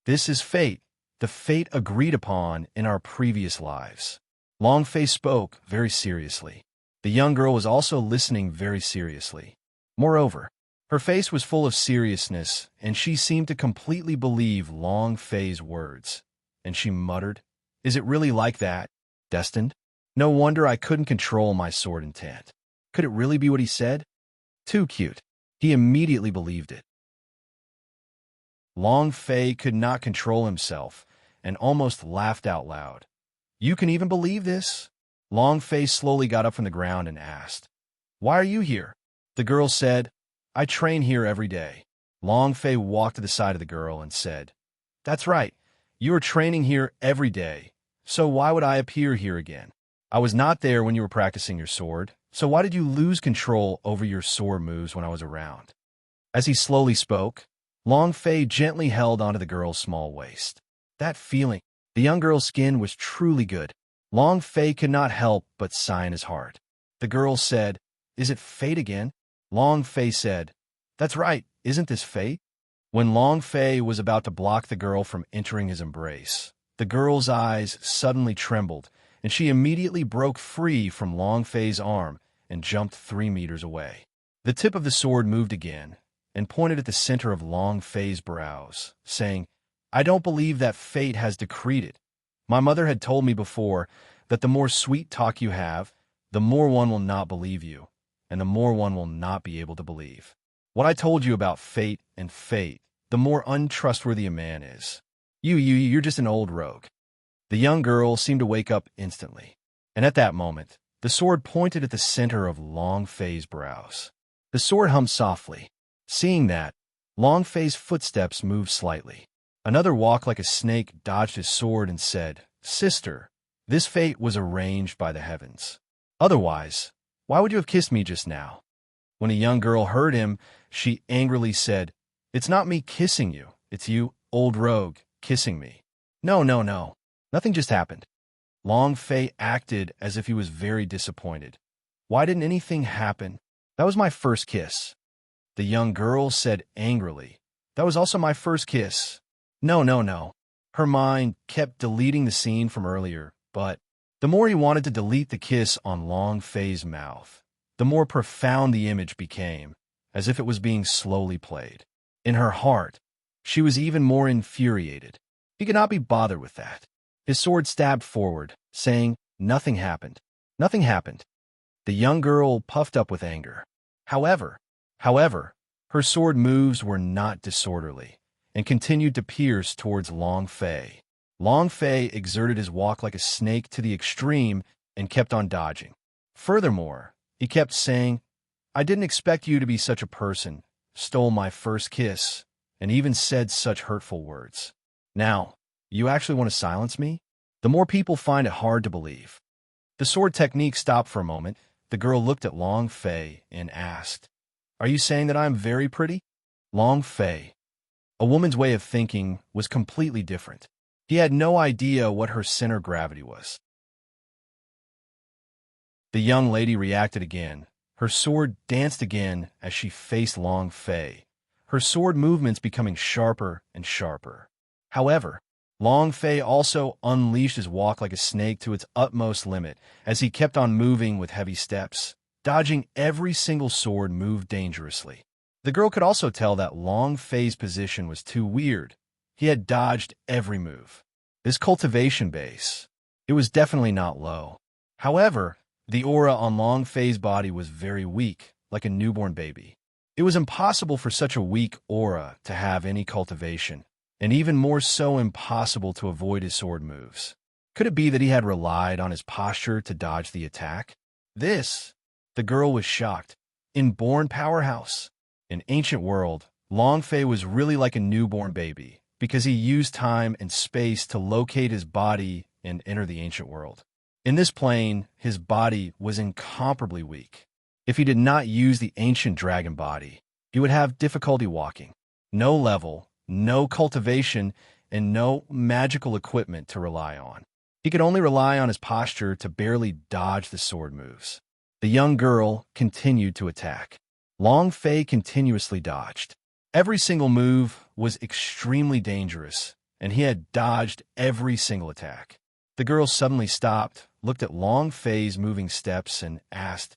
This is fate, the fate agreed upon in our previous lives. Longfei spoke very seriously. The young girl was also listening very seriously. Moreover, her face was full of seriousness, and she seemed to completely believe Longfei's words. And she muttered, "Is it really like that? Destined? No wonder I couldn't control my sword intent. Could it really be what he said? Too cute." He immediately believed it. Longfei could not control himself and almost laughed out loud. "You can even believe this?" Longfei slowly got up from the ground and asked, "Why are you here?" The girl said, "I train here every day." Longfei walked to the side of the girl and said, "That's right. You are training here every day. So why would I appear here again? I was not there when you were practicing your sword, so why did you lose control over your sword moves when I was around?" As he slowly spoke, Longfei gently held onto the girl's small waist. That feeling, the young girl's skin was truly good. Longfei could not help but sigh in his heart. The girl said, "Is it fate again?" Longfei said, "That's right, isn't this fate?" When Longfei was about to block the girl from entering his embrace, the girl's eyes suddenly trembled, and she immediately broke free from Longfei's arm and jumped 3 meters away. The tip of the sword moved again and pointed at the center of Longfei's brows, saying, "I don't believe that fate has decreed it. My mother had told me before that the more sweet talk you have, the more one will not believe you, and the more one will not be able to believe. What I told you about fate and fate, the more untrustworthy a man is. You're just an old rogue." The young girl seemed to wake up instantly, and at that moment, the sword pointed at the center of Longfei's brows. The sword hummed softly. Seeing that, Longfei's footsteps moved slightly. Another walked like a snake, dodged his sword, and said, "Sister, this fate was arranged by the heavens. Otherwise, why would you have kissed me just now?" When a young girl heard him, she angrily said, "It's not me kissing you, it's you, old rogue, kissing me." No, nothing just happened." Longfei acted as if he was very disappointed. "Why didn't anything happen? That was my first kiss." The young girl said angrily, "That was also my first kiss." No. Her mind kept deleting the scene from earlier, but the more he wanted to delete the kiss on Longfei's mouth, the more profound the image became, as if it was being slowly played. In her heart, she was even more infuriated. He could not be bothered with that. His sword stabbed forward, saying, "Nothing happened. Nothing happened." The young girl puffed up with anger. However, her sword moves were not disorderly, and continued to pierce towards Longfei. Longfei exerted his walk like a snake to the extreme and kept on dodging. Furthermore, he kept saying, "I didn't expect you to be such a person," stole my first kiss, and even said such hurtful words. "Now, you actually want to silence me?" The more people find it hard to believe. The sword technique stopped for a moment. The girl looked at Longfei and asked, "Are you saying that I am very pretty?" Longfei, a woman's way of thinking, was completely different. He had no idea what her center of gravity was. The young lady reacted again. Her sword danced again as she faced Longfei, her sword movements becoming sharper and sharper. However, Longfei also unleashed his walk like a snake to its utmost limit as he kept on moving with heavy steps, dodging every single sword move dangerously. The girl could also tell that Longfei's position was too weird. He had dodged every move. This cultivation base, it was definitely not low. However, the aura on Longfei's body was very weak, like a newborn baby. It was impossible for such a weak aura to have any cultivation, and even more so impossible to avoid his sword moves. Could it be that he had relied on his posture to dodge the attack? The girl was shocked. Inborn powerhouse. In ancient world, Longfei was really like a newborn baby, because he used time and space to locate his body and enter the ancient world. In this plane, his body was incomparably weak. If he did not use the ancient dragon body, he would have difficulty walking. No level, no cultivation, and no magical equipment to rely on. He could only rely on his posture to barely dodge the sword moves. The young girl continued to attack. Long Fei continuously dodged. Every single move was extremely dangerous, and he had dodged every single attack. The girl suddenly stopped, looked at Long Fei's moving steps, and asked,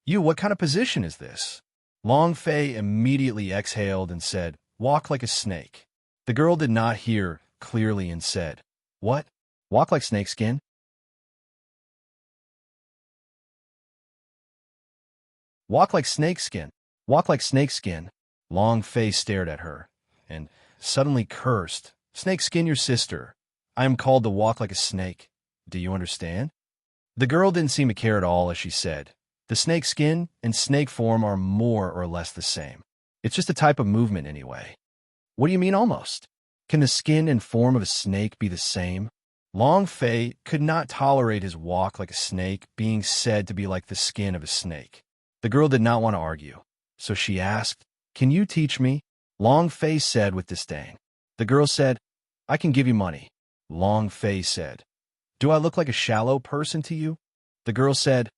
"You, what kind of position is this?" Long Fei immediately exhaled and said, "Walk like a snake." The girl did not hear clearly and said, "What? Walk like snakeskin?" Walk like snakeskin. Walk like snakeskin. Long Fei stared at her and suddenly cursed, "Snakeskin your sister. I am called to walk like a snake. Do you understand?" The girl didn't seem to care at all as she said, "The snake skin and snake form are more or less the same. It's just a type of movement anyway." "What do you mean almost? Can the skin and form of a snake be the same?" Long Fei could not tolerate his walk like a snake being said to be like the skin of a snake. The girl did not want to argue, so she asked, "Can you teach me?" Long Fei said with disdain. The girl said, "I can give you money." Long Fei said, "Do I look like a shallow person to you?" The girl said,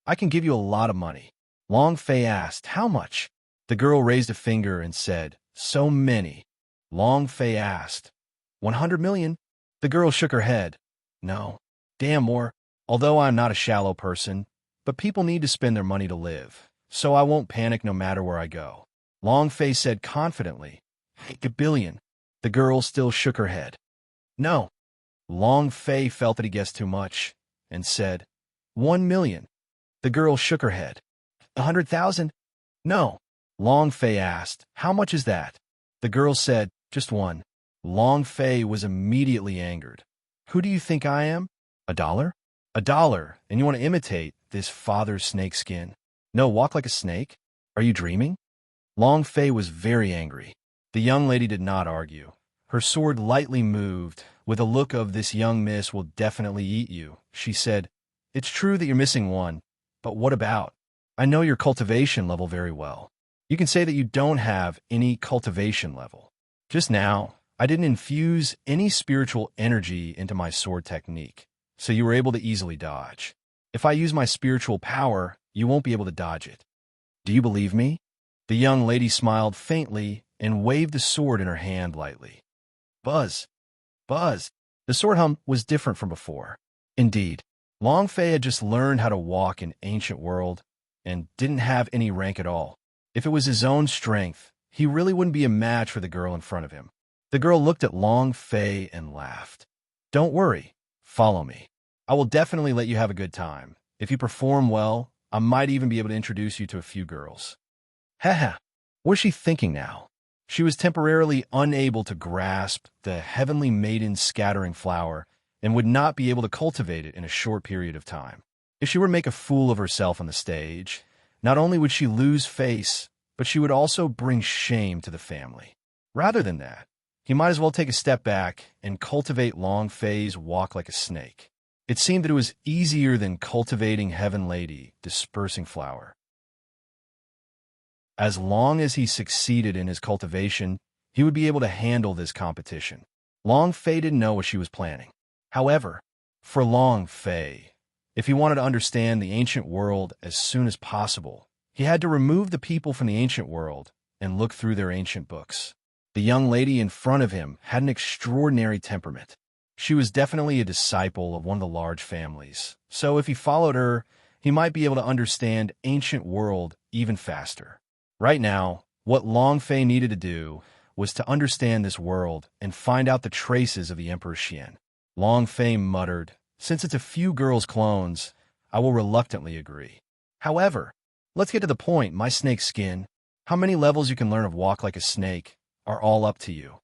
"I can give you a lot of money." Long Fei asked, "How much?" The girl raised a finger and said, "So many." Long Fei asked, 100 million? The girl shook her head. "No. Damn more. Although I'm not a shallow person, but people need to spend their money to live, so I won't panic no matter where I go." Long Fei said confidently, "A billion." The girl still shook her head. "No." Long Fei felt that he guessed too much and said, 1 million. The girl shook her head. 100,000? No. Long Fei asked, "How much is that?" The girl said, "Just one." Long Fei was immediately angered. "Who do you think I am? $1? $1, and you want to imitate this father's snakeskin? No, walk like a snake? Are you dreaming?" Long Fei was very angry. The young lady did not argue. Her sword lightly moved, with a look of "This young miss will definitely eat you." She said, "It's true that you're missing one, but what about? I know your cultivation level very well. You can say that you don't have any cultivation level. Just now, I didn't infuse any spiritual energy into my sword technique, so you were able to easily dodge. If I use my spiritual power, you won't be able to dodge it. Do you believe me?" The young lady smiled faintly and waved the sword in her hand lightly. Buzz! Buzz! The sword hum was different from before. Indeed, Long Fei had just learned how to walk in ancient world and didn't have any rank at all. If it was his own strength, he really wouldn't be a match for the girl in front of him. The girl looked at Long Fei and laughed. "Don't worry. Follow me. I will definitely let you have a good time. If you perform well, I might even be able to introduce you to a few girls." Haha. What was she thinking now? She was temporarily unable to grasp the heavenly maiden scattering flower and would not be able to cultivate it in a short period of time. If she were to make a fool of herself on the stage, not only would she lose face, but she would also bring shame to the family. Rather than that, he might as well take a step back and cultivate Long Fei's walk like a snake. It seemed that it was easier than cultivating Heaven Lady, dispersing flower. As long as he succeeded in his cultivation, he would be able to handle this competition. Long Fei didn't know what she was planning. However, for Long Fei, if he wanted to understand the ancient world as soon as possible, he had to remove the people from the ancient world and look through their ancient books. The young lady in front of him had an extraordinary temperament. She was definitely a disciple of one of the large families, so if he followed her, he might be able to understand ancient world even faster. Right now, what Long Fei needed to do was to understand this world and find out the traces of the Emperor Xian. Long Fei muttered, "Since it's a few girls' clones, I will reluctantly agree. However, let's get to the point, my snake skin. How many levels you can learn of walk like a snake are all up to you."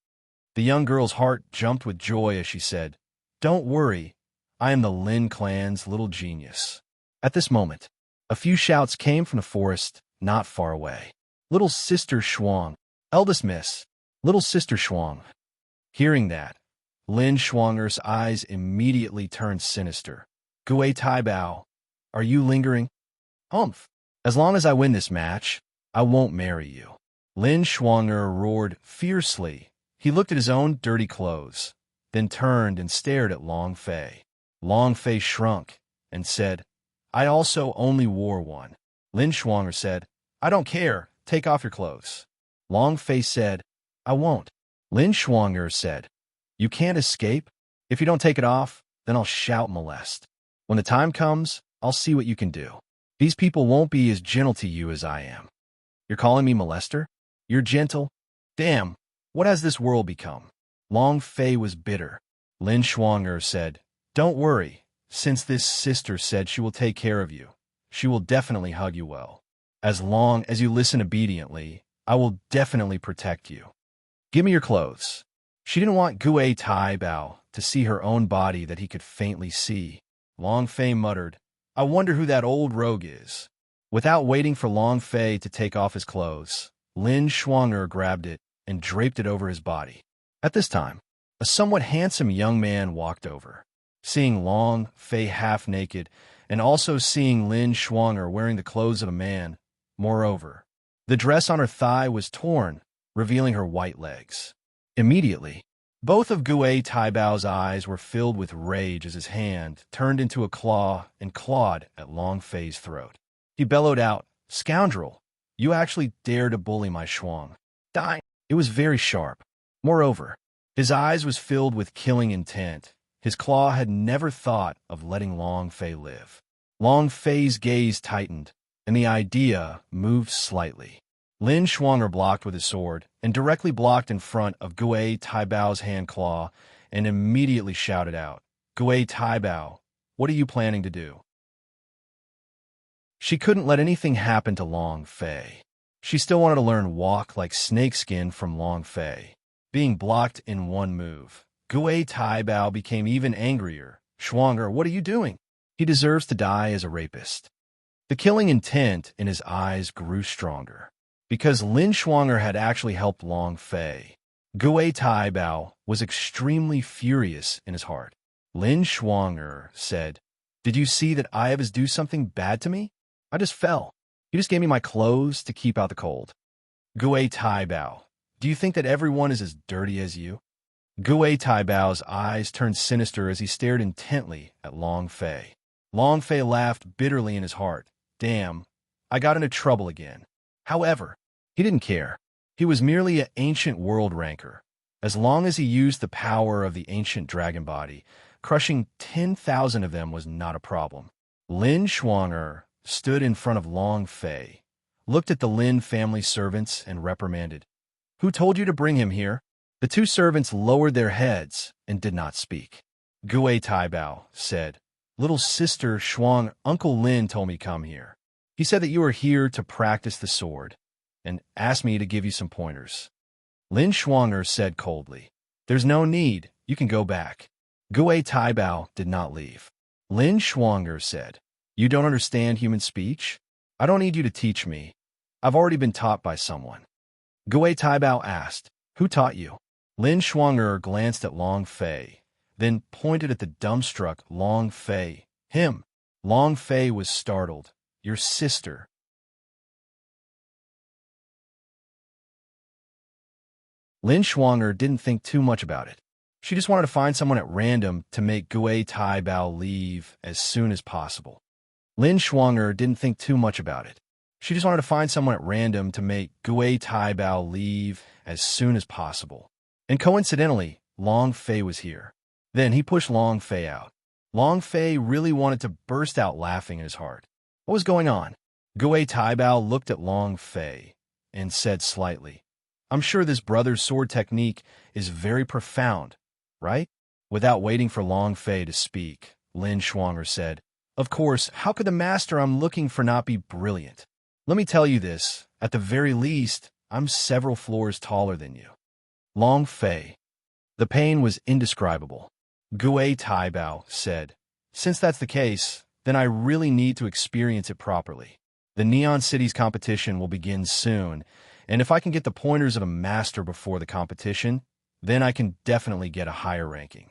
The young girl's heart jumped with joy as she said, "Don't worry, I am the Lin clan's little genius." At this moment, a few shouts came from the forest not far away. "Little Sister Shuang, eldest miss, little Sister Shuang." Hearing that, Lin Shuanger's eyes immediately turned sinister. "Gui Tai Bao, are you lingering?" "Humph. As long as I win this match, I won't marry you." Lin Shuanger roared fiercely. He looked at his own dirty clothes, then turned and stared at Long Fei. Long Fei shrunk and said, I also only wore one. Lin Shuang'er said, I don't care, take off your clothes. Long Fei said, I won't. Lin Shuang'er said, you can't escape? If you don't take it off, then I'll shout molest. When the time comes, I'll see what you can do. These people won't be as gentle to you as I am. You're calling me molester? You're gentle? Damn, what has this world become? Long Fei was bitter. Lin Shuang'er said, don't worry, since this sister said she will take care of you. She will definitely hug you well. As long as you listen obediently, I will definitely protect you. Give me your clothes. She didn't want Gue Tai Bao to see her own body that he could faintly see. Long Fei muttered, I wonder who that old rogue is. Without waiting for Long Fei to take off his clothes, Lin Shuang'er grabbed it and draped it over his body. At this time, a somewhat handsome young man walked over. Seeing Long Fei half-naked, and also seeing Lin Shuang'er wearing the clothes of a man, moreover, the dress on her thigh was torn, revealing her white legs. Immediately, both of Gue Taibao's eyes were filled with rage as his hand turned into a claw and clawed at Long Fei's throat. He bellowed out, Scoundrel, you actually dare to bully my Shuang. Die! It was very sharp. Moreover, his eyes was filled with killing intent. His claw had never thought of letting Long Fei live. Long Fei's gaze tightened, and the idea moved slightly. Lin Shuang'er blocked with his sword, and directly blocked in front of Gue Taibao's hand claw, and immediately shouted out, Gue Taibao, what are you planning to do? She couldn't let anything happen to Long Fei. She still wanted to learn walk like snakeskin from Long Fei. Being blocked in one move, Gue Taibao became even angrier. Shuang'er, what are you doing? He deserves to die as a rapist. The killing intent in his eyes grew stronger. Because Lin Shuang'er had actually helped Long Fei, Gue Taibao was extremely furious in his heart. Lin Shuang'er said, Did you see that Ives do something bad to me? I just fell. He just gave me my clothes to keep out the cold. Gue Taibao, do you think that everyone is as dirty as you? Gue Taibao's eyes turned sinister as he stared intently at Long Fei. Long Fei laughed bitterly in his heart. Damn, I got into trouble again. However, he didn't care. He was merely an ancient world ranker. As long as he used the power of the ancient dragon body, crushing 10,000 of them was not a problem. Lin Shuang'er stood in front of Long Fei, looked at the Lin family servants, and reprimanded. Who told you to bring him here? The two servants lowered their heads and did not speak. Gue Taibao said, Little sister Shuang, Uncle Lin told me come here. He said that you are here to practice the sword, and asked me to give you some pointers. Lin Shuang'er said coldly, There's no need, you can go back. Gue Taibao did not leave. Lin Shuang'er said, You don't understand human speech? I don't need you to teach me. I've already been taught by someone. Gue Taibao asked, Who taught you? Lin Shuang'er glanced at Long Fei, then pointed at the dumbstruck Long Fei. Him. Long Fei was startled. Your sister. Lin Shuang'er didn't think too much about it. She just wanted to find someone at random to make Gue Taibao leave as soon as possible. Lin Shuang'er didn't think too much about it. She just wanted to find someone at random to make Gue Taibao leave as soon as possible. And coincidentally, Long Fei was here. Then he pushed Long Fei out. Long Fei really wanted to burst out laughing in his heart. What was going on? Gue Taibao looked at Long Fei and said slightly, I'm sure this brother's sword technique is very profound, right? Without waiting for Long Fei to speak, Lin Shuang'er said, Of course, how could the master I'm looking for not be brilliant? Let me tell you this, at the very least, I'm several floors taller than you. Long Fei. The pain was indescribable. Gue Taibao said, Since that's the case, then I really need to experience it properly. The Neon Cities competition will begin soon, and if I can get the pointers of a master before the competition, then I can definitely get a higher ranking.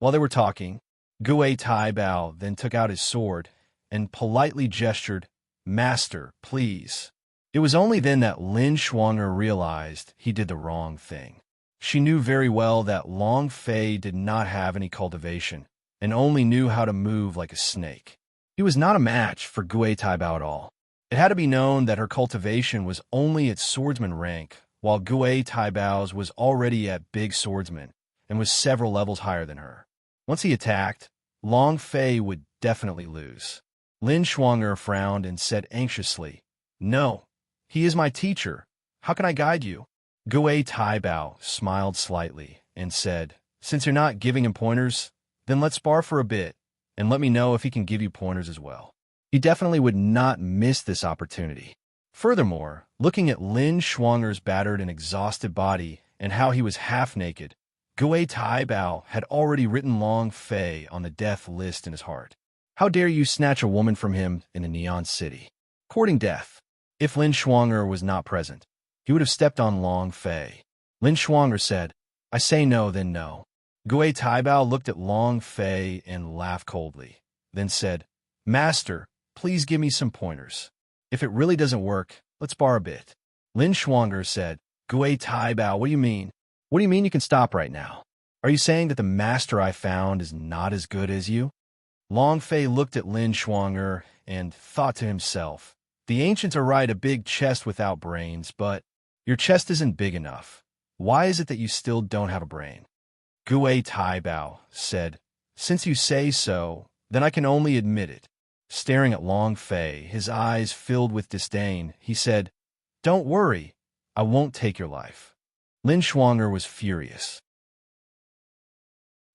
While they were talking, Gue Taibao then took out his sword and politely gestured, Master, please. It was only then that Lin Shuang'er realized he did the wrong thing. She knew very well that Long Fei did not have any cultivation, and only knew how to move like a snake. He was not a match for Gue Taibao at all. It had to be known that her cultivation was only at swordsman rank, while Gue Taibao's was already at big swordsman and was several levels higher than her. Once he attacked, Long Fei would definitely lose. Lin Shuang'er frowned and said anxiously, "No, he is my teacher. How can I guide you?" Gue Taibao smiled slightly and said, "Since you're not giving him pointers, then let's spar for a bit, and let me know if he can give you pointers as well." He definitely would not miss this opportunity. Furthermore, looking at Lin Shuang'er's battered and exhausted body and how he was half-naked, Gue Taibao had already written Long Fei on the death list in his heart. How dare you snatch a woman from him in a neon city? Courting death. If Lin Shuang'er was not present, he would have stepped on Long Fei. Lin Shuang'er said, "I say no, then no." Gue Taibao looked at Long Fei and laughed coldly, then said, "Master, please give me some pointers. If it really doesn't work, let's spar a bit." Lin Shuang'er said, "Gue Taibao, what do you mean? What do you mean you can stop right now? Are you saying that the master I found is not as good as you?" Long Fei looked at Lin Shuang'er and thought to himself, "The ancients are right, a big chest without brains, but your chest isn't big enough. Why is it that you still don't have a brain?" Gue Taibao said, "Since you say so, then I can only admit it." Staring at Long Fei, his eyes filled with disdain, he said, "Don't worry, I won't take your life." Lin Shuang'er was furious.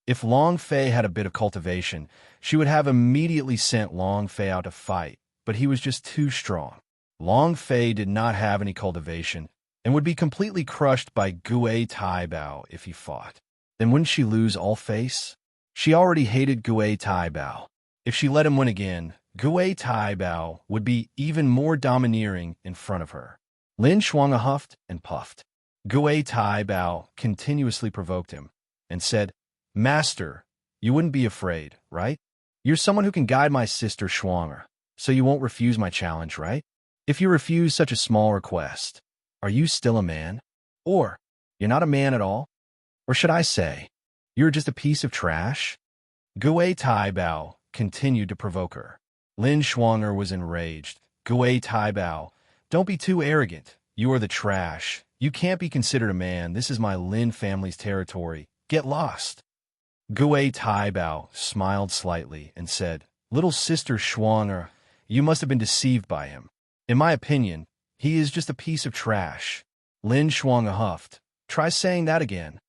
If Long Fei had a bit of cultivation, she would have immediately sent Long Fei out to fight, but he was just too strong. Long Fei did not have any cultivation and would be completely crushed by Gue Taibao if he fought. Then wouldn't she lose all face? She already hated Gue Taibao. If she let him win again, Gue Taibao would be even more domineering in front of her. Lin Shuang'er huffed and puffed. Gue Taibao continuously provoked him and said, "Master, you wouldn't be afraid, right? You're someone who can guide my sister Shuang'er, so you won't refuse my challenge, right? If you refuse such a small request, are you still a man? Or you're not a man at all? Or should I say, you're just a piece of trash?" Gue Taibao continued to provoke her. Lin Shuang'er was enraged. "Gue Taibao, don't be too arrogant. You are the trash. You can't be considered a man. This is my Lin family's territory. Get lost." Gue Taibao smiled slightly and said, "Little sister Shuang'er, you must have been deceived by him. In my opinion, he is just a piece of trash." Lin Shuang'er huffed. "Try saying that again."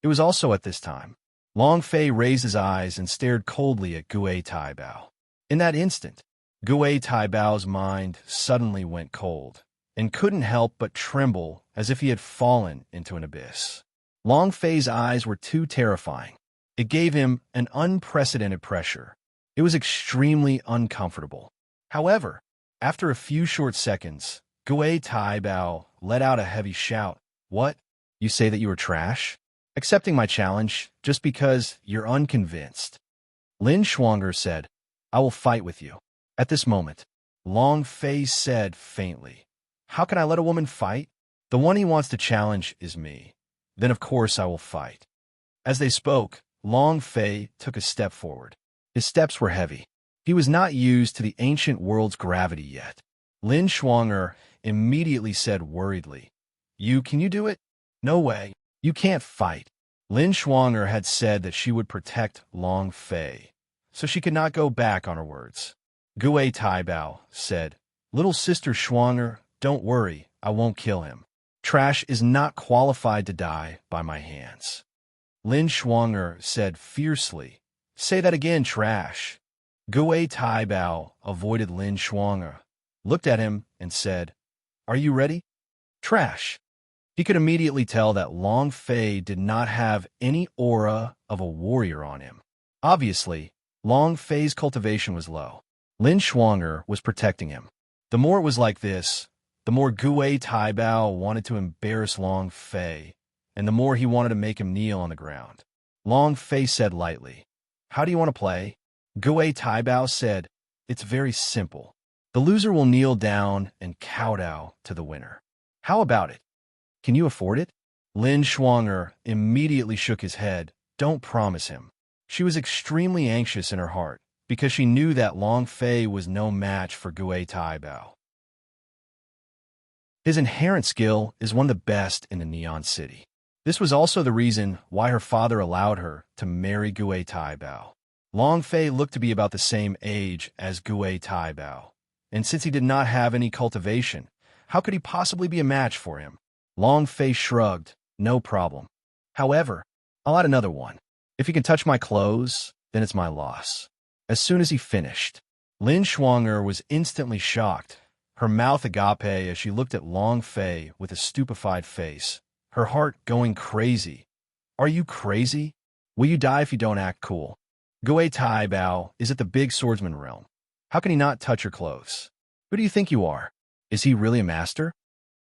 It was also at this time. Long Fei raised his eyes and stared coldly at Gue Taibao. In that instant, Gue Taibao's mind suddenly went cold and couldn't help but tremble as if he had fallen into an abyss. Long Fei's eyes were too terrifying. It gave him an unprecedented pressure. It was extremely uncomfortable. However, after a few short seconds, Gue Taibao let out a heavy shout. "What? You say that you are trash? Accepting my challenge just because you're unconvinced?" Lin Shuang'er said, "I will fight with you." At this moment, Long Fei said faintly, "How can I let a woman fight? The one he wants to challenge is me. Then of course I will fight." As they spoke, Long Fei took a step forward. His steps were heavy. He was not used to the ancient world's gravity yet. Lin Shuang'er immediately said worriedly, Can you do it?" "No way. You can't fight." Lin Shuang'er had said that she would protect Long Fei, so she could not go back on her words. Gue Taibao said, "Little sister Shuang'er, don't worry, I won't kill him. Trash is not qualified to die by my hands." Lin Shuang'er said fiercely, "Say that again, trash." Gue Taibao avoided Lin Shuang'er, looked at him, and said, "Are you ready?" "Trash." He could immediately tell that Long Fei did not have any aura of a warrior on him. Obviously, Long Fei's cultivation was low. Lin Shuang'er was protecting him. The more it was like this, the more Gue Taibao wanted to embarrass Long Fei, and the more he wanted to make him kneel on the ground. Long Fei said lightly, "How do you want to play?" Gue Taibao said, "It's very simple. The loser will kneel down and kowtow to the winner. How about it? Can you afford it?" Lin Shuang'er immediately shook his head. "Don't promise him." She was extremely anxious in her heart, because she knew that Long Fei was no match for Gui Tai Bao. His inherent skill is one of the best in the Neon City. This was also the reason why her father allowed her to marry Gui Tai Bao. Long Fei looked to be about the same age as Gui Tai Bao, and since he did not have any cultivation, how could he possibly be a match for him? Long Fei shrugged, no problem. However, I'll add another one. If he can touch my clothes, then it's my loss. As soon as he finished, Lin Shuang'er was instantly shocked, her mouth agape as she looked at Long Fei with a stupefied face, her heart going crazy. Are you crazy? Will you die if you don't act cool? Gui Tai Bao is at the big swordsman realm. How can he not touch your clothes? Who do you think you are? Is he really a master?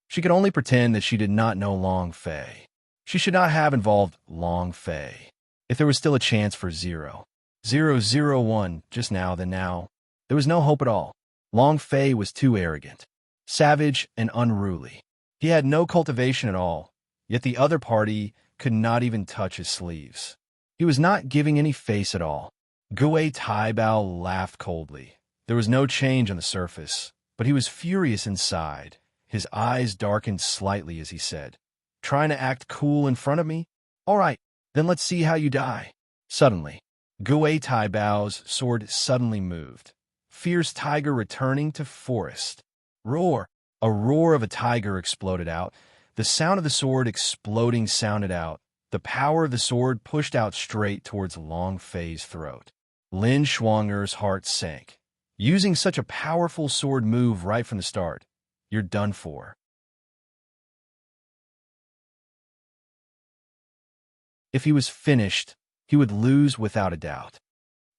She could only pretend that she did not know Long Fei. She should not have involved Long Fei. If there was still a chance for 0.001 just now, then now, there was no hope at all. Long Fei was too arrogant, savage, and unruly. He had no cultivation at all, yet the other party could not even touch his sleeves. He was not giving any face at all. Gui Tai Bao laughed coldly. There was no change on the surface, but he was furious inside. His eyes darkened slightly as he said, "Trying to act cool in front of me? All right, then let's see how you die." Suddenly, Gui Tai Bao's sword suddenly moved. Fierce tiger returning to forest. Roar! A roar of a tiger exploded out. The sound of the sword exploding sounded out. The power of the sword pushed out straight towards Long Fei's throat. Lin Shuang'er's heart sank. Using such a powerful sword move right from the start, you're done for. If he was finished, he would lose without a doubt.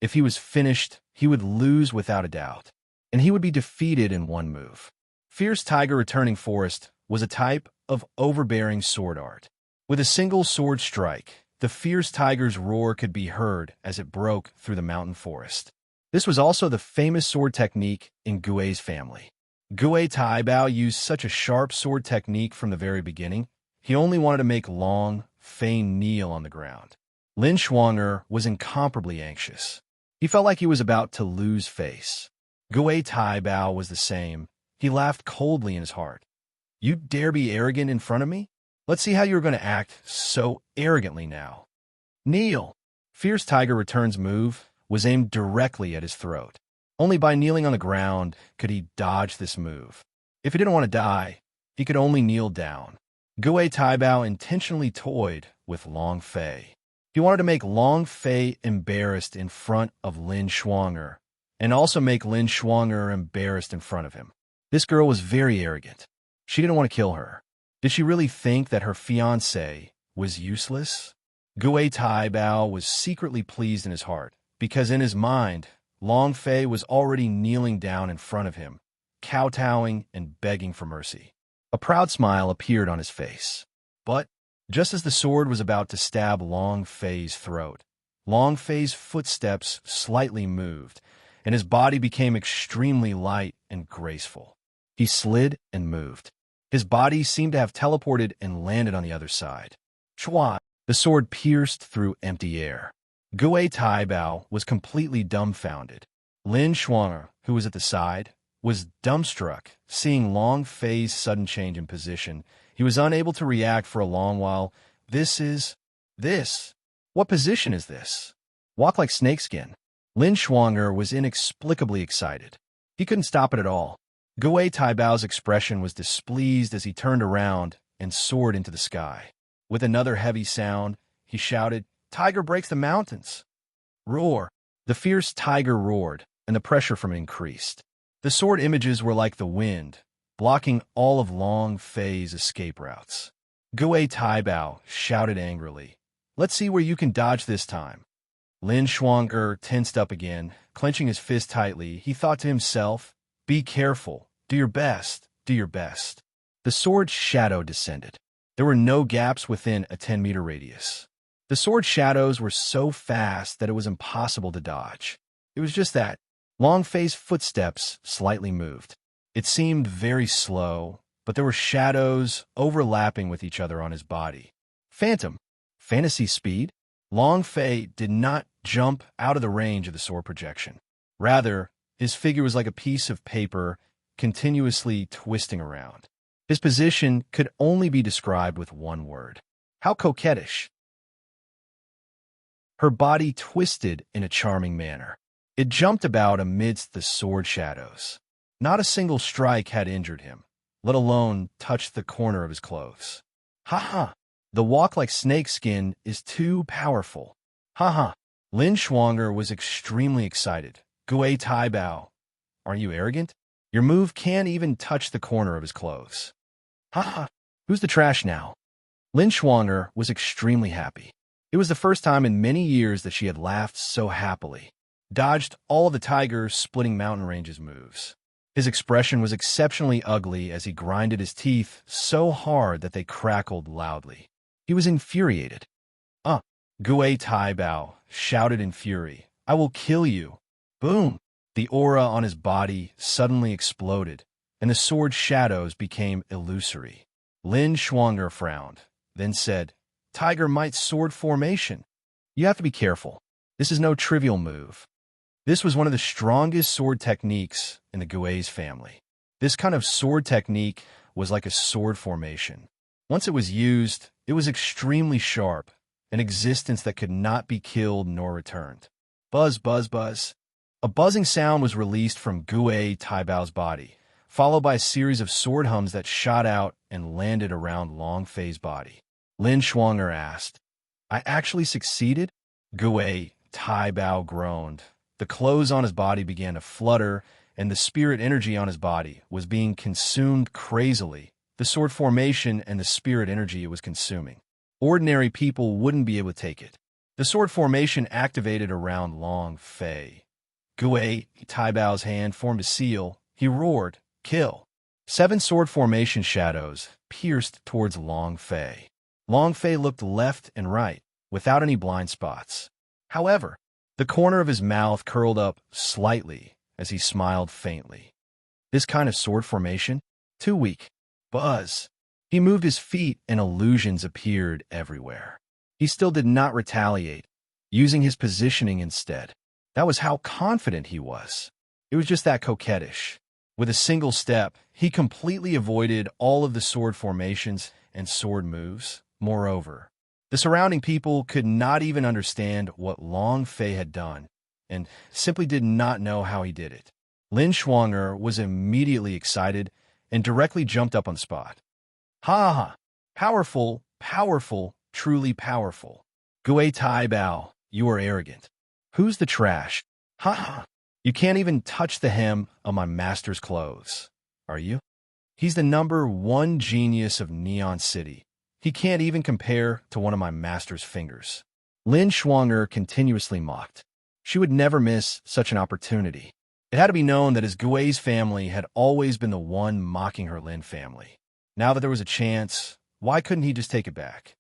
If he was finished, he would lose without a doubt. And he would be defeated in one move. Fierce Tiger Returning Forest was a type of overbearing sword art. With a single sword strike, the fierce tiger's roar could be heard as it broke through the mountain forest. This was also the famous sword technique in Gui's family. Gui Tai Bao used such a sharp sword technique from the very beginning. He only wanted to make Long Fei kneel on the ground. Lin Shuang'er was incomparably anxious. He felt like he was about to lose face. Gui Tai Bao was the same. He laughed coldly in his heart. You dare be arrogant in front of me? Let's see how you're going to act so arrogantly now. Kneel! Fierce Tiger Return's move was aimed directly at his throat. Only by kneeling on the ground could he dodge this move. If he didn't want to die, he could only kneel down. Gui Tai Bao intentionally toyed with Long Fei. He wanted to make Long Fei embarrassed in front of Lin Shuang'er, and also make Lin Shuang'er embarrassed in front of him. This girl was very arrogant. She didn't want to kill her. Did she really think that her fiancé was useless? Gui Tai Bao was secretly pleased in his heart, because in his mind, Long Fei was already kneeling down in front of him, kowtowing and begging for mercy. A proud smile appeared on his face. But, just as the sword was about to stab Long Fei's throat, Long Fei's footsteps slightly moved, and his body became extremely light and graceful. He slid and moved. His body seemed to have teleported and landed on the other side. Chua! The sword pierced through empty air. Gui Tai Bao was completely dumbfounded. Lin Shuang'er, who was at the side, was dumbstruck, seeing Long Fei's sudden change in position. He was unable to react for a long while. This. What position is this? Walk like snakeskin. Lin Shuang'er was inexplicably excited. He couldn't stop it at all. Gui Tai Bao's expression was displeased as he turned around and soared into the sky. With another heavy sound, he shouted, "Tiger breaks the mountains!" Roar! The fierce tiger roared, and the pressure from it increased. The sword images were like the wind, blocking all of Long Fei's escape routes. Gui Tai Bao shouted angrily, "Let's see where you can dodge this time." Lin Shuang'er tensed up again, clenching his fist tightly. He thought to himself, "Be careful. Do your best. Do your best." The sword's shadow descended. There were no gaps within a 10-meter radius. The sword shadows were so fast that it was impossible to dodge. It was just that Long Fei's footsteps slightly moved. It seemed very slow, but there were shadows overlapping with each other on his body. Fantasy speed? Long Fei did not jump out of the range of the sword projection. Rather, his figure was like a piece of paper continuously twisting around. His position could only be described with one word. How coquettish. Her body twisted in a charming manner. It jumped about amidst the sword shadows. Not a single strike had injured him, let alone touched the corner of his clothes. Ha ha! The walk like snakeskin is too powerful. Ha ha! Lin Shuang'er was extremely excited. Gui Tai Bao, aren't you arrogant? Your move can't even touch the corner of his clothes. Ha ha! Who's the trash now? Lin Shuang'er was extremely happy. It was the first time in many years that she had laughed so happily. Dodged all of the tiger's splitting mountain ranges moves. His expression was exceptionally ugly as he grinded his teeth so hard that they crackled loudly. He was infuriated. Gui Tai Bao shouted in fury, I will kill you. Boom! The aura on his body suddenly exploded, and the sword shadows became illusory. Lin Shuang'er frowned, then said, Tiger Might sword formation. You have to be careful. This is no trivial move. This was one of the strongest sword techniques in the Gui's family. This kind of sword technique was like a sword formation. Once it was used, it was extremely sharp, an existence that could not be killed nor returned. Buzz, buzz, buzz. A buzzing sound was released from Gui Tai Bao's body, followed by a series of sword hums that shot out and landed around Long Fei's body. Lin Shuang'er asked, I actually succeeded? Gui Tai Bao groaned. The clothes on his body began to flutter, and the spirit energy on his body was being consumed crazily, the sword formation and the spirit energy it was consuming. Ordinary people wouldn't be able to take it. The sword formation activated around Long Fei. Gui Tai Bao's hand formed a seal. He roared, Kill! 7 sword formation shadows pierced towards Long Fei. Long Fei looked left and right, without any blind spots. However, the corner of his mouth curled up slightly as he smiled faintly. This kind of sword formation? Too weak. Buzz. He moved his feet and illusions appeared everywhere. He still did not retaliate, using his positioning instead. That was how confident he was. It was just that coquettish. With a single step, he completely avoided all of the sword formations and sword moves. Moreover, the surrounding people could not even understand what Long Fei had done, and simply did not know how he did it. Lin Shuang'er was immediately excited and directly jumped up on the spot. Ha ha! Powerful, powerful, truly powerful. Gui Tai Bao, you are arrogant. Who's the trash? Ha ha! You can't even touch the hem of my master's clothes, are you? He's the #1 genius of Neon City. He can't even compare to one of my master's fingers. Lin Shuang'er continuously mocked. She would never miss such an opportunity. It had to be known that his Gui's family had always been the one mocking her Lin family. Now that there was a chance, why couldn't he just take it back?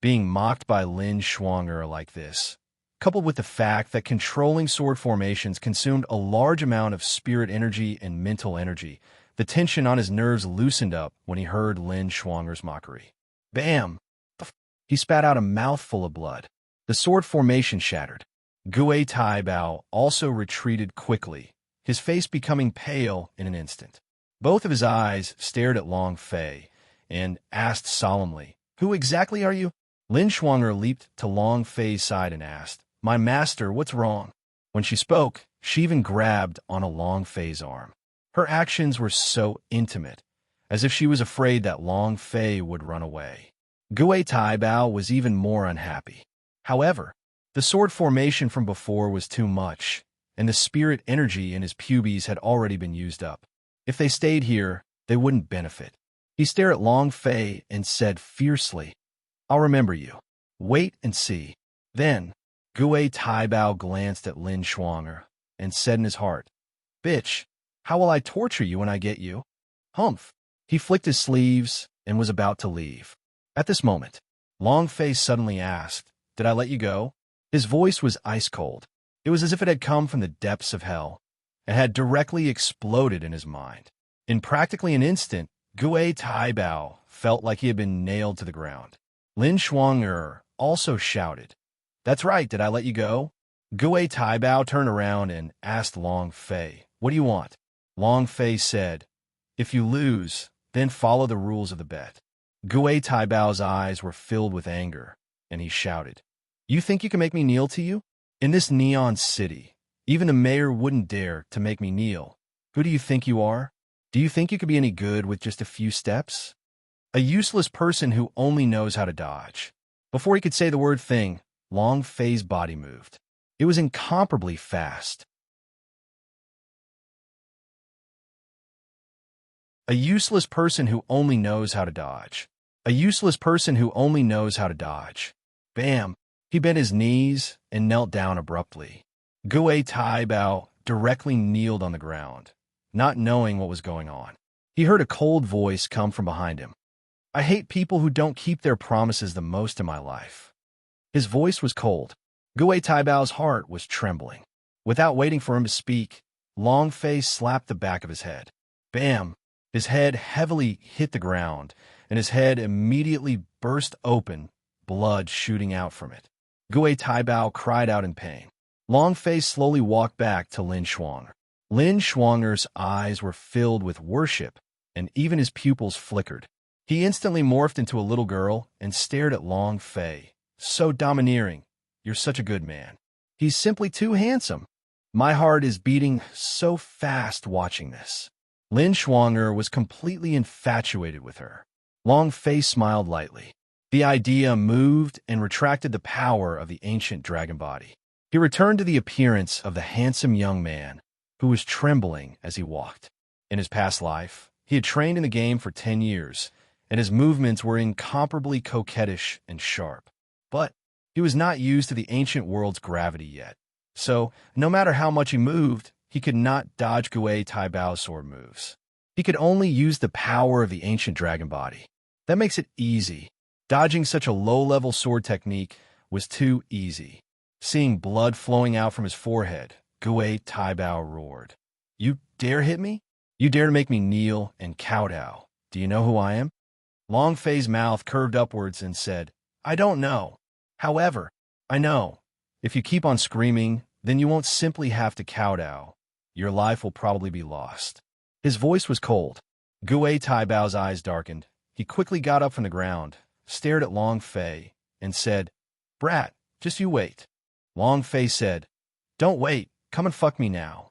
Being mocked by Lin Shuang'er like this, coupled with the fact that controlling sword formations consumed a large amount of spirit energy and mental energy, the tension on his nerves loosened up when he heard Lin Shuang'er's mockery. Bam! He spat out a mouthful of blood. The sword formation shattered. Gui Tai Bao also retreated quickly, his face becoming pale in an instant. Both of his eyes stared at Long Fei and asked solemnly, Who exactly are you? Lin Shuang'er leaped to Long Fei's side and asked, My master, what's wrong? When she spoke, she even grabbed on a Long Fei's arm. Her actions were so intimate, as if she was afraid that Long Fei would run away. Gui Tai Bao was even more unhappy. However, the sword formation from before was too much, and the spirit energy in his pubes had already been used up. If they stayed here, they wouldn't benefit. He stared at Long Fei and said fiercely, I'll remember you. Wait and see. Then, Gui Tai Bao glanced at Lin Shuang'er and said in his heart, Bitch, how will I torture you when I get you? Humph. He flicked his sleeves and was about to leave. At this moment, Long Fei suddenly asked, Did I let you go? His voice was ice cold. It was as if it had come from the depths of hell and had directly exploded in his mind. In practically an instant, Gui Tai Bao felt like he had been nailed to the ground. Lin Shuang'er also shouted, That's right, did I let you go? Gui Taibao turned around and asked Long Fei, what do you want? Long Fei said, if you lose, then follow the rules of the bet. Gui Taibao's eyes were filled with anger, and he shouted, you think you can make me kneel to you? In this neon city, even the mayor wouldn't dare to make me kneel. Who do you think you are? Do you think you could be any good with just a few steps? A useless person who only knows how to dodge. Before he could say the word thing, Long Fei's body moved. It was incomparably fast. A useless person who only knows how to dodge. A useless person who only knows how to dodge. Bam! He bent his knees and knelt down abruptly. Gui Taibao directly kneeled on the ground, not knowing what was going on. He heard a cold voice come from behind him. I hate people who don't keep their promises the most in my life. His voice was cold. Gui Taibao's heart was trembling. Without waiting for him to speak, Long Fei slapped the back of his head. Bam! His head heavily hit the ground, and his head immediately burst open, blood shooting out from it. Gui Taibao cried out in pain. Long Fei slowly walked back to Lin Shuang. Lin Shuanger's eyes were filled with worship, and even his pupils flickered. He instantly morphed into a little girl and stared at Long Fei. So domineering. You're such a good man. He's simply too handsome. My heart is beating so fast watching this. Lin Shuanger was completely infatuated with her. Long Fei smiled lightly. The idea moved and retracted the power of the ancient dragon body. He returned to the appearance of the handsome young man, who was trembling as he walked. In his past life, he had trained in the game for 10 years, and his movements were incomparably coquettish and sharp. But he was not used to the ancient world's gravity yet. So, no matter how much he moved, he could not dodge Gui Taibao's sword moves. He could only use the power of the ancient dragon body. That makes it easy. Dodging such a low-level sword technique was too easy. Seeing blood flowing out from his forehead, Gui Taibao roared. You dare hit me? You dare to make me kneel and kowtow. Do you know who I am? Long Fei's mouth curved upwards and said, I don't know. However, I know. If you keep on screaming, then you won't simply have to kowtow. Your life will probably be lost. His voice was cold. Gui Taibao's eyes darkened. He quickly got up from the ground, stared at Long Fei, and said, Brat, just you wait. Long Fei said, Don't wait, come and fuck me now.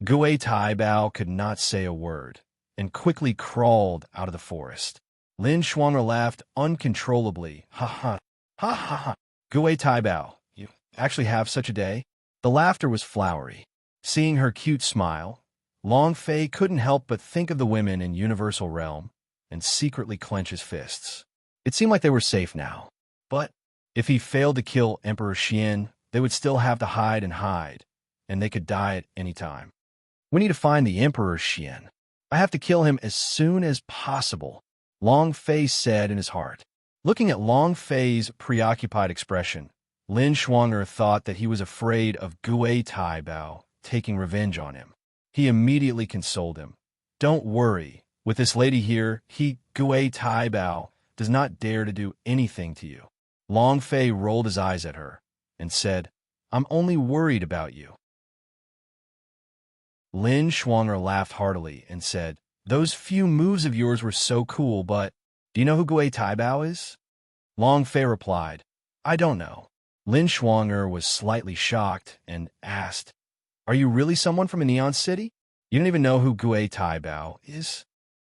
Gui Taibao could not say a word, and quickly crawled out of the forest. Lin Shuanger laughed uncontrollably. Ha ha, ha ha ha. Gui Taibao, you actually have such a day? The laughter was flowery. Seeing her cute smile, Long Fei couldn't help but think of the women in Universal Realm, and secretly clench his fists. It seemed like they were safe now. But if he failed to kill Emperor Xian, they would still have to hide, and they could die at any time. We need to find the Emperor Xian. I have to kill him as soon as possible, Long Fei said in his heart. Looking at Long Fei's preoccupied expression, Lin Shuanger thought that he was afraid of Gui Taibao taking revenge on him. He immediately consoled him. Don't worry. With this lady here, Gui Taibao, does not dare to do anything to you. Long Fei rolled his eyes at her and said, I'm only worried about you. Lin Shuanger laughed heartily and said, Those few moves of yours were so cool, but do you know who Gui Taibao is? Long Fei replied, I don't know. Lin Shuanger was slightly shocked and asked, Are you really someone from a neon city? You don't even know who Gui Taibao is?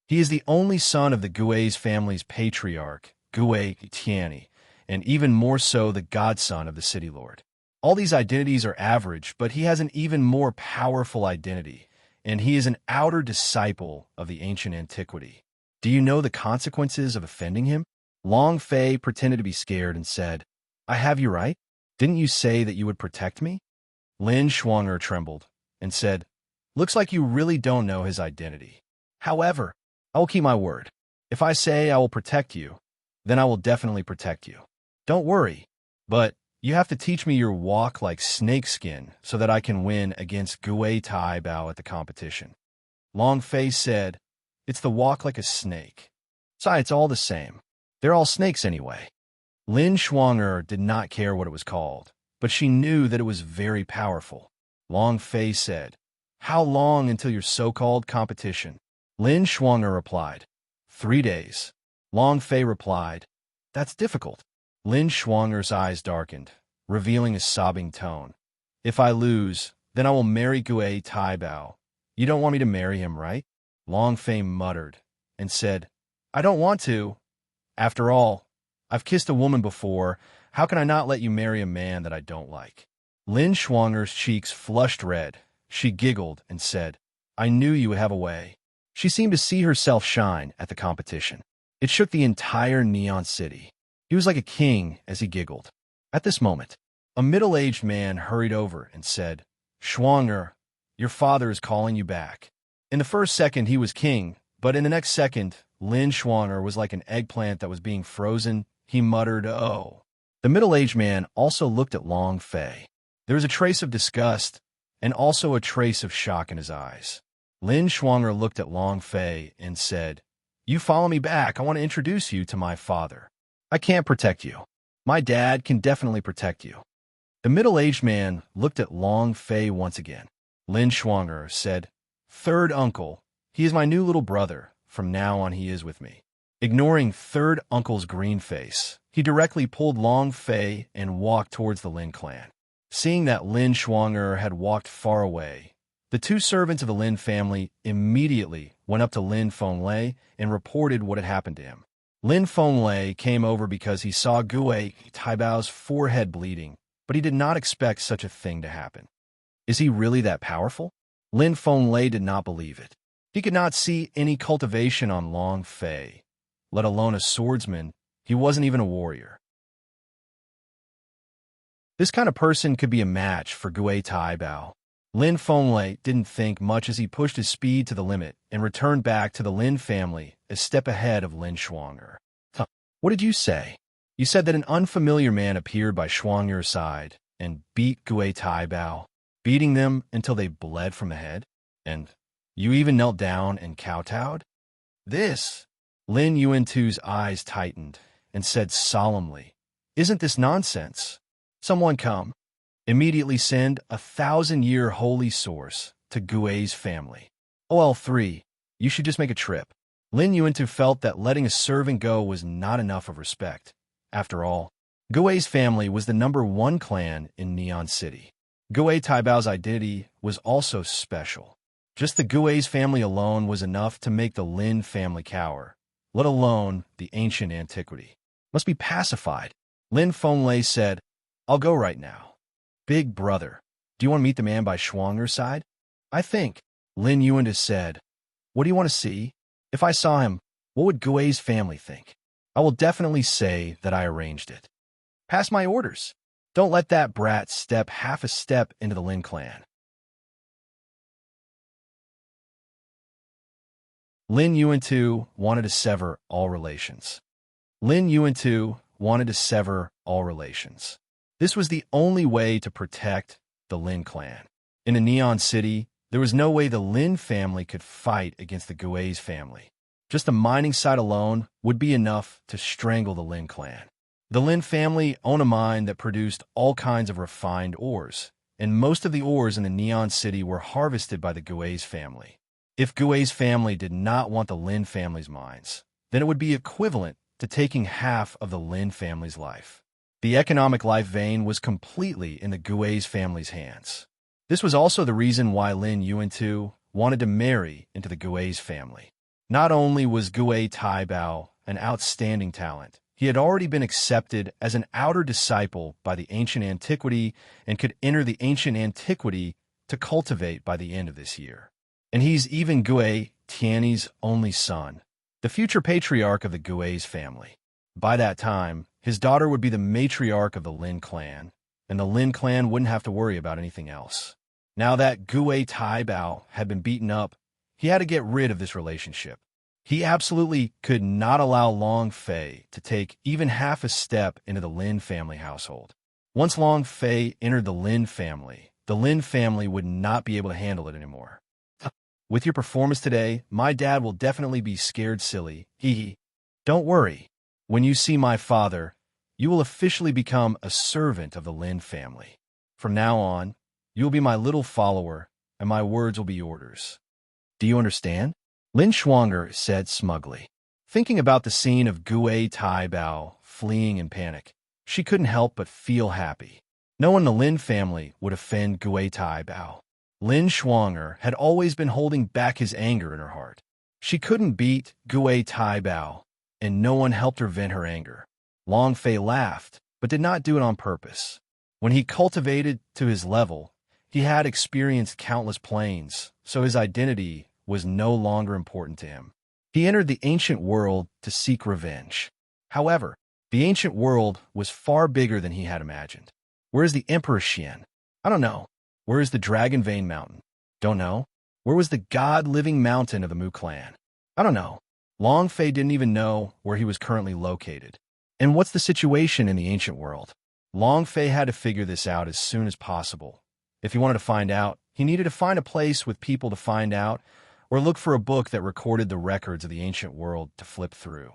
He is the only son of the Gui's family's patriarch, Gui Tianni, and even more so the godson of the city lord. All these identities are average, but he has an even more powerful identity, and he is an outer disciple of the ancient antiquity. Do you know the consequences of offending him? Long Fei pretended to be scared and said, I have you right. Didn't you say that you would protect me? Lin Shuanger trembled and said, Looks like you really don't know his identity. However, I will keep my word. If I say I will protect you, then I will definitely protect you. Don't worry, but you have to teach me your walk like snakeskin so that I can win against Gui Taibao at the competition. Long Fei said, It's the walk like a snake. Besides, it's all the same. They're all snakes anyway. Lin Shuanger did not care what it was called. but she knew that it was very powerful. Long Fei said, "How long until your so-called competition?" Lin Shuang'er replied, 3 days. Long Fei replied, "That's difficult." Lin Shuang'er's eyes darkened, revealing a sobbing tone. "If I lose, then I will marry Gue Taibao. You don't want me to marry him, right?" Long Fei muttered and said, "I don't want to. After all, I've kissed a woman before. How can I not let you marry a man that I don't like?" Lin Shuang'er's cheeks flushed red. She giggled and said, "I knew you would have a way." She seemed to see herself shine at the competition. It shook the entire Neon City. He was like a king as he giggled. At this moment, a middle-aged man hurried over and said, "Shuang'er, your father is calling you back." In the first second, he was king, but in the next second, Lin Shuang'er was like an eggplant that was being frozen. He muttered, "Oh." The middle-aged man also looked at Long Fei. There was a trace of disgust and also a trace of shock in his eyes. Lin Shuang'er looked at Long Fei and said, "You follow me back. I want to introduce you to my father. I can't protect you. My dad can definitely protect you." The middle-aged man looked at Long Fei once again. Lin Shuang'er said, "Third uncle, he is my new little brother. From now on, he is with me." Ignoring third uncle's green face, he directly pulled Long Fei and walked towards the Lin clan. Seeing that Lin Shuang'er had walked far away, the two servants of the Lin family immediately went up to Lin Fenglei and reported what had happened to him. Lin Fenglei came over because he saw Gue Taibao's forehead bleeding, but he did not expect such a thing to happen. Is he really that powerful? Lin Fenglei did not believe it. He could not see any cultivation on Long Fei, let alone a swordsman. He wasn't even a warrior. This kind of person could be a match for Gue Taibao. Lin Fenglei didn't think much as he pushed his speed to the limit and returned back to the Lin family a step ahead of Lin Shuang'er. What did you say? You said that an unfamiliar man appeared by Shuang'er's side and beat Gue Taibao, beating them until they bled from the head? And you even knelt down and kowtowed? This? Lin Yuantu's eyes tightened and said solemnly, "Isn't this nonsense? Someone come. Immediately send 1,000-year holy source to Gui's family. OL3, you should just make a trip." Lin Yuantu felt that letting a servant go was not enough of respect. After all, Gui's family was the #1 clan in Neon City. Gue Taibao's identity was also special. Just the Gui's family alone was enough to make the Lin family cower, let alone the ancient antiquity. Must be pacified. Lin Fenglei said, "I'll go right now." "Big brother, do you want to meet the man by Shuang'er's side?" "I think." Lin Yuantu said, "What do you want to see? If I saw him, what would Gui's family think? I will definitely say that I arranged it. Pass my orders. Don't let that brat step half a step into the Lin clan." Lin Yuantu wanted to sever all relations. Lin Yuantu wanted to sever all relations. This was the only way to protect the Lin clan. In a Neon City, there was no way the Lin family could fight against the Gui's family. Just the mining site alone would be enough to strangle the Lin clan. The Lin family owned a mine that produced all kinds of refined ores, and most of the ores in the Neon City were harvested by the Gui's family. If Gui's family did not want the Lin family's mines, then it would be equivalent to taking half of the Lin family's life. The economic life vein was completely in the Gui's family's hands. This was also the reason why Lin Yuantu wanted to marry into the Gui's family. Not only was Gue Taibao an outstanding talent, he had already been accepted as an outer disciple by the ancient antiquity and could enter the ancient antiquity to cultivate by the end of this year. And he's even Gue Tianyi's only son, the future patriarch of the Gui's family. By that time, his daughter would be the matriarch of the Lin clan, and the Lin clan wouldn't have to worry about anything else. Now that Gue Taibao had been beaten up, he had to get rid of this relationship. He absolutely could not allow Long Fei to take even half a step into the Lin family household. Once Long Fei entered the Lin family would not be able to handle it anymore. "With your performance today, my dad will definitely be scared silly. Hee hee. Don't worry. When you see my father, You will officially become a servant of the Lin family. From now on, you will be my little follower, and my words will be orders. Do you understand? Lin Shuang'er said smugly. Thinking about the scene of Gui Tai Bao fleeing in panic, she couldn't help but feel happy. No one in the Lin family would offend Gui Tai Bao. Lin Shuang'er had always been holding back his anger in her heart. She couldn't beat Gui Tai Bao, and no one helped her vent her anger. Long Fei laughed, but did not do it on purpose. When he cultivated to his level, he had experienced countless planes, so his identity was no longer important to him. He entered the ancient world to seek revenge. However, the ancient world was far bigger than he had imagined. Where is the Emperor Xian? I don't know. Where is the Dragon Vein Mountain? Don't know. Where was the God-living mountain of the Mu clan? I don't know. Long Fei didn't even know where he was currently located. And what's the situation in the ancient world? Long Fei had to figure this out as soon as possible. If he wanted to find out, he needed to find a place with people to find out, or look for a book that recorded the records of the ancient world to flip through.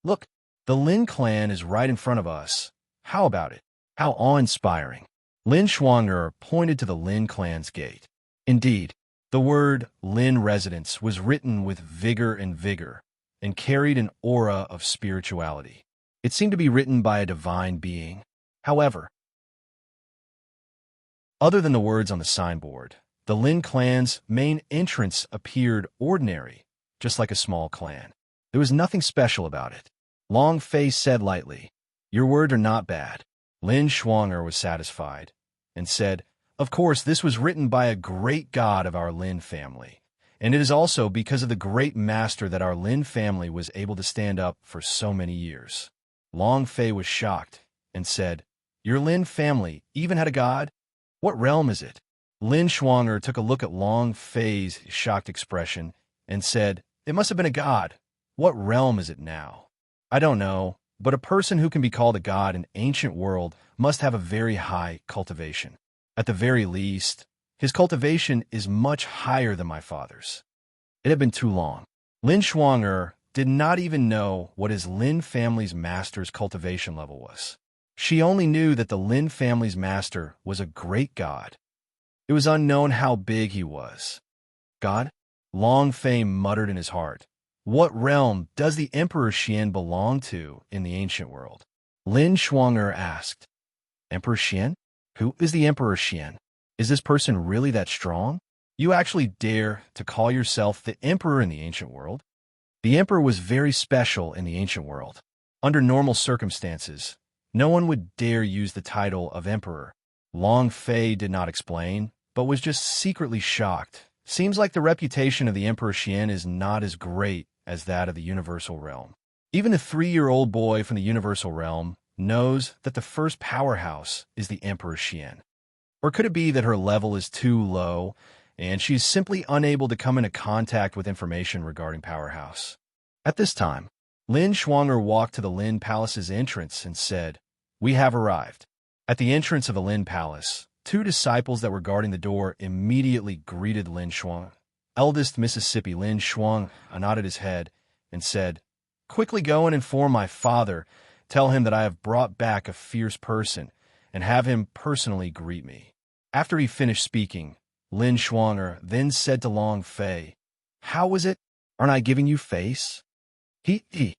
Look, the Lin clan is right in front of us. How about it? How awe-inspiring. Lin Shuang'er pointed to the Lin clan's gate. Indeed, the word Lin residence was written with vigor and carried an aura of spirituality. It seemed to be written by a divine being. However, other than the words on the signboard, the Lin clan's main entrance appeared ordinary, just like a small clan. There was nothing special about it. Long Fei said lightly, "Your words are not bad." Lin Shuang'er was satisfied and said, "Of course, this was written by a great god of our Lin family, and it is also because of the great master that our Lin family was able to stand up for so many years." Long Fei was shocked and said, "Your Lin family even had a god? What realm is it?" Lin Shuang'er took a look at Long Fei's shocked expression and said, "It must have been a god. What realm is it now?" "I don't know, but a person who can be called a god in ancient world must have a very high cultivation. At the very least, his cultivation is much higher than my father's." It had been too long. Lin Shuang'er did not even know what his Lin family's master's cultivation level was. She only knew that the Lin family's master was a great god. It was unknown how big he was. God? Long Fei muttered in his heart. What realm does the Emperor Xian belong to in the ancient world? Lin Shuang'er asked. Emperor Xian? Who is the Emperor Xian? Is this person really that strong? You actually dare to call yourself the Emperor in the ancient world? The Emperor was very special in the ancient world. Under normal circumstances, no one would dare use the title of Emperor. Long Fei did not explain, but was just secretly shocked. Seems like the reputation of the Emperor Xian is not as great as that of the Universal Realm. Even a 3-year-old boy from the Universal Realm knows that the first powerhouse is the Emperor Xian. Or could it be that her level is too low, and she's simply unable to come into contact with information regarding powerhouse? At this time, Lin Shuang'er walked to the Lin Palace's entrance and said, "We have arrived." At the entrance of the Lin Palace, 2 disciples that were guarding the door immediately greeted Lin Shuang. Eldest Mississippi Lin Shuang nodded his head and said, "Quickly go and inform my father. Tell him that I have brought back a fierce person, and have him personally greet me." After he finished speaking, Lin Shuang'er then said to Long Fei, "How was it? Aren't I giving you face?" He.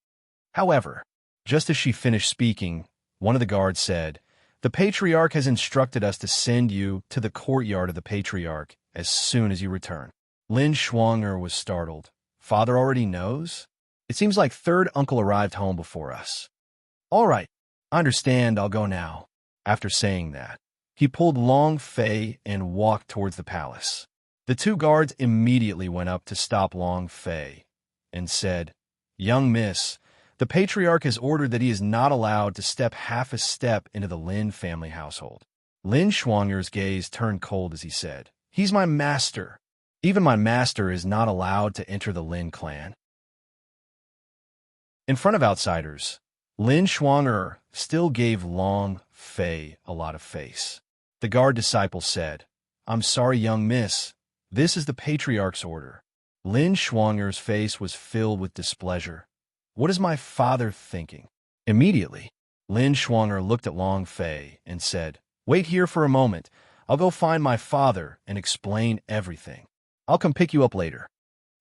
However, just as she finished speaking, one of the guards said, "The Patriarch has instructed us to send you to the courtyard of the Patriarch as soon as you return." Lin Shuang'er was startled. Father already knows? It seems like third uncle arrived home before us. All right, I understand, I'll go now. After saying that, he pulled Long Fei and walked towards the palace. The 2 guards immediately went up to stop Long Fei and said, "Young miss, the Patriarch has ordered that he is not allowed to step half a step into the Lin family household." Lin Shuang'er's gaze turned cold as he said, "He's my master. Even my master is not allowed to enter the Lin clan." In front of outsiders, Lin Shuang'er still gave Long Fei a lot of face. The guard disciple said, "I'm sorry, young miss. This is the Patriarch's order." Lin Shuang'er's face was filled with displeasure. What is my father thinking? Immediately, Lin Shuang'er looked at Long Fei and said, "Wait here for a moment. I'll go find my father and explain everything. I'll come pick you up later."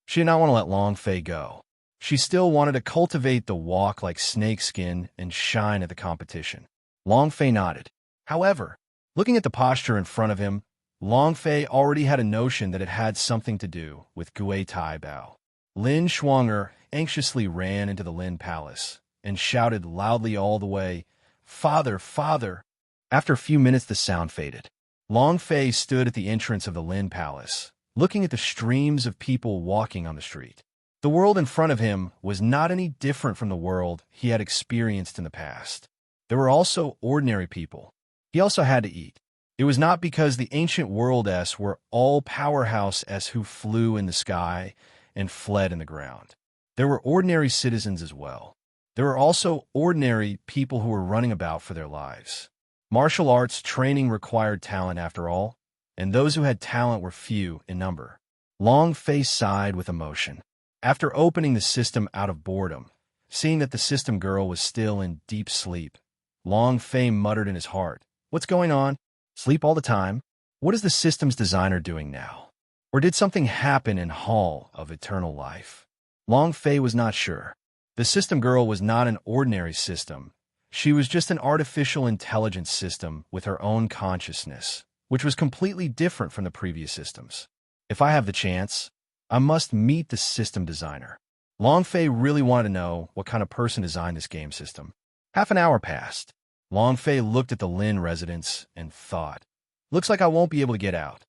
She did not want to let Long Fei go. She still wanted to cultivate the walk like snakeskin and shine at the competition. Long Fei nodded. However, looking at the posture in front of him, Long Fei already had a notion that it had something to do with Gui Tai Bao. Lin Shuang'er anxiously ran into the Lin Palace and shouted loudly all the way, "Father, father!" After a few minutes, the sound faded. Long Fei stood at the entrance of the Lin Palace, looking at the streams of people walking on the street. The world in front of him was not any different from the world he had experienced in the past. There were also ordinary people. He also had to eat. It was not because the ancient world-s were all powerhouse-s who flew in the sky and fled in the ground. There were ordinary citizens as well. There were also ordinary people who were running about for their lives. Martial arts training required talent after all, and those who had talent were few in number. Long Fei sighed with emotion. After opening the system out of boredom, seeing that the system girl was still in deep sleep, Long Fei muttered in his heart, "What's going on? Sleep all the time? What is the system's designer doing now? Or did something happen in Hall of Eternal Life?" Long Fei was not sure. The system girl was not an ordinary system. She was just an artificial intelligence system with her own consciousness, which was completely different from the previous systems. If I have the chance, I must meet the system designer. Long Fei really wanted to know what kind of person designed this game system. Half an hour passed. Long Fei looked at the Lin residence and thought, "Looks like I won't be able to get out."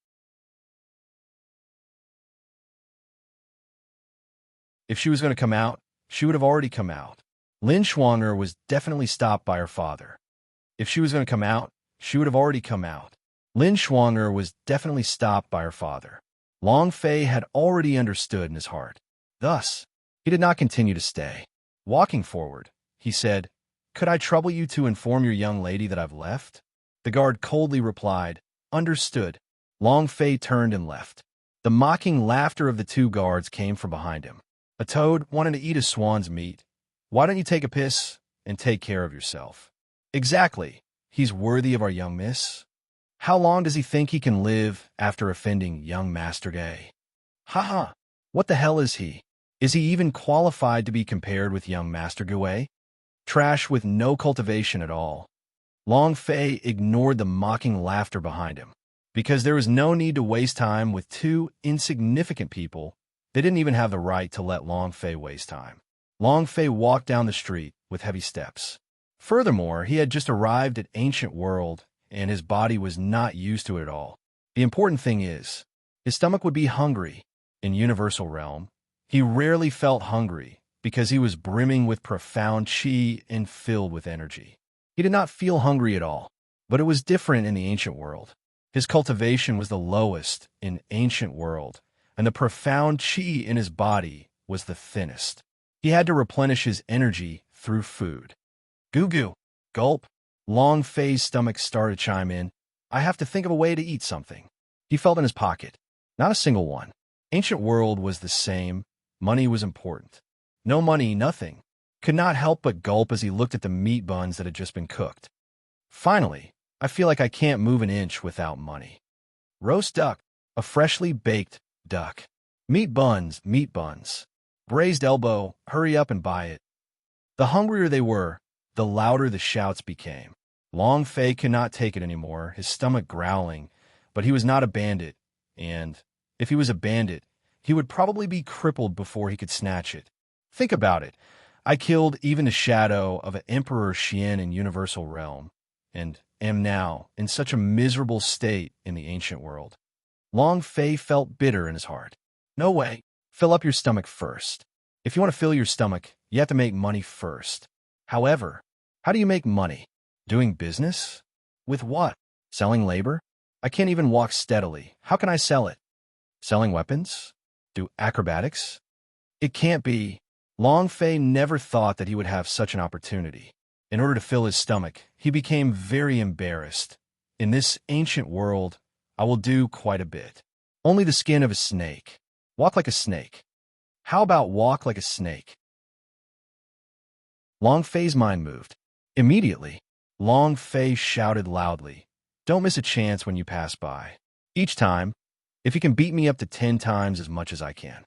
If she was going to come out, she would have already come out. Lin Shuang'er was definitely stopped by her father. If she was going to come out, she would have already come out. Lin Shuang'er was definitely stopped by her father. Long Fei had already understood in his heart. Thus, he did not continue to stay. Walking forward, he said, "Could I trouble you to inform your young lady that I've left?" The guard coldly replied, "Understood." Long Fei turned and left. The mocking laughter of the two guards came from behind him. "A toad wanting to eat a swan's meat. Why don't you take a piss and take care of yourself?" "Exactly. He's worthy of our young miss. How long does he think he can live after offending young Master Gay? Ha! What the hell is he? Is he even qualified to be compared with young Master Gui? Trash with no cultivation at all." Long Fei ignored the mocking laughter behind him. Because there was no need to waste time with two insignificant people, they didn't even have the right to let Long Fei waste time. Long Fei walked down the street with heavy steps. Furthermore, he had just arrived at Ancient World, and his body was not used to it at all. The important thing is, his stomach would be hungry. In Universal Realm, he rarely felt hungry because he was brimming with profound qi and filled with energy. He did not feel hungry at all, but it was different in the Ancient World. His cultivation was the lowest in Ancient World, and the profound qi in his body was the thinnest. He had to replenish his energy through food. Goo. Gulp. Long Fei's stomach started to chime in. "I have to think of a way to eat something." He felt in his pocket. Not a single one. Ancient World was the same. Money was important. No money, nothing. Could not help but gulp as he looked at the meat buns that had just been cooked. "Finally, I feel like I can't move an inch without money." Roast duck. A freshly baked duck. Meat buns. Braised elbow. Hurry up and buy it. The hungrier they were, the louder the shouts became. Long Fei could not take it anymore, his stomach growling, but he was not a bandit, and if he was a bandit, he would probably be crippled before he could snatch it. Think about it. I killed even the shadow of an Emperor Xian in Universal Realm, and am now in such a miserable state in the Ancient World. Long Fei felt bitter in his heart. No way. Fill up your stomach first. If you want to fill your stomach, you have to make money first. However, how do you make money? Doing business? With what? Selling labor? I can't even walk steadily. How can I sell it? Selling weapons? Do acrobatics? It can't be. Long Fei never thought that he would have such an opportunity. In order to fill his stomach, he became very embarrassed. In this ancient world, I will do quite a bit. Only the skin of a snake. Walk like a snake. How about walk like a snake? Long Fei's mind moved. Immediately, Long Fei shouted loudly, "Don't miss a chance when you pass by. Each time, if you can beat me up to 10 times as much as I can.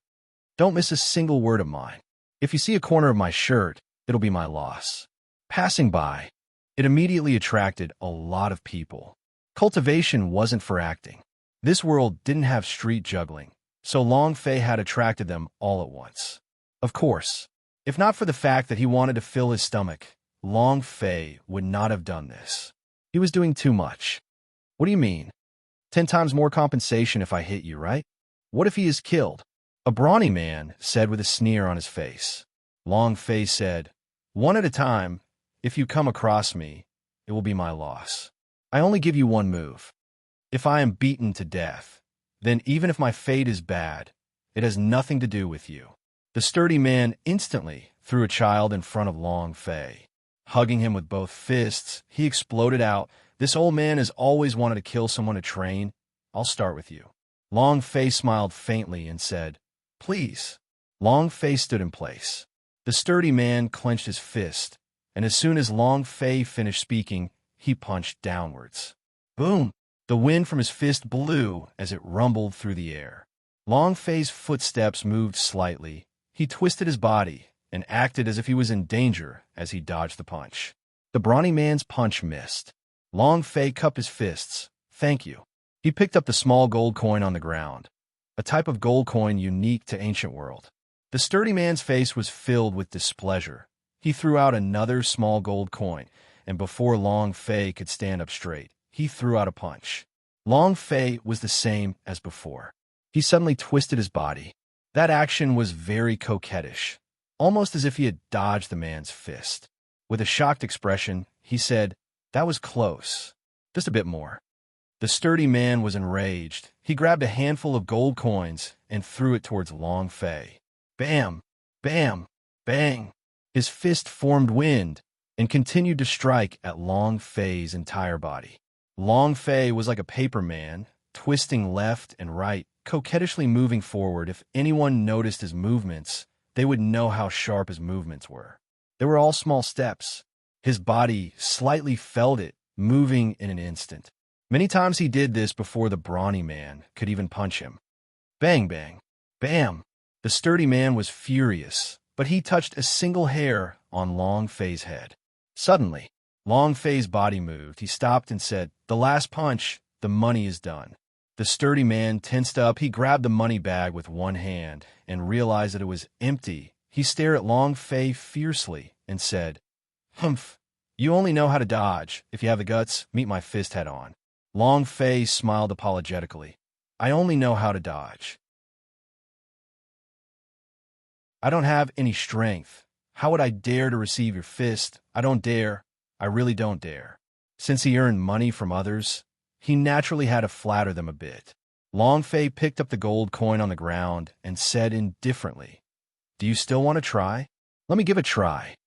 Don't miss a single word of mine. If you see a corner of my shirt, it'll be my loss." Passing by, it immediately attracted a lot of people. Cultivation wasn't for acting. This world didn't have street juggling, so Long Fei had attracted them all at once. Of course, if not for the fact that he wanted to fill his stomach, Long Fei would not have done this. He was doing too much. What do you mean? 10 times more compensation if I hit you, right? What if he is killed? A brawny man said with a sneer on his face. Long Fei said, "One at a time. If you come across me, it will be my loss. I only give you one move. If I am beaten to death, then even if my fate is bad, it has nothing to do with you." The sturdy man instantly threw a child in front of Long Fei. Hugging him with both fists, he exploded out, "This old man has always wanted to kill someone to train. I'll start with you." Long Fei smiled faintly and said, "Please." Long Fei stood in place. The sturdy man clenched his fist, and as soon as Long Fei finished speaking, he punched downwards. Boom! The wind from his fist blew as it rumbled through the air. Long Fei's footsteps moved slightly. He twisted his body and acted as if he was in danger as he dodged the punch. The brawny man's punch missed. Long Fei cupped his fists. "Thank you." He picked up the small gold coin on the ground, a type of gold coin unique to ancient world. The sturdy man's face was filled with displeasure. He threw out another small gold coin, and before Long Fei could stand up straight, he threw out a punch. Long Fei was the same as before. He suddenly twisted his body. That action was very coquettish, almost as if he had dodged the man's fist. With a shocked expression, he said, "That was close. Just a bit more." The sturdy man was enraged. He grabbed a handful of gold coins and threw it towards Long Fei. Bam! Bam! Bang! His fist formed wind and continued to strike at Long Fei's entire body. Long Fei was like a paper man, twisting left and right, coquettishly moving forward. If anyone noticed his movements, they would know how sharp his movements were. They were all small steps. His body slightly felt it, moving in an instant. Many times he did this before the brawny man could even punch him. Bang, bang, bam! The sturdy man was furious, but he touched a single hair on Long Fei's head. Suddenly, Long Fei's body moved. He stopped and said, "The last punch, the money is done." The sturdy man tensed up. He grabbed the money bag with one hand and realized that it was empty. He stared at Long Fei fiercely and said, "Humph, you only know how to dodge. If you have the guts, meet my fist head on." Long Fei smiled apologetically. "I only know how to dodge. I don't have any strength. How would I dare to receive your fist? I don't dare. I really don't dare." Since he earned money from others, he naturally had to flatter them a bit. Long Fei picked up the gold coin on the ground and said indifferently, "Do you still want to try? Let me give it a try."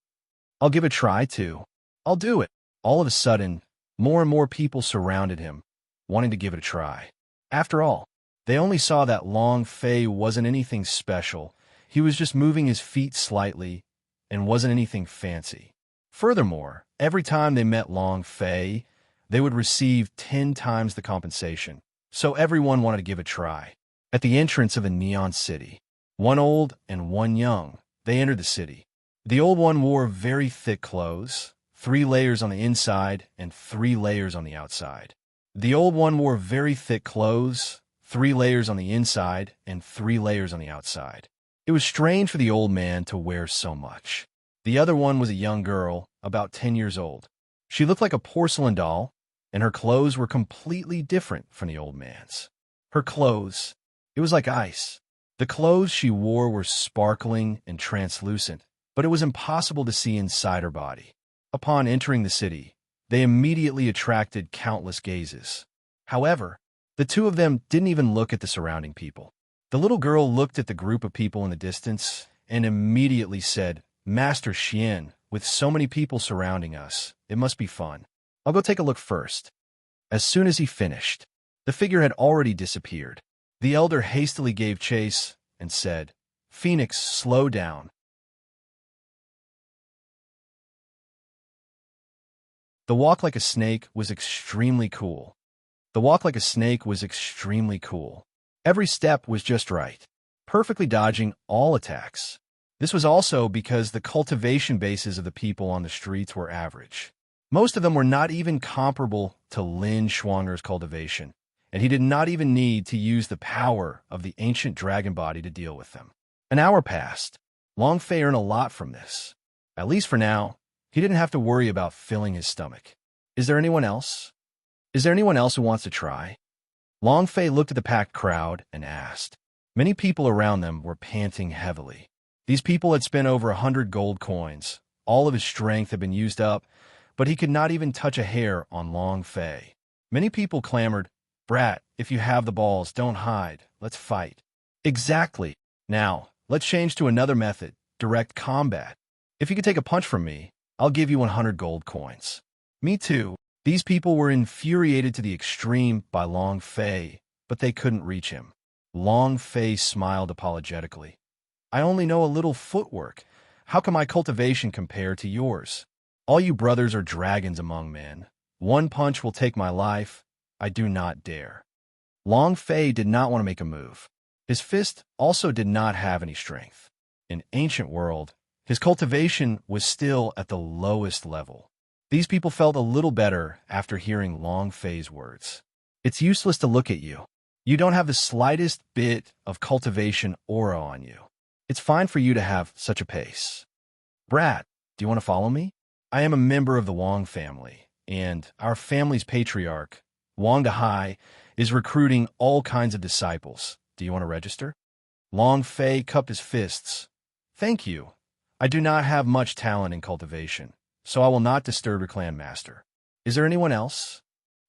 "I'll give it a try, too. I'll do it." All of a sudden, more and more people surrounded him, wanting to give it a try. After all, they only saw that Long Fei wasn't anything special. He was just moving his feet slightly and wasn't anything fancy. Furthermore, every time they met Long Fei, they would receive 10 times the compensation. So everyone wanted to give it a try. At the entrance of a neon city, one old and one young, they entered the city. The old one wore very thick clothes, 3 layers on the inside and 3 layers on the outside. The old one wore very thick clothes, 3 layers on the inside and 3 layers on the outside. It was strange for the old man to wear so much. The other one was a young girl, about 10 years old. She looked like a porcelain doll, and her clothes were completely different from the old man's. Her clothes, it was like ice. The clothes she wore were sparkling and translucent, but it was impossible to see inside her body. Upon entering the city, they immediately attracted countless gazes. However, the two of them didn't even look at the surrounding people. The little girl looked at the group of people in the distance and immediately said, "Master Xian, with so many people surrounding us, it must be fun. I'll go take a look first." As soon as he finished, the figure had already disappeared. The elder hastily gave chase and said, "Phoenix, slow down. The walk like a snake was extremely cool. The walk like a snake was extremely cool. Every step was just right, perfectly dodging all attacks. This was also because the cultivation bases of the people on the streets were average. Most of them were not even comparable to Lin Schwanger's cultivation, and he did not even need to use the power of the ancient dragon body to deal with them. An hour passed. Long Fei earned a lot from this. At least for now, he didn't have to worry about filling his stomach. Is there anyone else? Is there anyone else who wants to try? Long Fei looked at the packed crowd and asked. Many people around them were panting heavily. These people had spent over 100 gold coins. All of his strength had been used up, but he could not even touch a hair on Long Fei. Many people clamored, "Brat, if you have the balls, don't hide. Let's fight." Exactly. Now, let's change to another method, direct combat. If you could take a punch from me, I'll give you 100 gold coins. Me too. These people were infuriated to the extreme by Long Fei, but they couldn't reach him. Long Fei smiled apologetically. I only know a little footwork. How can my cultivation compare to yours? All you brothers are dragons among men. One punch will take my life. I do not dare. Long Fei did not want to make a move. His fist also did not have any strength. In ancient world, his cultivation was still at the lowest level. These people felt a little better after hearing Long Fei's words. It's useless to look at you. You don't have the slightest bit of cultivation aura on you. It's fine for you to have such a pace. Brat, do you want to follow me? I am a member of the Wang family, and our family's patriarch, Wang Dahai, is recruiting all kinds of disciples. Do you want to register? Long Fei cupped his fists. Thank you. I do not have much talent in cultivation, so I will not disturb your clan master. Is there anyone else?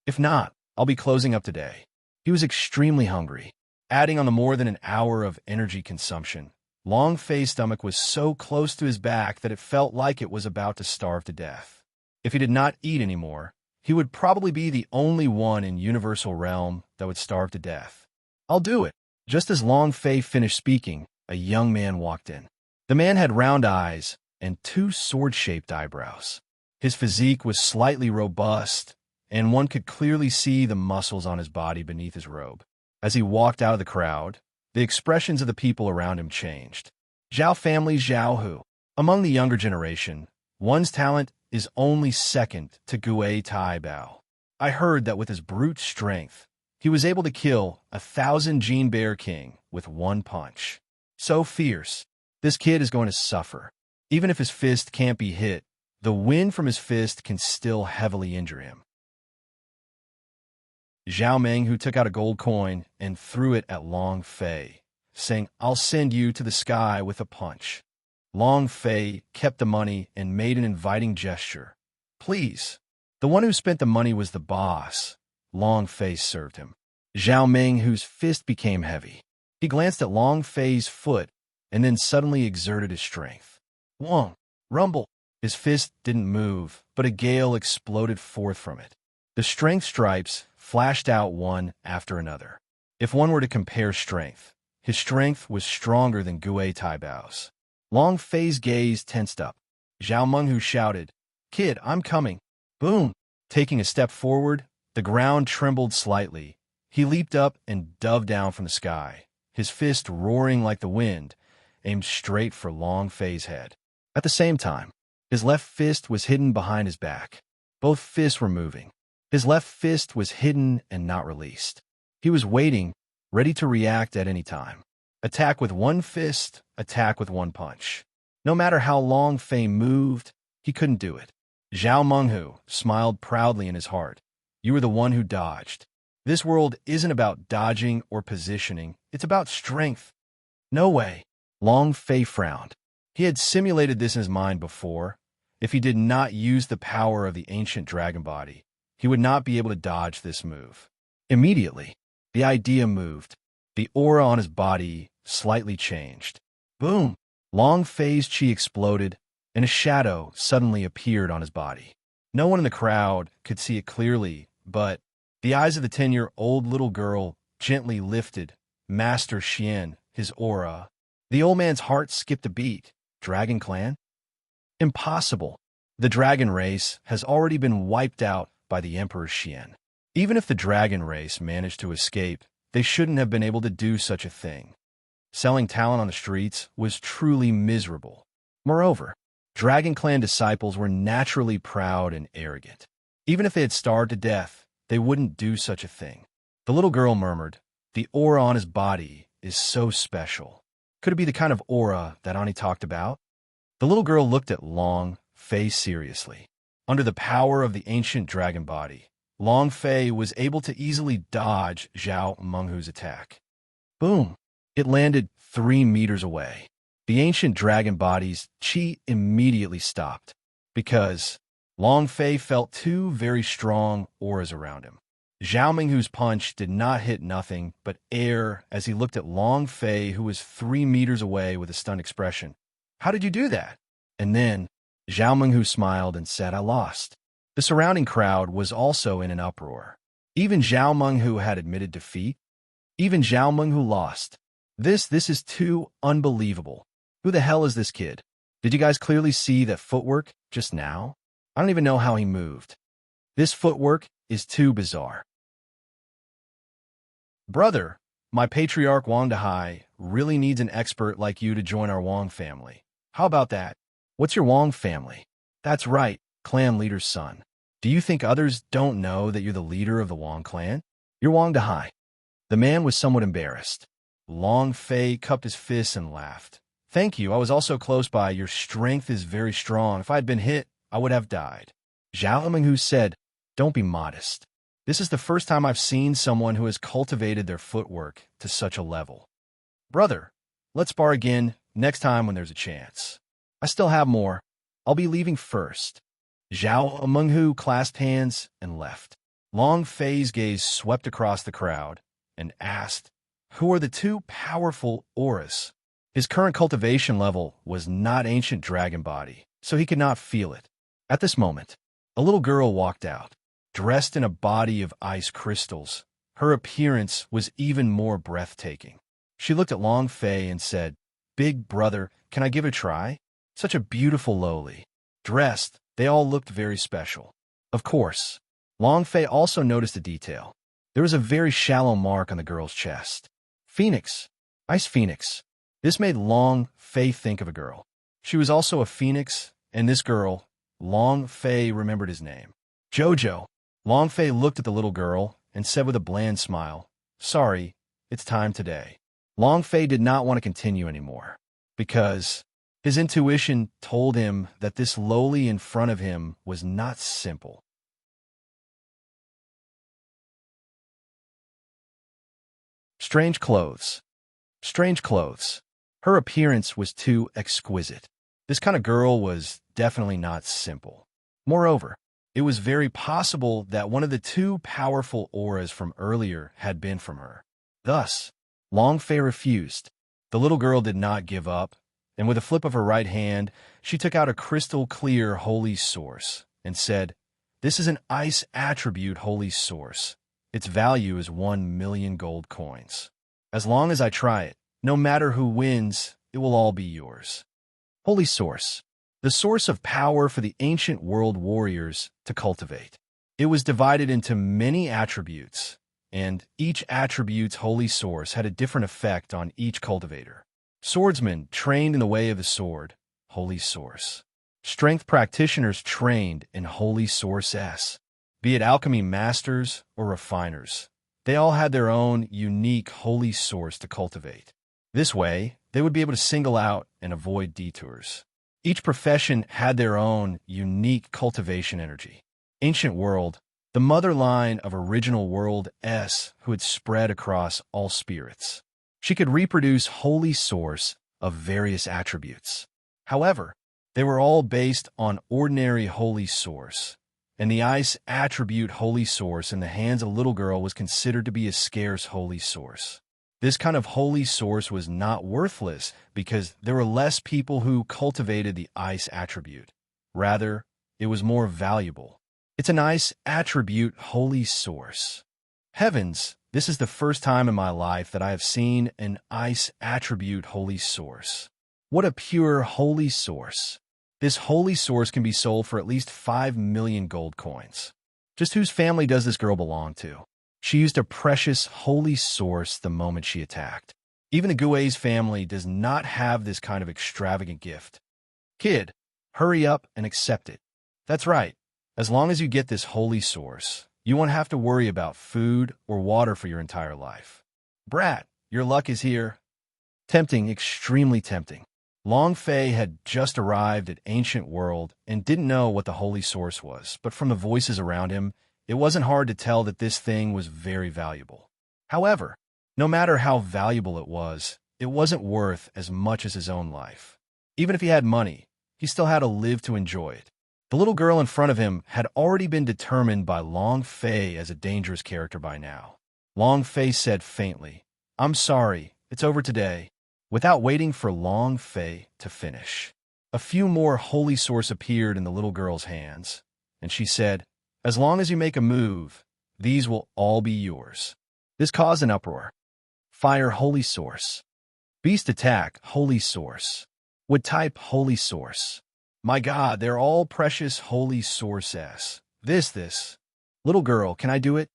If not, I'll be closing up today. He was extremely hungry. Adding on the more than an hour of energy consumption, Long Fei's stomach was so close to his back that it felt like it was about to starve to death. If he did not eat anymore, he would probably be the only one in Universal Realm that would starve to death. I'll do it. Just as Long Fei finished speaking, a young man walked in. The man had round eyes and two sword-shaped eyebrows. His physique was slightly robust, and one could clearly see the muscles on his body beneath his robe. As he walked out of the crowd, the expressions of the people around him changed. Zhao family Zhao Hu. Among the younger generation, one's talent is only second to Gui Tai Bao. I heard that with his brute strength, he was able to kill 1,000 Gene Bear King with one punch. So fierce. This kid is going to suffer. Even if his fist can't be hit, the wind from his fist can still heavily injure him. Zhao Meng, who took out a gold coin and threw it at Long Fei, saying, I'll send you to the sky with a punch. Long Fei kept the money and made an inviting gesture. Please. The one who spent the money was the boss. Long Fei served him. Zhao Meng, whose fist became heavy. He glanced at Long Fei's foot and then suddenly exerted his strength. Wong, rumble. His fist didn't move, but a gale exploded forth from it. The strength stripes flashed out one after another. If one were to compare strength, his strength was stronger than Gui Tai Bao's. Long Fei's gaze tensed up. Zhao Menghu shouted, Kid, I'm coming. Boom! Taking a step forward, the ground trembled slightly. He leaped up and dove down from the sky, his fist roaring like the wind, aimed straight for Long Fei's head. At the same time, his left fist was hidden behind his back. Both fists were moving. His left fist was hidden and not released. He was waiting, ready to react at any time. Attack with one fist, attack with one punch. No matter how Long Fei moved, he couldn't do it. Zhao Menghu smiled proudly in his heart. You were the one who dodged. This world isn't about dodging or positioning. It's about strength. No way. Long Fei frowned. He had simulated this in his mind before. If he did not use the power of the ancient dragon body, he would not be able to dodge this move. Immediately, the idea moved. The aura on his body slightly changed. Boom! Long Fei's chi exploded, and a shadow suddenly appeared on his body. No one in the crowd could see it clearly, but the eyes of the 10-year-old little girl gently lifted. Master Xian, his aura. The old man's heart skipped a beat. Dragon Clan? Impossible. The dragon race has already been wiped out by the Emperor Xian. Even if the dragon race managed to escape, they shouldn't have been able to do such a thing. Selling talent on the streets was truly miserable. Moreover, Dragon Clan disciples were naturally proud and arrogant. Even if they had starved to death, they wouldn't do such a thing. The little girl murmured, "The aura on his body is so special. Could it be the kind of aura that Ani talked about?" The little girl looked at Long Fei seriously. Under the power of the ancient dragon body, Long Fei was able to easily dodge Zhao Menghu's attack. Boom! It landed 3 meters away. The ancient dragon body's chi immediately stopped, because Long Fei felt 2 very strong auras around him. Zhao Menghu's punch did not hit nothing but air as he looked at Long Fei, who was 3 meters away, with a stunned expression. "How did you do that?" And then Zhao Menghu smiled and said, "I lost." The surrounding crowd was also in an uproar. Even Zhao Menghu had admitted defeat. Even Zhao Menghu lost. This is too unbelievable. Who the hell is this kid? Did you guys clearly see that footwork just now? I don't even know how he moved. This footwork is too bizarre. Brother, my patriarch Wang Dahai really needs an expert like you to join our Wang family. How about that? What's your Wang family? That's right, clan leader's son. Do you think others don't know that you're the leader of the Wang clan? You're Wang Dahai. The man was somewhat embarrassed. Long Fei cupped his fists and laughed. "Thank you, I was also close by. Your strength is very strong. If I had been hit, I would have died." Zhao Menghu said, "Don't be modest. This is the first time I've seen someone who has cultivated their footwork to such a level. Brother, let's spar again next time when there's a chance. I still have more. I'll be leaving first." Zhao Menghu clasped hands and left. Long Fei's gaze swept across the crowd and asked, "Who are the 2 powerful auras?" His current cultivation level was not ancient dragon body, so he could not feel it. At this moment, a little girl walked out, dressed in a body of ice crystals. Her appearance was even more breathtaking. She looked at Long Fei and said, "Big brother, can I give it a try?" Such a beautiful lowly. Dressed, they all looked very special. Of course, Long Fei also noticed a detail. There was a very shallow mark on the girl's chest. Phoenix. Ice Phoenix. This made Long Fei think of a girl. She was also a phoenix, and this girl, Long Fei remembered his name. Jojo. Long Fei looked at the little girl and said with a bland smile, "Sorry, it's time today." Long Fei did not want to continue anymore, because his intuition told him that this lowly in front of him was not simple. Strange clothes. Strange clothes. Her appearance was too exquisite. This kind of girl was definitely not simple. Moreover, it was very possible that one of the 2 powerful auras from earlier had been from her. Thus, Long Fei refused. The little girl did not give up, and with a flip of her right hand, she took out a crystal-clear holy source and said, "This is an ice attribute holy source. Its value is 1 million gold coins. As long as I try it, no matter who wins, it will all be yours." Holy source. The source of power for the ancient world warriors to cultivate. It was divided into many attributes, and each attribute's holy source had a different effect on each cultivator. Swordsmen trained in the way of the sword, holy source. Strength practitioners trained in holy source S. Be it alchemy masters or refiners, they all had their own unique holy source to cultivate. This way, they would be able to single out and avoid detours. Each profession had their own unique cultivation energy. Ancient world, the mother line of original world S, who had spread across all spirits. She could reproduce holy source of various attributes. However, they were all based on ordinary holy source, and the ice attribute holy source in the hands of a little girl was considered to be a scarce holy source. This kind of holy source was not worthless because there were less people who cultivated the ice attribute. Rather, it was more valuable. It's an ice attribute holy source. Heavens, this is the first time in my life that I have seen an ice attribute holy source. What a pure holy source. This holy source can be sold for at least 5 million gold coins. Just whose family does this girl belong to? She used a precious holy source the moment she attacked. Even the Guay's family does not have this kind of extravagant gift. Kid, hurry up and accept it. That's right. As long as you get this holy source, you won't have to worry about food or water for your entire life. Brat, your luck is here. Tempting, extremely tempting. Long Fei had just arrived at Ancient World and didn't know what the holy source was, but from the voices around him, it wasn't hard to tell that this thing was very valuable. However, no matter how valuable it wasn't worth as much as his own life. Even if he had money, he still had to live to enjoy it. The little girl in front of him had already been determined by Long Fei as a dangerous character by now. Long Fei said faintly, "I'm sorry, it's over today," without waiting for Long Fei to finish. A few more holy source appeared in the little girl's hands, and she said, "As long as you make a move, these will all be yours." This caused an uproar. Fire holy source. Beast attack holy source. Wood type holy source. My God, they're all precious holy sources. This. Little girl, can I do it?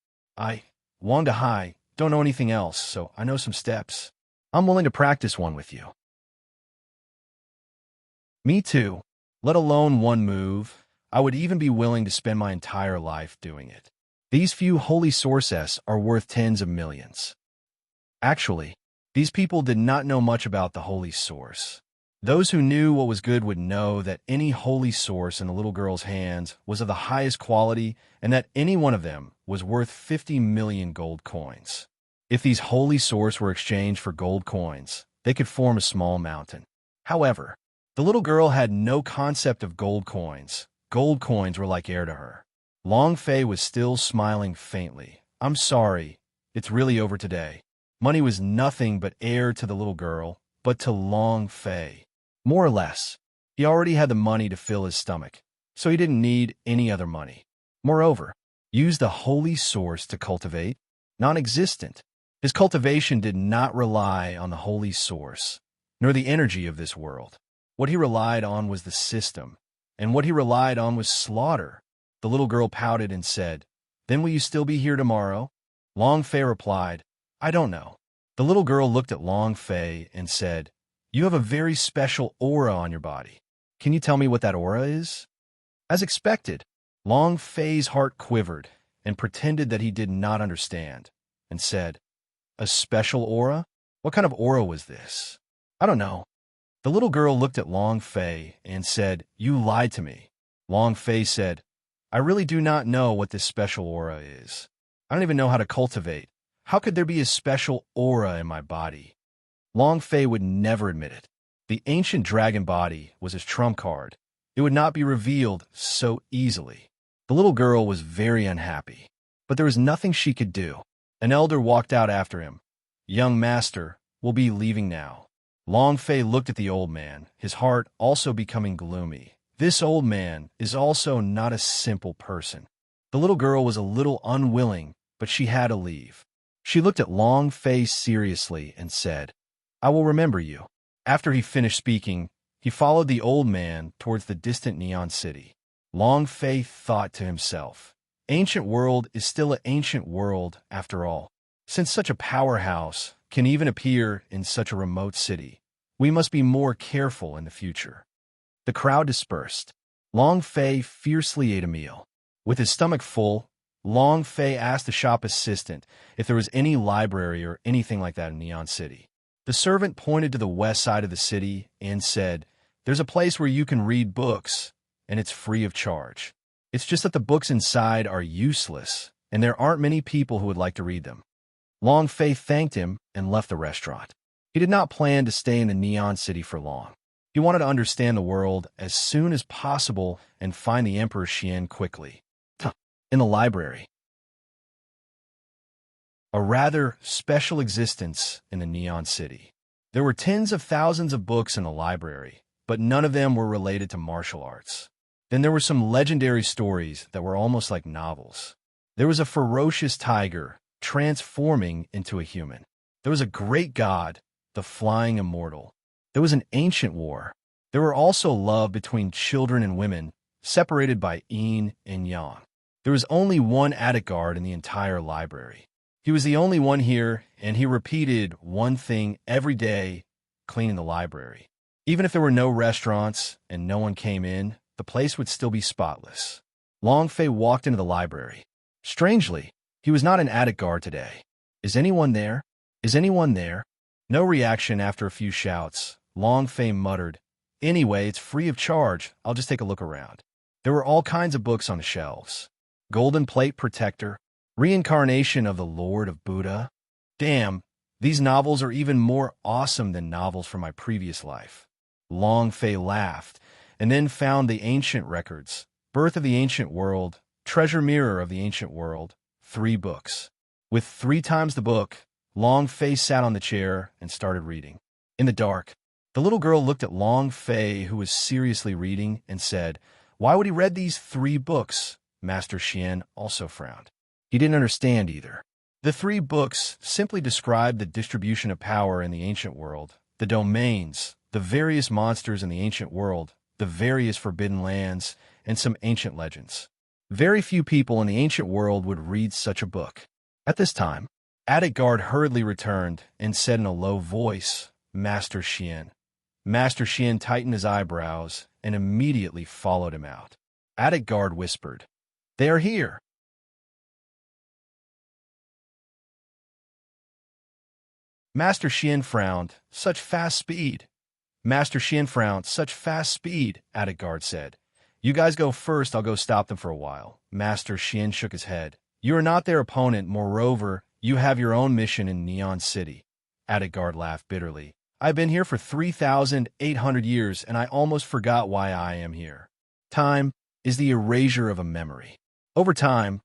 Wang Hai, don't know anything else, so I know some steps. I'm willing to practice one with you. Me too. Let alone one move. I would even be willing to spend my entire life doing it. These few holy sources are worth tens of millions. Actually, these people did not know much about the holy source. Those who knew what was good would know that any holy source in the little girl's hands was of the highest quality and that any one of them was worth 50 million gold coins. If these holy sources were exchanged for gold coins, they could form a small mountain. However, the little girl had no concept of gold coins. Gold coins were like air to her. Long Fei was still smiling faintly. "I'm sorry, it's really over today." Money was nothing but air to the little girl, but to Long Fei. More or less, he already had the money to fill his stomach, so he didn't need any other money. Moreover, use the holy source to cultivate? Non-existent. His cultivation did not rely on the holy source, nor the energy of this world. What he relied on was the system, and what he relied on was slaughter. The little girl pouted and said, "Then will you still be here tomorrow?" Long Fei replied, "I don't know." The little girl looked at Long Fei and said, "You have a very special aura on your body. Can you tell me what that aura is?" As expected, Long Fei's heart quivered and pretended that he did not understand, and said, "A special aura? What kind of aura was this?" "I don't know." The little girl looked at Long Fei and said, "You lied to me." Long Fei said, "I really do not know what this special aura is. I don't even know how to cultivate. How could there be a special aura in my body?" Long Fei would never admit it. The ancient dragon body was his trump card. It would not be revealed so easily. The little girl was very unhappy, but there was nothing she could do. An elder walked out after him. "Young master, we'll be leaving now." Long Fei looked at the old man, his heart also becoming gloomy. This old man is also not a simple person. The little girl was a little unwilling, but she had to leave. She looked at Long Fei seriously and said, "I will remember you." After he finished speaking, he followed the old man towards the distant neon city. Long Fei thought to himself, Ancient World is still an ancient world after all. Since such a powerhouse can even appear in such a remote city, we must be more careful in the future. The crowd dispersed. Long Fei fiercely ate a meal. With his stomach full, Long Fei asked the shop assistant if there was any library or anything like that in Neon City. The servant pointed to the west side of the city and said, "There's a place where you can read books, and it's free of charge. It's just that the books inside are useless, and there aren't many people who would like to read them." Long Fei thanked him and left the restaurant. He did not plan to stay in the Neon City for long. He wanted to understand the world as soon as possible and find the Emperor Xian quickly. In the library. A rather special existence in the Neon City. There were tens of thousands of books in the library, but none of them were related to martial arts. Then there were some legendary stories that were almost like novels. There was a ferocious tiger transforming into a human. There was a great god, the flying immortal. There was an ancient war. There were also love between children and women, separated by yin and yang. There was only one attic guard in the entire library. He was the only one here, and he repeated one thing every day: cleaning the library. Even if there were no restaurants and no one came in, the place would still be spotless. Long Fei walked into the library. Strangely, he was not an attic guard today. Is anyone there? Is anyone there? No reaction after a few shouts. Long Fei muttered, "Anyway, it's free of charge. I'll just take a look around." There were all kinds of books on the shelves. Golden Plate Protector, Reincarnation of the Lord of Buddha. Damn, these novels are even more awesome than novels from my previous life. Long Fei laughed, and then found the ancient records, Birth of the Ancient World, Treasure Mirror of the Ancient World, 3 books. With 3 times the book, Long Fei sat on the chair and started reading. In the dark, the little girl looked at Long Fei, who was seriously reading, and said, "Why would he read these 3 books?" Master Xian also frowned. He didn't understand either. The 3 books simply described the distribution of power in the ancient world, the domains, the various monsters in the ancient world, the various forbidden lands, and some ancient legends. Very few people in the ancient world would read such a book. At this time, Attic Guard hurriedly returned and said in a low voice, "Master Xian." Master Xian tightened his eyebrows and immediately followed him out. Attic Guard whispered, "They are here." Master Xian frowned. "Such fast speed." Master Xian frowned. "Such fast speed," Attic Guard said. "You guys go first, I'll go stop them for a while." Master Xian shook his head. "You are not their opponent, moreover, you have your own mission in Neon City." Attic Guard laughed bitterly. "I've been here for 3,800 years, and I almost forgot why I am here. Time is the erasure of a memory. Over time,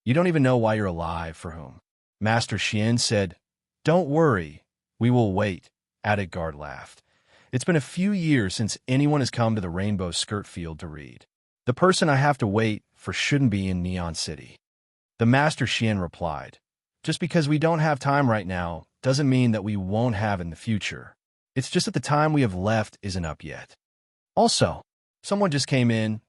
you don't even know why you're alive for whom." Master Xian said, "Don't worry, we will wait." Attic Guard laughed. "It's been a few years since anyone has come to the Rainbow Skirt Field to read. The person I have to wait for shouldn't be in Neon City." The Master Xian replied, "Just because we don't have time right now doesn't mean that we won't have in the future. It's just that the time we have left isn't up yet." Also, someone just came in.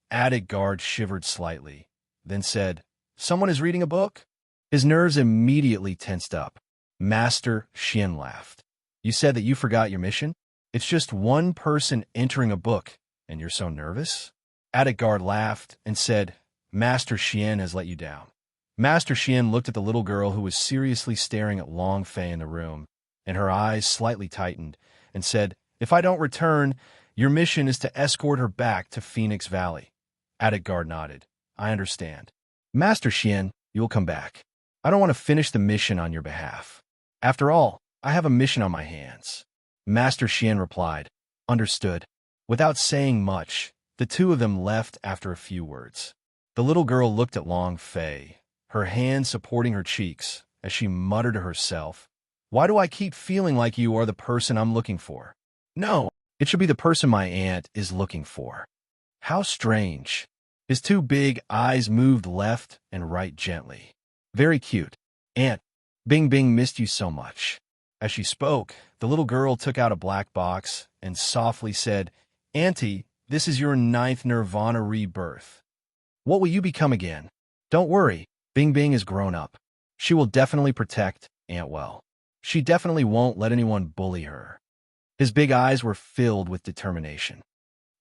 Attic Guard shivered slightly, then said, "Someone is reading a book?" His nerves immediately tensed up. Master Xian laughed. "You said that you forgot your mission? It's just one person entering a book, and you're so nervous?" Attic Guard laughed and said, "Master Xian has let you down." Master Xian looked at the little girl who was seriously staring at Long Fei in the room, and her eyes slightly tightened, and said, "If I don't return, your mission is to escort her back to Phoenix Valley." Attic Guard nodded. "I understand." "Master Xian, you will come back. I don't want to finish the mission on your behalf. After all, I have a mission on my hands." Master Xian replied, "Understood." Without saying much, the 2 of them left after a few words. The little girl looked at Long Fei, her hand supporting her cheeks, as she muttered to herself, "Why do I keep feeling like you are the person I'm looking for? No, it should be the person my aunt is looking for. How strange." His 2 big eyes moved left and right gently. "Very cute. Aunt, Bing Bing missed you so much." As she spoke, the little girl took out a black box and softly said, "Auntie, this is your 9th Nirvana rebirth. What will you become again? Don't worry, Bing Bing is grown up. She will definitely protect Aunt well. She definitely won't let anyone bully her." His big eyes were filled with determination.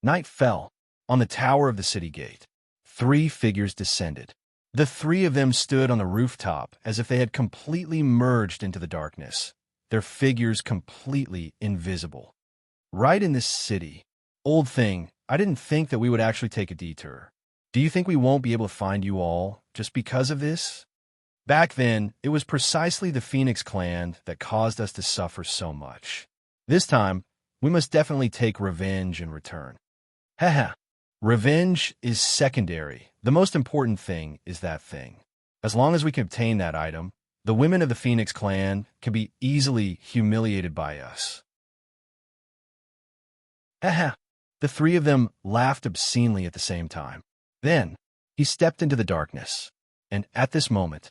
Night fell. On the tower of the city gate, 3 figures descended. The 3 of them stood on the rooftop as if they had completely merged into the darkness, their figures completely invisible. "Right in this city. Old thing, I didn't think that we would actually take a detour. Do you think we won't be able to find you all just because of this? Back then, it was precisely the Phoenix clan that caused us to suffer so much. This time, we must definitely take revenge in return." Haha. Revenge is secondary. The most important thing is that thing. As long as we can obtain that item, the women of the Phoenix clan can be easily humiliated by us. Haha. The 3 of them laughed obscenely at the same time. Then, he stepped into the darkness. And at this moment,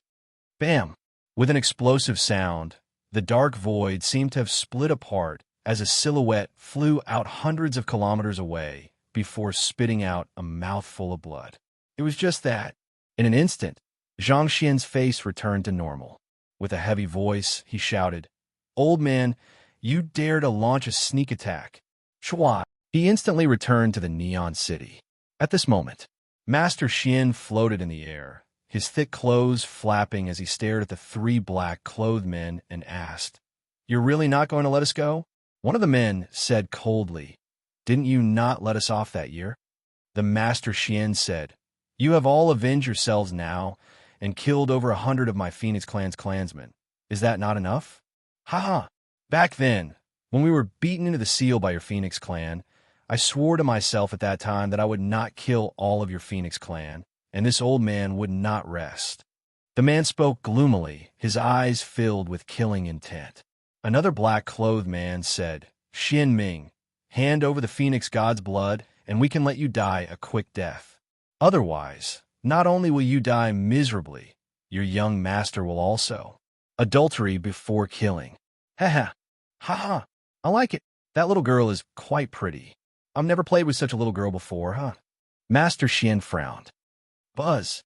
bam! With an explosive sound, the dark void seemed to have split apart as a silhouette flew out hundreds of kilometers away before spitting out a mouthful of blood. It was just that. In an instant, Zhang Xian's face returned to normal. With a heavy voice, he shouted, "Old man, you dare to launch a sneak attack." Chua! He instantly returned to the Neon City. At this moment, Master Xian floated in the air, his thick clothes flapping as he stared at the three black-clothed men and asked, "You're really not going to let us go?" One of the men said coldly, "Didn't you not let us off that year?" The Master Xian said, "You have all avenged yourselves now and killed over 100 of my Phoenix Clan's clansmen. Is that not enough?" "Ha ha! Back then, when we were beaten into the seal by your Phoenix Clan, I swore to myself at that time that I would not kill all of your Phoenix Clan, and this old man would not rest." The man spoke gloomily, his eyes filled with killing intent. Another black-clothed man said, "Xian Ming, hand over the Phoenix God's blood, and we can let you die a quick death. Otherwise, not only will you die miserably, your young master will also. Adultery before killing." Ha ha! Ha ha! I like it. That little girl is quite pretty. I've never played with such a little girl before, huh? Master Xian frowned. Buzz!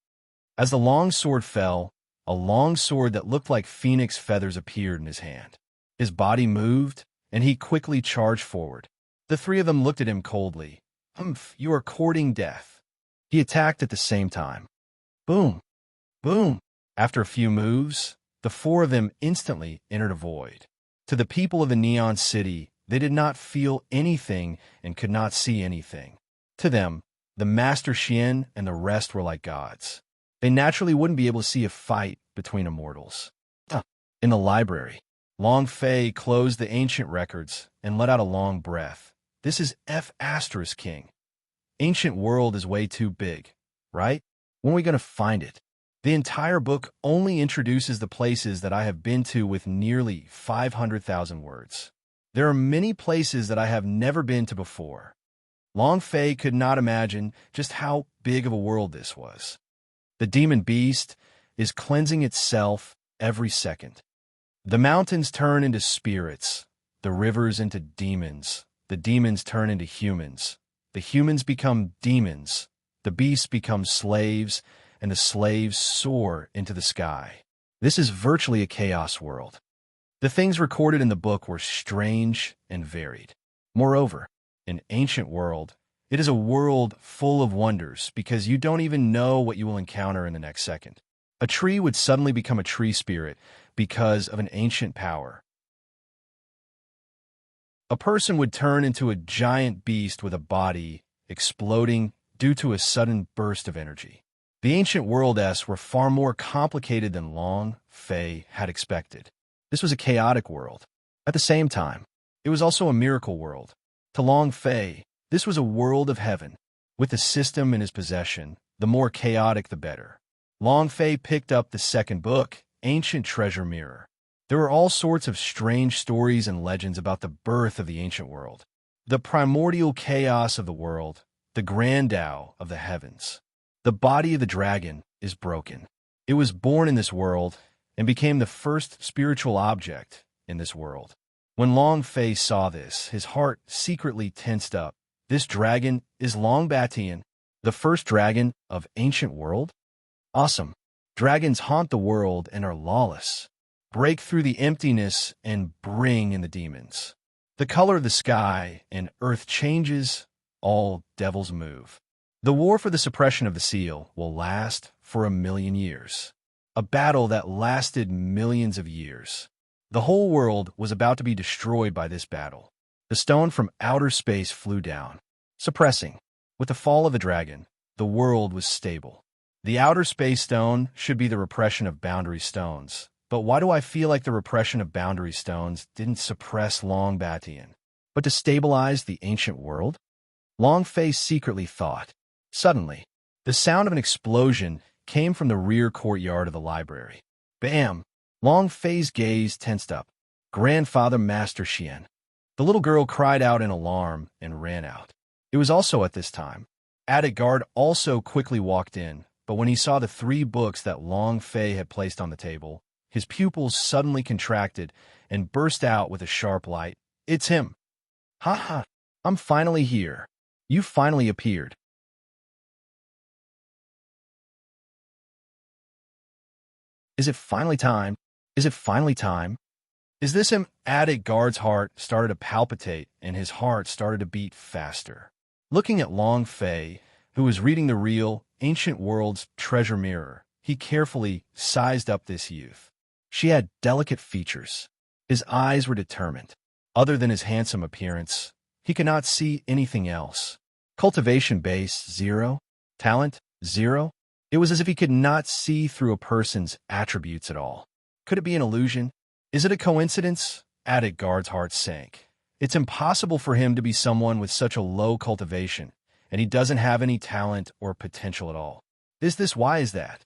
As the long sword fell, a long sword that looked like phoenix feathers appeared in his hand. His body moved, and he quickly charged forward. The three of them looked at him coldly. "Humph, you are courting death." He attacked at the same time. Boom! Boom! After a few moves, the four of them instantly entered a void. To the people of the Neon City, they did not feel anything and could not see anything. To them, the Master Xian and the rest were like gods. They naturally wouldn't be able to see a fight between immortals. In the library, Long Fei closed the ancient records and let out a long breath. This is F*** King. Ancient world is way too big, right? When are we going to find it? The entire book only introduces the places that I have been to with nearly 500,000 words. There are many places that I have never been to before. Long Fei could not imagine just how big of a world this was. The demon beast is cleansing itself every second. The mountains turn into spirits, the rivers into demons, the demons turn into humans, the humans become demons, the beasts become slaves, and the slaves soar into the sky. This is virtually a chaos world. The things recorded in the book were strange and varied. Moreover, in ancient world, it is a world full of wonders because you don't even know what you will encounter in the next second. A tree would suddenly become a tree spirit because of an ancient power. A person would turn into a giant beast with a body exploding due to a sudden burst of energy. The ancient worlds were far more complicated than Long Fei had expected. This was a chaotic world. At the same time, it was also a miracle world. To Long Fei, this was a world of heaven. With the system in his possession, the more chaotic the better. Long Fei picked up the second book, Ancient Treasure Mirror. There were all sorts of strange stories and legends about the birth of the ancient world, the primordial chaos of the world, the grand Tao of the heavens. The body of the dragon is broken. It was born in this world and became the first spiritual object in this world. When Long Fei saw this, his heart secretly tensed up. This dragon is Long Batian, the first dragon of ancient world? Awesome. Dragons haunt the world and are lawless. Break through the emptiness and bring in the demons. The color of the sky and earth changes, all devils move. The war for the suppression of the seal will last for 1,000,000 years. A battle that lasted millions of years. The whole world was about to be destroyed by this battle. The stone from outer space flew down, suppressing. With the fall of the dragon, the world was stable. The outer space stone should be the repression of boundary stones. But why do I feel like the repression of boundary stones didn't suppress Long Batian, but to stabilize the ancient world? Long Fei secretly thought. Suddenly, the sound of an explosion came from the rear courtyard of the library. Bam! Long Fei's gaze tensed up. Grandfather Master Xian. The little girl cried out in alarm and ran out. It was also at this time. Attic Guard also quickly walked in, but when he saw the 3 books that Long Fei had placed on the table, his pupils suddenly contracted and burst out with a sharp light. It's him. Ha ha. I'm finally here. You finally appeared. Is it finally time? Is it finally time? Is this him? Attic Guard's heart started to palpitate, and his heart started to beat faster. Looking at Long Fei, who was reading the real, ancient world's treasure mirror, he carefully sized up this youth. She had delicate features. His eyes were determined. Other than his handsome appearance, he could not see anything else. Cultivation base, 0. Talent, 0. It was as if he could not see through a person's attributes at all. Could it be an illusion? Is it a coincidence? Attic Guard's heart sank. It's impossible for him to be someone with such a low cultivation, and he doesn't have any talent or potential at all. Why is that?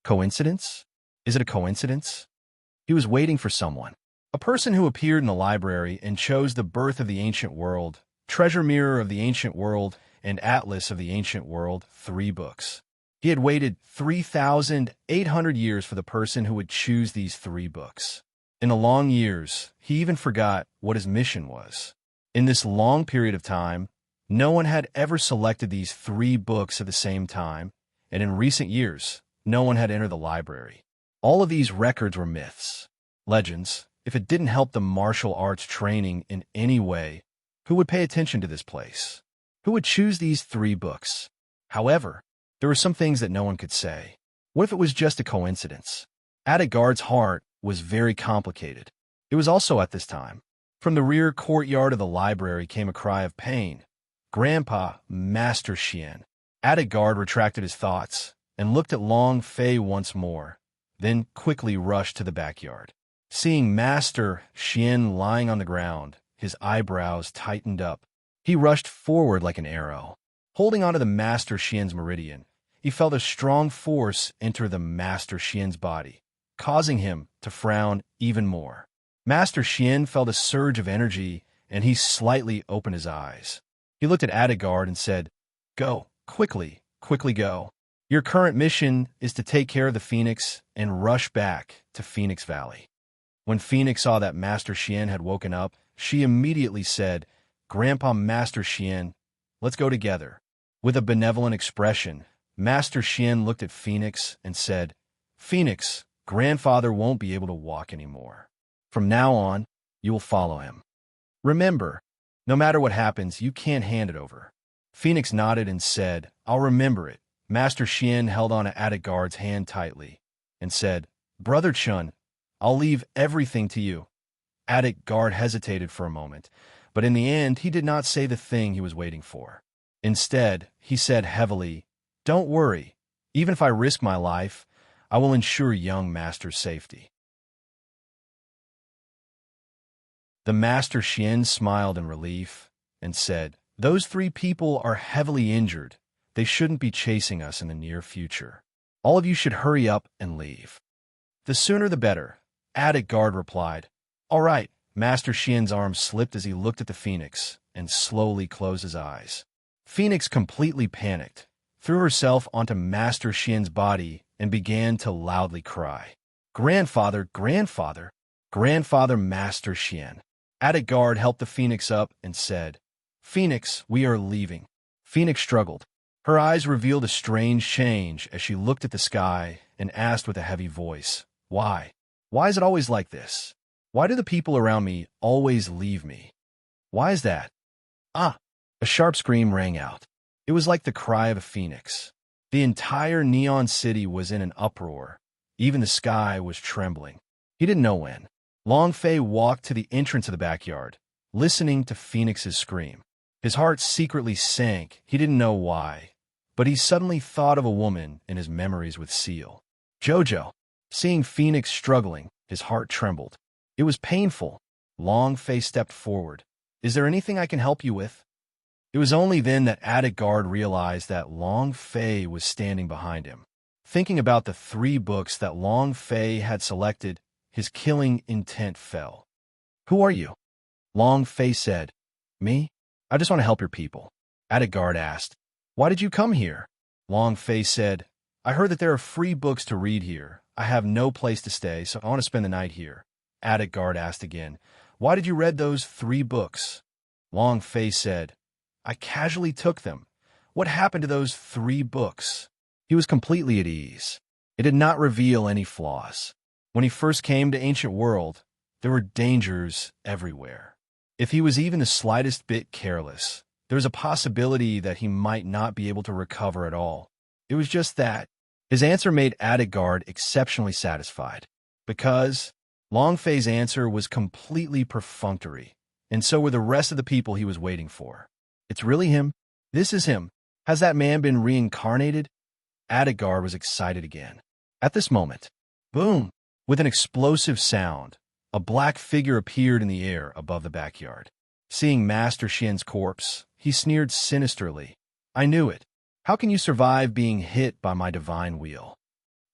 Coincidence? Is it a coincidence? He was waiting for someone. A person who appeared in the library and chose the birth of the ancient world, treasure mirror of the ancient world, and atlas of the ancient world, 3 books. He had waited 3,800 years for the person who would choose these 3 books. In the long years, he even forgot what his mission was. In this long period of time, no one had ever selected these 3 books at the same time, and in recent years, no one had entered the library. All of these records were myths, legends. If it didn't help the martial arts training in any way, who would pay attention to this place? Who would choose these 3 books? However, there were some things that no one could say. What if it was just a coincidence? Attic Guard's heart was very complicated. It was also at this time. From the rear courtyard of the library came a cry of pain. Grandpa, Master Xian. Attic Guard retracted his thoughts and looked at Long Fei once more, then quickly rushed to the backyard. Seeing Master Xian lying on the ground, his eyebrows tightened up. He rushed forward like an arrow. Holding onto the Master Xian's meridian, he felt a strong force enter the Master Xian's body, causing him to frown even more. Master Xian felt a surge of energy, and he slightly opened his eyes. He looked at Attic Guard and said, "Go, quickly, quickly go. Your current mission is to take care of the Phoenix and rush back to Phoenix Valley." When Phoenix saw that Master Xian had woken up, she immediately said, "Grandpa Master Xian, let's go together." With a benevolent expression, Master Xian looked at Phoenix and said, "Phoenix, grandfather won't be able to walk anymore. From now on, you will follow him. Remember, no matter what happens, you can't hand it over." Phoenix nodded and said, "I'll remember it." Master Xian held on to Attic Guard's hand tightly and said, "Brother Chun, I'll leave everything to you." Attic Guard hesitated for a moment, but in the end, he did not say the thing he was waiting for. Instead, he said heavily, "Don't worry. Even if I risk my life, I will ensure young Master's safety." The Master Xian smiled in relief and said, "Those 3 people are heavily injured. They shouldn't be chasing us in the near future. All of you should hurry up and leave." "The sooner the better," Attic Guard replied. "All right." Master Xian's arm slipped as he looked at the Phoenix and slowly closed his eyes. Phoenix completely panicked, threw herself onto Master Xian's body, and began to loudly cry. "Grandfather, grandfather, grandfather Master Xian." Attic Guard helped the Phoenix up and said, "Phoenix, we are leaving." Phoenix struggled. Her eyes revealed a strange change as she looked at the sky and asked with a heavy voice, "Why? Why is it always like this? Why do the people around me always leave me? Why is that?" "Ah!" A sharp scream rang out. It was like the cry of a phoenix. The entire neon city was in an uproar. Even the sky was trembling. He didn't know when. Long Fei walked to the entrance of the backyard, listening to Phoenix's scream. His heart secretly sank. He didn't know why, but he suddenly thought of a woman in his memories with Seal. Jojo. Seeing Phoenix struggling, his heart trembled. It was painful. Long Fei stepped forward. "Is there anything I can help you with?" It was only then that Attic Guard realized that Long Fei was standing behind him. Thinking about the 3 books that Long Fei had selected, his killing intent fell. "Who are you?" Long Fei said. "Me? I just want to help your people." Attic Guard asked, "Why did you come here?" Long Fei said, "I heard that there are free books to read here. I have no place to stay, so I want to spend the night here." Attic Guard asked again, Why did you read those 3 books? Long Fei said, I casually took them. What happened to those 3 books? He was completely at ease. It did not reveal any flaws. When he first came to Ancient World, there were dangers everywhere. If he was even the slightest bit careless, there was a possibility that he might not be able to recover at all. It was just that. His answer made Adegard exceptionally satisfied, because Long Fei's answer was completely perfunctory, and so were the rest of the people he was waiting for. It's really him? This is him. Has that man been reincarnated? Adegard was excited again. At this moment, boom! With an explosive sound, a black figure appeared in the air above the backyard. Seeing Master Xian's corpse, he sneered sinisterly. I knew it. How can you survive being hit by my divine wheel?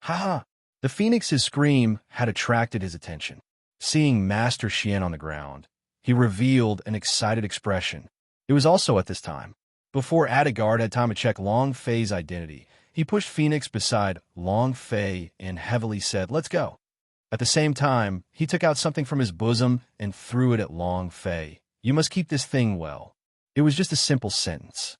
Ha ha! The phoenix's scream had attracted his attention. Seeing Master Xian on the ground, he revealed an excited expression. It was also at this time. Before Adegard had time to check Long Fei's identity, he pushed Phoenix beside Long Fei and heavily said, Let's go. At the same time, he took out something from his bosom and threw it at Long Fei. You must keep this thing well. It was just a simple sentence.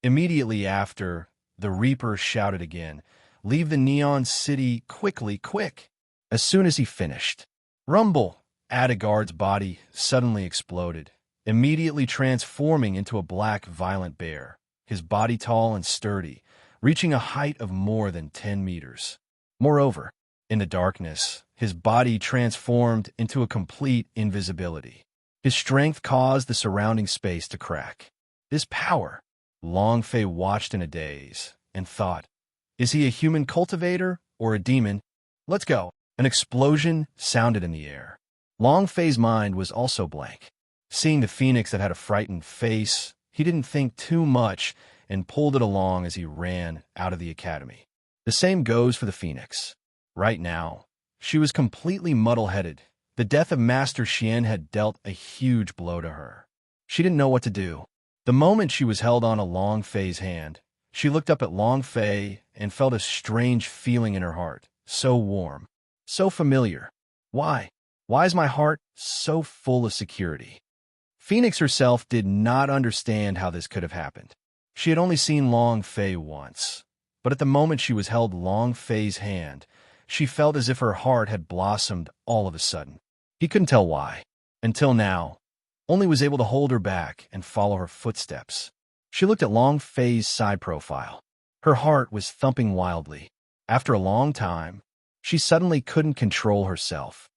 Immediately after, the Reaper shouted again, Leave the Neon City quickly, quick! As soon as he finished, rumble! Adegard's body suddenly exploded, immediately transforming into a black, violent bear, his body tall and sturdy, reaching a height of more than 10 meters. Moreover, in the darkness, his body transformed into a complete invisibility. His strength caused the surrounding space to crack. This power, Long Fei watched in a daze and thought, is he a human cultivator or a demon? Let's go. An explosion sounded in the air. Long Fei's mind was also blank. Seeing the phoenix that had a frightened face, he didn't think too much and pulled it along as he ran out of the academy. The same goes for the phoenix. Right now, she was completely muddle-headed. The death of Master Xian had dealt a huge blow to her. She didn't know what to do. The moment she was held on a Long Fei's hand, she looked up at Long Fei and felt a strange feeling in her heart, so warm, so familiar. Why? Why is my heart so full of security? Phoenix herself did not understand how this could have happened. She had only seen Long Fei once, but at the moment she was held Long Fei's hand, she felt as if her heart had blossomed all of a sudden. He couldn't tell why. Until now, only was able to hold her back and follow her footsteps. She looked at Long Fei's side profile. Her heart was thumping wildly. After a long time, she suddenly couldn't control herself.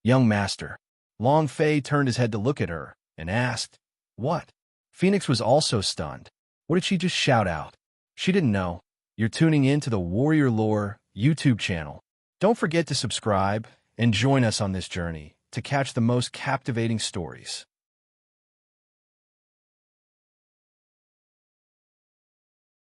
Young master. Long Fei turned his head to look at her and asked, What? Phoenix was also stunned. What did she just shout out? She didn't know. You're tuning in to the Warrior Lore YouTube channel. Don't forget to subscribe and join us on this journey to catch the most captivating stories.